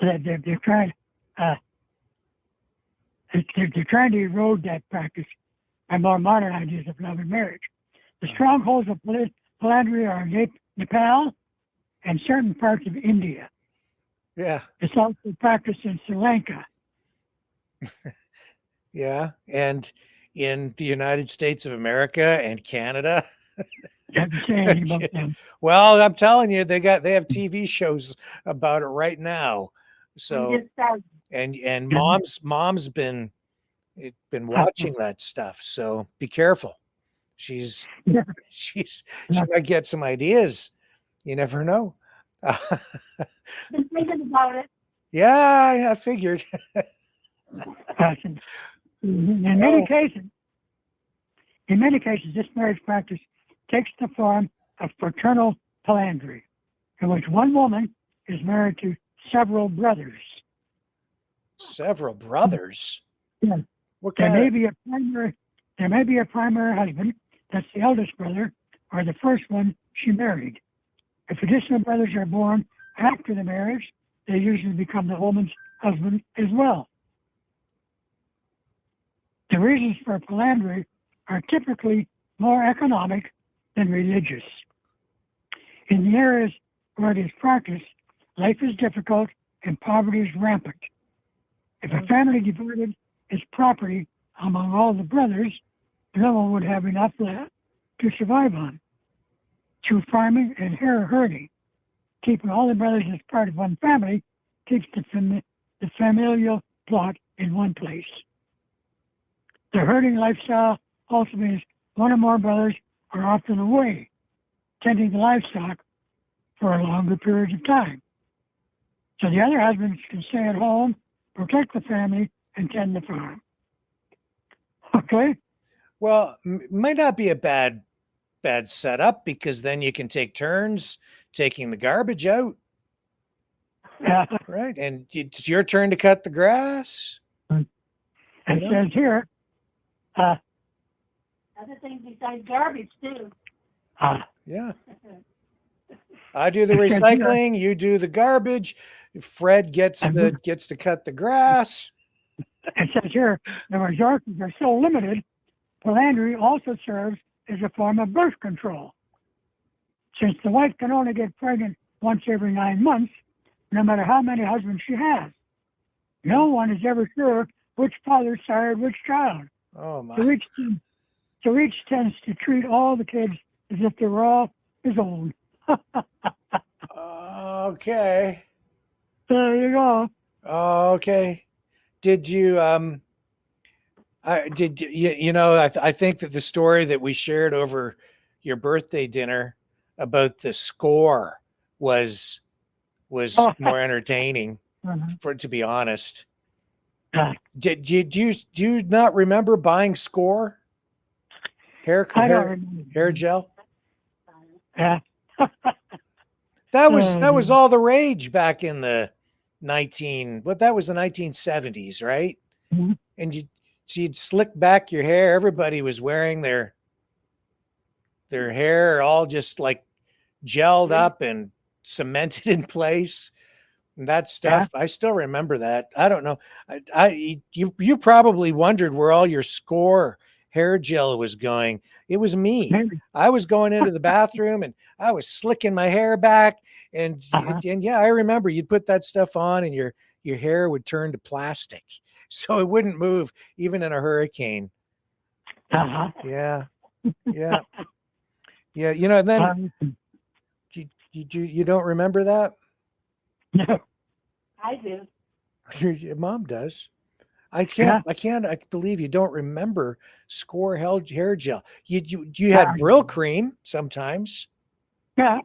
that they're trying to erode that practice by more modern ideas of love and marriage. The strongholds of polyandry are in Nepal and certain parts of India. Yeah. It's also practiced in Sri Lanka. Yeah, and in the United States of America and Canada. Doesn't say anything about them. Well, I'm telling you, they have TV shows about it right now. So and mom's been watching that stuff. So be careful. She might get some ideas. You never know. Been thinking about it. Yeah, I figured. In many cases, this marriage practice takes the form of fraternal philandry, in which one woman is married to several brothers. Several brothers? Yeah. What There kind may of? be a primary husband, that's the eldest brother, or the first one she married. If additional brothers are born after the marriage, they usually become the woman's husband as well. The reasons for philandry are typically more economic than religious. In the areas where it is practiced, life is difficult and poverty is rampant. If a family divided its property among all the brothers, no one would have enough land to survive on. Through farming and herding, keeping all the brothers as part of one family keeps the familial plot in one place. The herding lifestyle also means one or more brothers are often away, tending the livestock for a longer period of time. So the other husbands can stay at home, protect the family, and tend the farm. Okay? Well, might not be a bad setup, because then you can take turns taking the garbage out. Yeah. Right. And it's your turn to cut the grass. It says here, other things besides garbage too. Yeah. I do the recycling, you do the garbage. Fred gets to cut the grass. It says here, the resources are so limited, philandry also serves as a form of birth control. Since the wife can only get pregnant once every 9 months, no matter how many husbands she has, no one is ever sure which father sired which child. Oh my! So each tends to treat all the kids as if they were all his own. Okay. There you go. Okay. Did you I think that the story that we shared over your birthday dinner about the score was more entertaining, to be honest. Do you not remember buying Score hair gel? Yeah. That was all the rage back in the that was the 1970s, right? Mm-hmm. And you'd slick back your hair. Everybody was wearing their hair all just like gelled up and cemented in place. And that stuff, I still remember that. I don't know. You probably wondered where all your Score hair gel was going. It was me. I was going into the bathroom and I was slicking my hair back. And yeah, I remember you'd put that stuff on and your hair would turn to plastic, so it wouldn't move even in a hurricane. Yeah. Yeah. Yeah. And then you don't remember that? No, I do. Your mom does. I can't believe you don't remember Score hair gel. You had Brill cream sometimes. Yeah.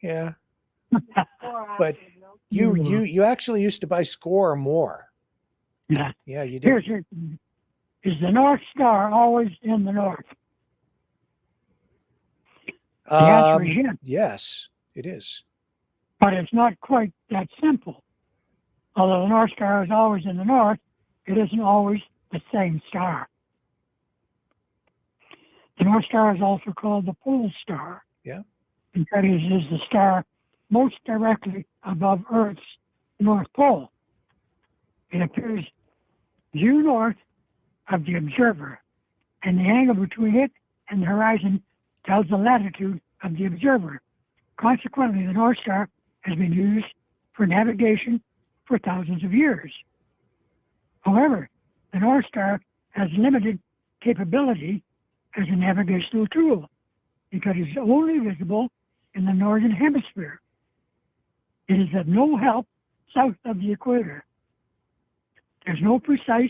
Yeah. But you actually used to buy Score more. Yeah. Yeah, you did. Is the North Star always in the north? The answer is yes. Yes, it is. But it's not quite that simple. Although the North Star is always in the north, it isn't always the same star. The North Star is also called the pole star. Yeah. Because it is the star most directly above Earth's North Pole. It appears due north of the observer, and the angle between it and the horizon tells the latitude of the observer. Consequently, the North Star has been used for navigation for thousands of years. However, the North Star has limited capability as a navigational tool because it's only visible in the northern hemisphere. It is of no help south of the equator. There's no precise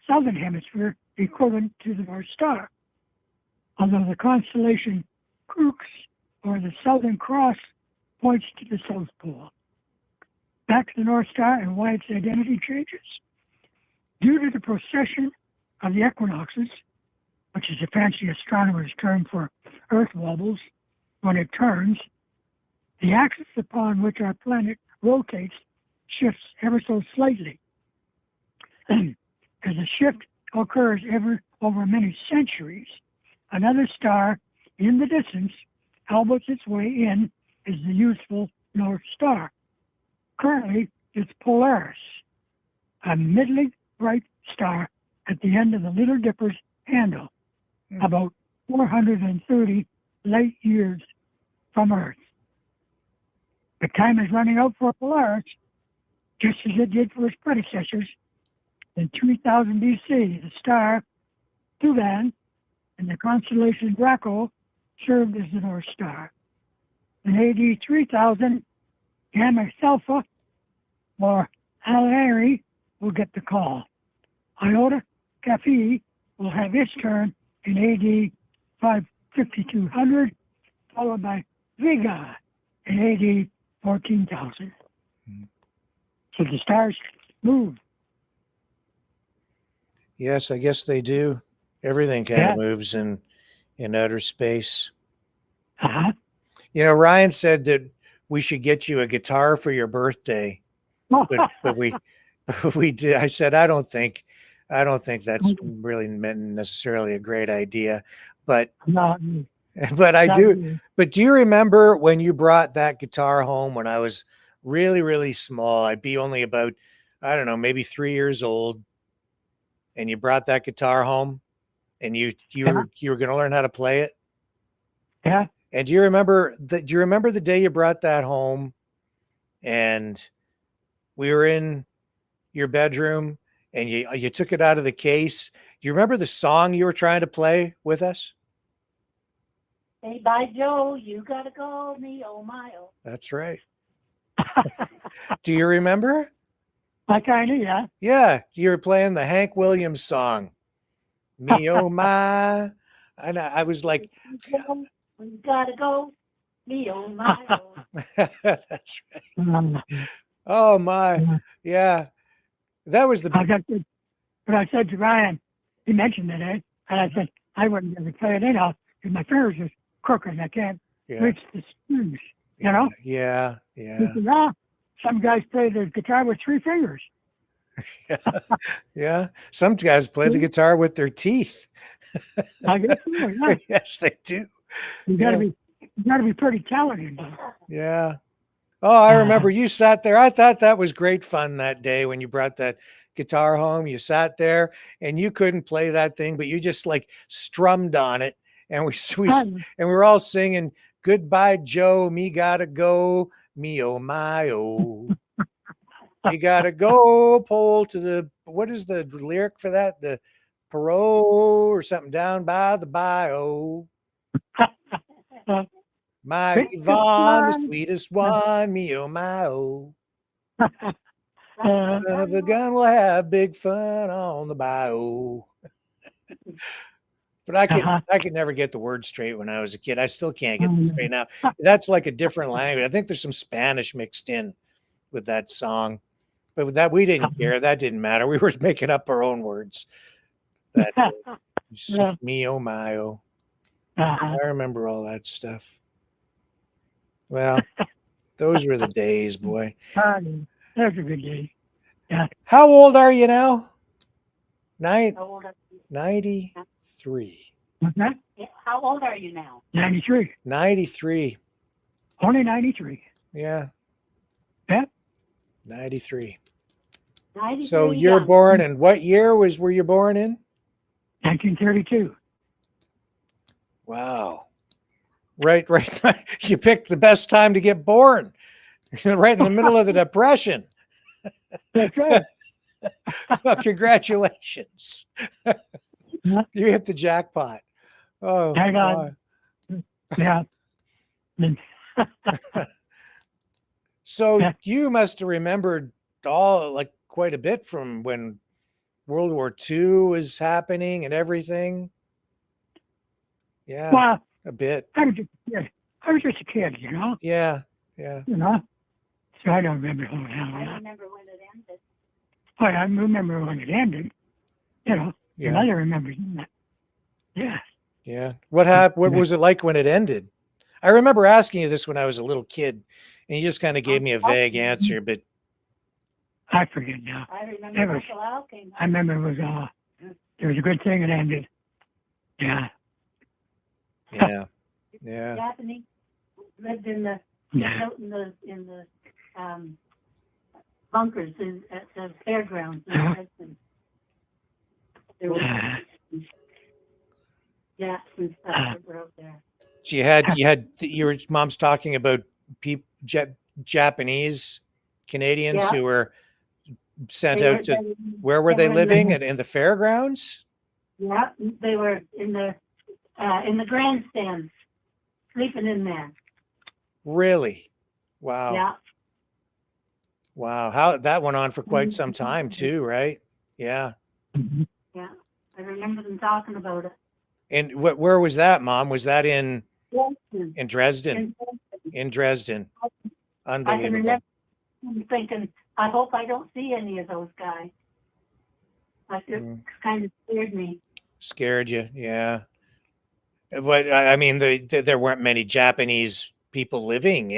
southern hemisphere equivalent to the North Star, although the constellation Crux, or the Southern Cross, points to the South Pole. Back to the North Star and why its identity changes. Due to the precession of the equinoxes, which is a fancy astronomer's term for Earth wobbles, when it turns, the axis upon which our planet rotates shifts ever so slightly. As the shift occurs over many centuries, another star in the distance elbows its way in as the useful North Star. Currently, it's Polaris, a middling bright star at the end of the Little Dipper's handle, about 430 light years from Earth. The time is running out for Polaris, just as it did for its predecessors. In 3000 BC, the star Tuvan in the constellation Draco served as the North Star. In AD 3000, Gamma Alpha, or Leary, will get the call. Iota Kappa will have its turn in AD 5200, followed by Vega in AD 14,000. So the stars move. Yes, I guess they do. Everything kind of moves in outer space. Uh-huh. You know, Ryan said that we should get you a guitar for your birthday, but we did. I said I don't think that's really necessarily a great idea, but I do. But do you remember when you brought that guitar home when I was really, really small? I'd be only about, I don't know, maybe 3 years old. And you brought that guitar home and you were going to learn how to play it. Yeah. And do you remember the day you brought that home and we were in your bedroom and you took it out of the case? Do you remember the song you were trying to play with us? Hey, by Joe, you gotta go, me, oh my, oh. That's right. Do you remember? I kind of, yeah. Yeah, you were playing the Hank Williams song, "Me Oh My," and I was like, "We gotta go, me oh my." Oh. That's right. Oh my, yeah, that was the. But I said to Ryan, he mentioned it, and I said I wouldn't ever play it anyhow because my fingers are crooked and I can't reach the strings. You know? Yeah. He said, some guys play the guitar with 3 fingers. Yeah. Some guys play the guitar with their teeth. I guess so, yeah. Yes, they do. You gotta be pretty talented. Yeah. Oh, I remember you sat there. I thought that was great fun that day when you brought that guitar home. You sat there and you couldn't play that thing, but you just like strummed on it, and we were all singing "Goodbye, Joe. Me gotta go. Me oh my oh." You gotta go pole to the, what is the lyric for that? The Perot or something, down by the bio. My Yvonne, the sweetest one, me oh my oh. Son of a gun will have big fun on the bio. But I could never get the words straight when I was a kid. I still can't get them straight now. That's like a different language. I think there's some Spanish mixed in with that song. But with that, we didn't care. That didn't matter. We were making up our own words. That me oh my oh. I remember all that stuff. Well, those were the days, boy. That was a good day. Yeah. How old are you now? 93. What's that? How old are you now? 93. 93. Only 93. Yeah. Yeah. 93. 93. So you're born in what year were you born in? 1932. Wow. Right. You picked the best time to get born. Right in the middle of the Depression. That's right. Well, congratulations. You hit the jackpot. Oh, Hang on. Yeah. So you must have remembered like quite a bit from when World War II was happening and everything. Yeah, Well, a bit. I was just a kid. I was just a kid, you know. Yeah, yeah. You know. So I don't remember whole hell. I remember when it ended. Oh, I remember when it ended. You know. Your Yeah. mother remembers that. Yeah. Yeah. What happened? What was it like when it ended? I remember asking you this when I was a little kid, and you just kind of gave me a vague answer, but I forget now. I It remember was, Uncle Al came I remember it was it was a good thing it ended. Yeah. yeah, yeah. Japanese lived in the Yeah. out in the bunkers at the fairgrounds in Hudson. There was Japs and stuff that were out there. So you had your mom's talking about Japanese Canadians Yeah. who were sent They out were- to, they- where were they they were in the- living? In the fairgrounds? Yeah, they were in the grandstands, sleeping in there. Really? Wow. Yeah. Wow. How that went on for quite some time too, right? Yeah. Yeah, I remember them talking about it. And where was that, Mom? Was that in Dresden. Dresden? In Dresden. I can Unbelievable. remember thinking, I hope I don't see any of those guys. Like it kind of scared me. Scared you, yeah. But I mean, there weren't many Japanese people living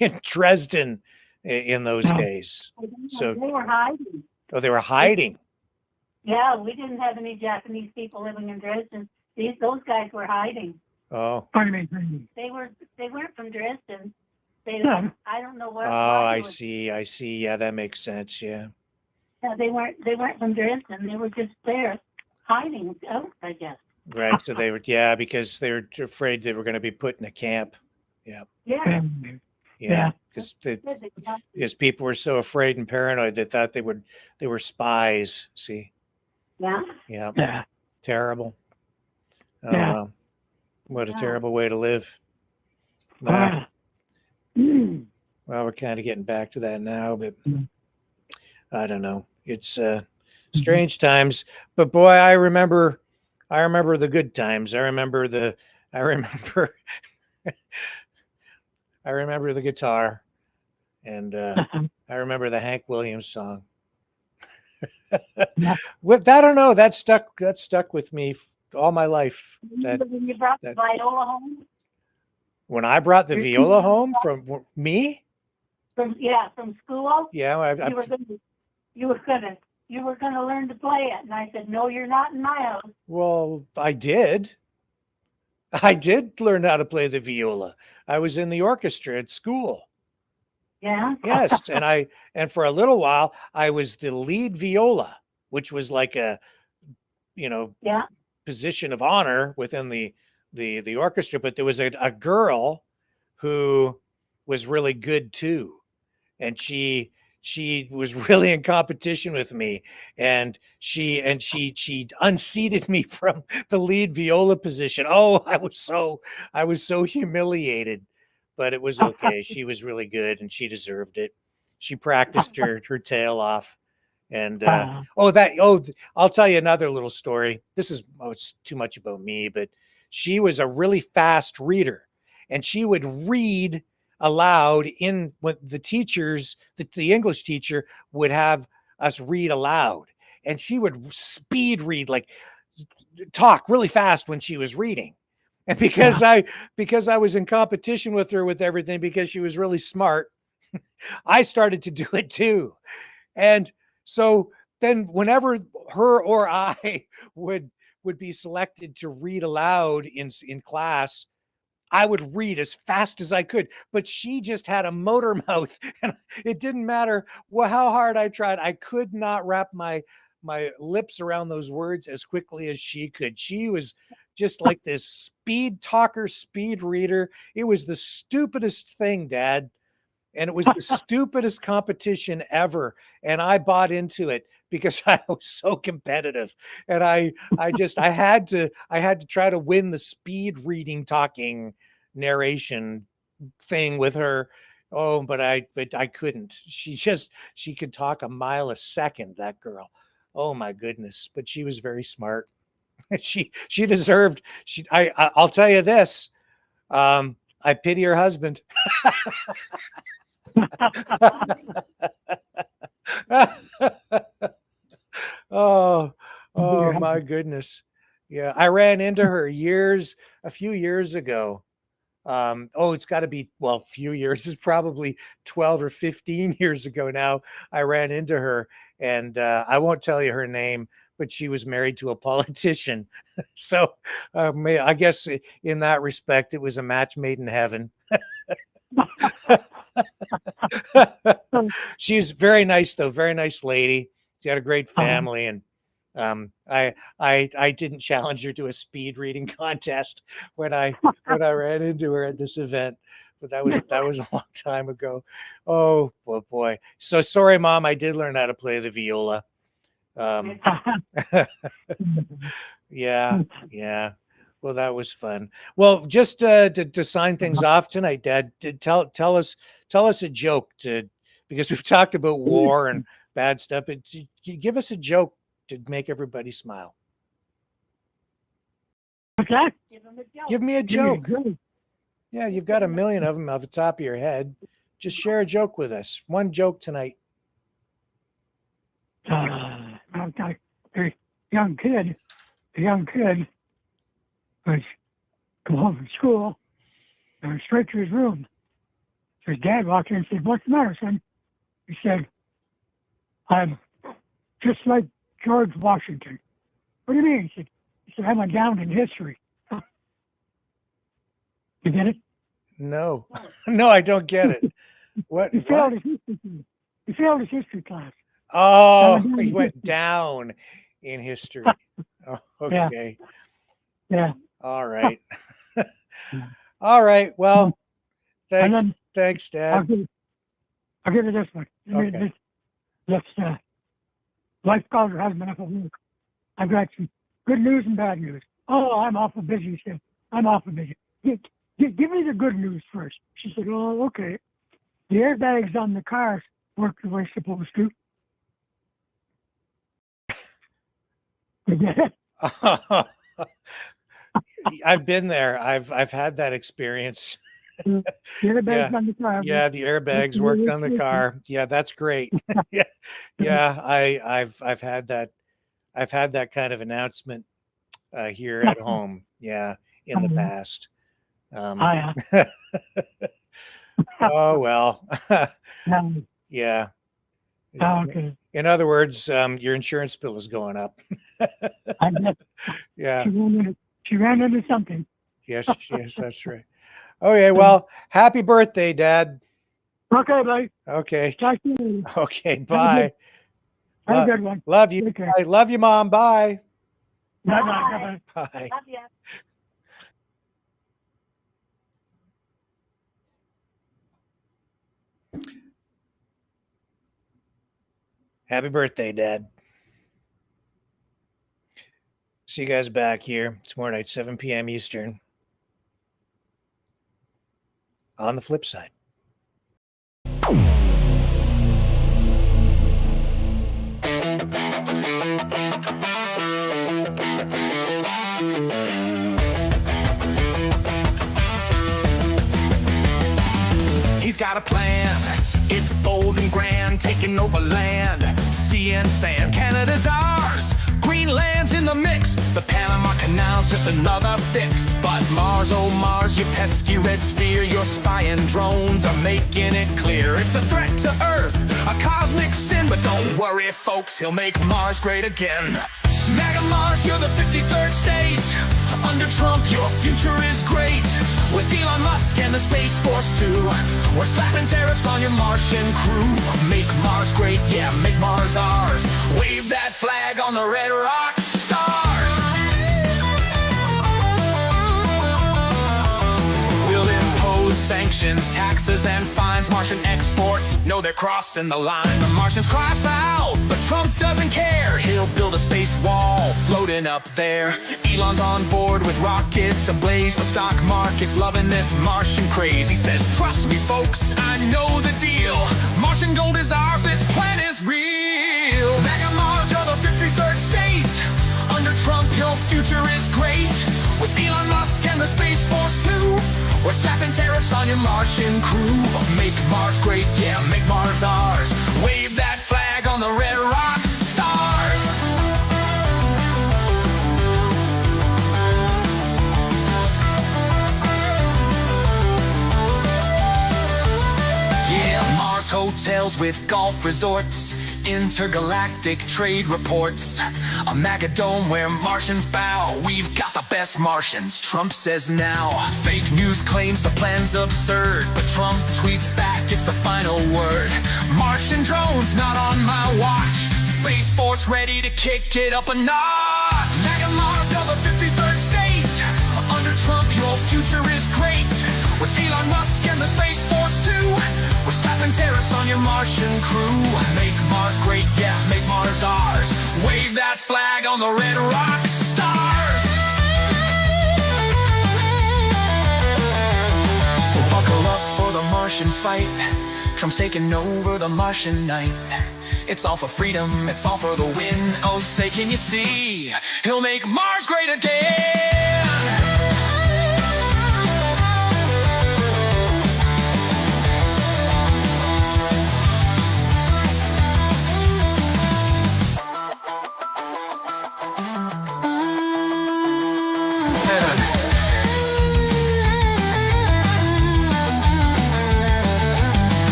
in Dresden in those days. So they were hiding. oh, they were hiding. Yeah, we didn't have any Japanese people living in Dresden. Those guys were hiding. Oh. They weren't from Dresden. Yeah. I don't know where. Oh, why I they were- see. I see. Yeah, that makes sense. Yeah. Yeah, they weren't from Dresden. They were just there hiding out, I guess. Right. So they were, yeah, because they were afraid they were going to be put in a camp. Yeah. Yeah. Yeah. Because people were so afraid and paranoid, they thought they were spies. See? Yeah. Yeah. Yeah. Terrible. Oh, Yeah. well. What a terrible way to live. Ah. Well, we're kind of getting back to that now, but I don't know. It's strange times, but boy, I remember the good times. I remember I remember the guitar, and I remember the Hank Williams song. With I don't know, that stuck with me all my life. When you brought the viola home? When I brought the viola home from me? From school? Yeah, you were gonna learn to play it, and I said, "No, you're not in my house." well, I did. I did learn how to play the viola. I was in the orchestra at school. Yeah. Yes, and for a little while I was the lead viola, which was like a position of honor within the orchestra, but there was a girl who was really good too, and she was really in competition with me, and she unseated me from the lead viola position. Oh, I was so humiliated, but it was okay. She was really good and she deserved it. She practiced her tail off. And I'll tell you another little story. It's too much about me, but she was a really fast reader, and she would read aloud in what the English teacher would have us read aloud, and she would speed read, like talk really fast when she was reading. And because I was in competition with her with everything, because she was really smart, I started to do it too. And so then whenever her or I would be selected to read aloud in class, I would read as fast as I could, but she just had a motor mouth, and it didn't matter how hard I tried. I could not wrap my lips around those words as quickly as she could. She was just like this speed talker, speed reader. It was the stupidest thing, Dad. and it was the stupidest competition ever. And I bought into it because I was so competitive, and I had to try to win the speed reading talking narration thing with her. Oh, but I couldn't. She could talk a mile a second, that girl. Oh my goodness. But she was very smart. she deserved, I'll tell you this. I pity her husband. Oh my goodness. Yeah, I ran into her a few years ago. It's got to be, well, a few years. It's probably 12 or 15 years ago now. I ran into her, and I won't tell you her name, but she was married to a politician. So I guess in that respect, it was a match made in heaven. She's very nice, though. Very nice lady. She had a great family, and I didn't challenge her to a speed reading contest when I ran into her at this event, but that was a long time ago. Oh boy. So sorry, Mom. I did learn how to play the viola. Yeah. Well, that was fun. Well, just to sign things off tonight, Dad, tell us a joke because we've talked about war and bad stuff. But give us a joke to make everybody smile. Okay. Give me a joke. Yeah, you've got a million of them off the top of your head. Just share a joke with us. One joke tonight. I've got a young kid was come home from school and went straight to his room. So his dad walked in and said, "What's the matter, son?" He said, "I'm just like George Washington." "What do you mean?" He said, "I'm a down in history." You get it? No. No, I don't get it. What? He failed his history class. Oh, he went down in history. Oh, okay. Yeah. All right. All right. Well, thanks, Dad. I'll give you this one. Okay. This life caller has been enough of work. I've got some good news and bad news. "Oh, I'm awful busy," he said. "I'm awful busy. Give me the good news first." She said, "Oh, okay. The airbags on the cars work the way they're supposed to." You get it? I've been there. I've had that experience. The airbags on the car. Yeah, the airbags worked on the car. Yeah, that's great. Yeah. I've had that. I've had that kind of announcement here at home. Yeah, in the past. Oh well. Yeah. Okay. In other words, your insurance bill is going up. Yeah. She ran into something. Yes, that's right. Okay, well, happy birthday, Dad. Okay, buddy. Okay. Talk to you later. Okay, bye. Have a good one. Love you. I love you, Mom. Bye. Bye. Bye. Love ya. Happy birthday, Dad. See you guys back here tomorrow night, 7 p.m. Eastern. On the flip side. He's got a plan. It's bold and grand, taking over land. Sea and sand, Canada's ours. Greenland's in the mix. The Panama Canal's just another fix. But Mars, oh Mars, you pesky red sphere, your spying drones are making it clear. It's a threat to Earth, a cosmic sin. But don't worry, folks, he'll make Mars great again. MAGA Mars, you're the 53rd state. Under Trump, your future is great. With Elon Musk and the Space Force too, we're slapping tariffs on your Martian crew. Make Mars great, yeah, make Mars ours. Wave that flag on the red rock stars. We'll impose sanctions regulations, taxes and fines. Martian exports know they're crossing the line. The Martians cry foul, but Trump doesn't care. He'll build a space wall floating up there. Elon's on board with rockets ablaze. The stock market's loving this Martian craze. He says, trust me folks, I know the deal. Martian gold is ours, this plan is real. Mega Mars, you're the 53rd state. Under Trump, your future is great. With Elon Musk and the Space Force too, we're slapping tariffs on your Martian crew. Make Mars great, yeah, make Mars ours. Wave that flag on the red rock stars. Yeah, Mars hotels with golf resorts, intergalactic trade reports, a megadome where Martians bow. We've got the best Martians, Trump says now. Fake news claims the plan's absurd, but Trump tweets back, it's the final word. Martian drones not on my watch. Space Force ready to kick it up a notch. Mega Mars, you're the 53rd state. Under Trump, your future is great. With Elon Musk and the Space Force too, we're slapping tariffs on your Martian crew. Make Mars great, yeah, make Mars ours. Wave that flag on the red rock stars. So buckle up for the Martian fight. Trump's taking over the Martian night. It's all for freedom, it's all for the win. Oh, say can you see, he'll make Mars great again.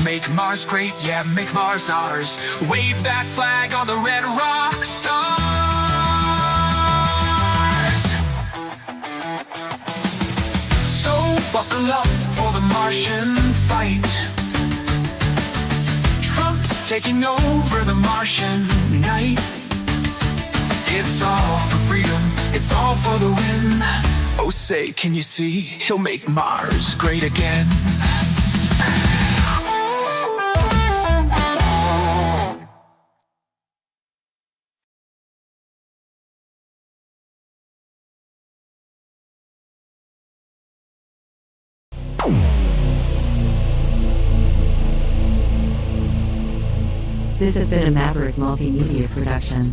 Make Mars great, yeah, make Mars ours. Wave that flag on the red rock stars. So buckle up for the Martian fight. Trump's taking over the Martian night. It's all for freedom, it's all for the win. Oh, say, can you see, he'll make Mars great again. This has been a Maverick Multimedia production.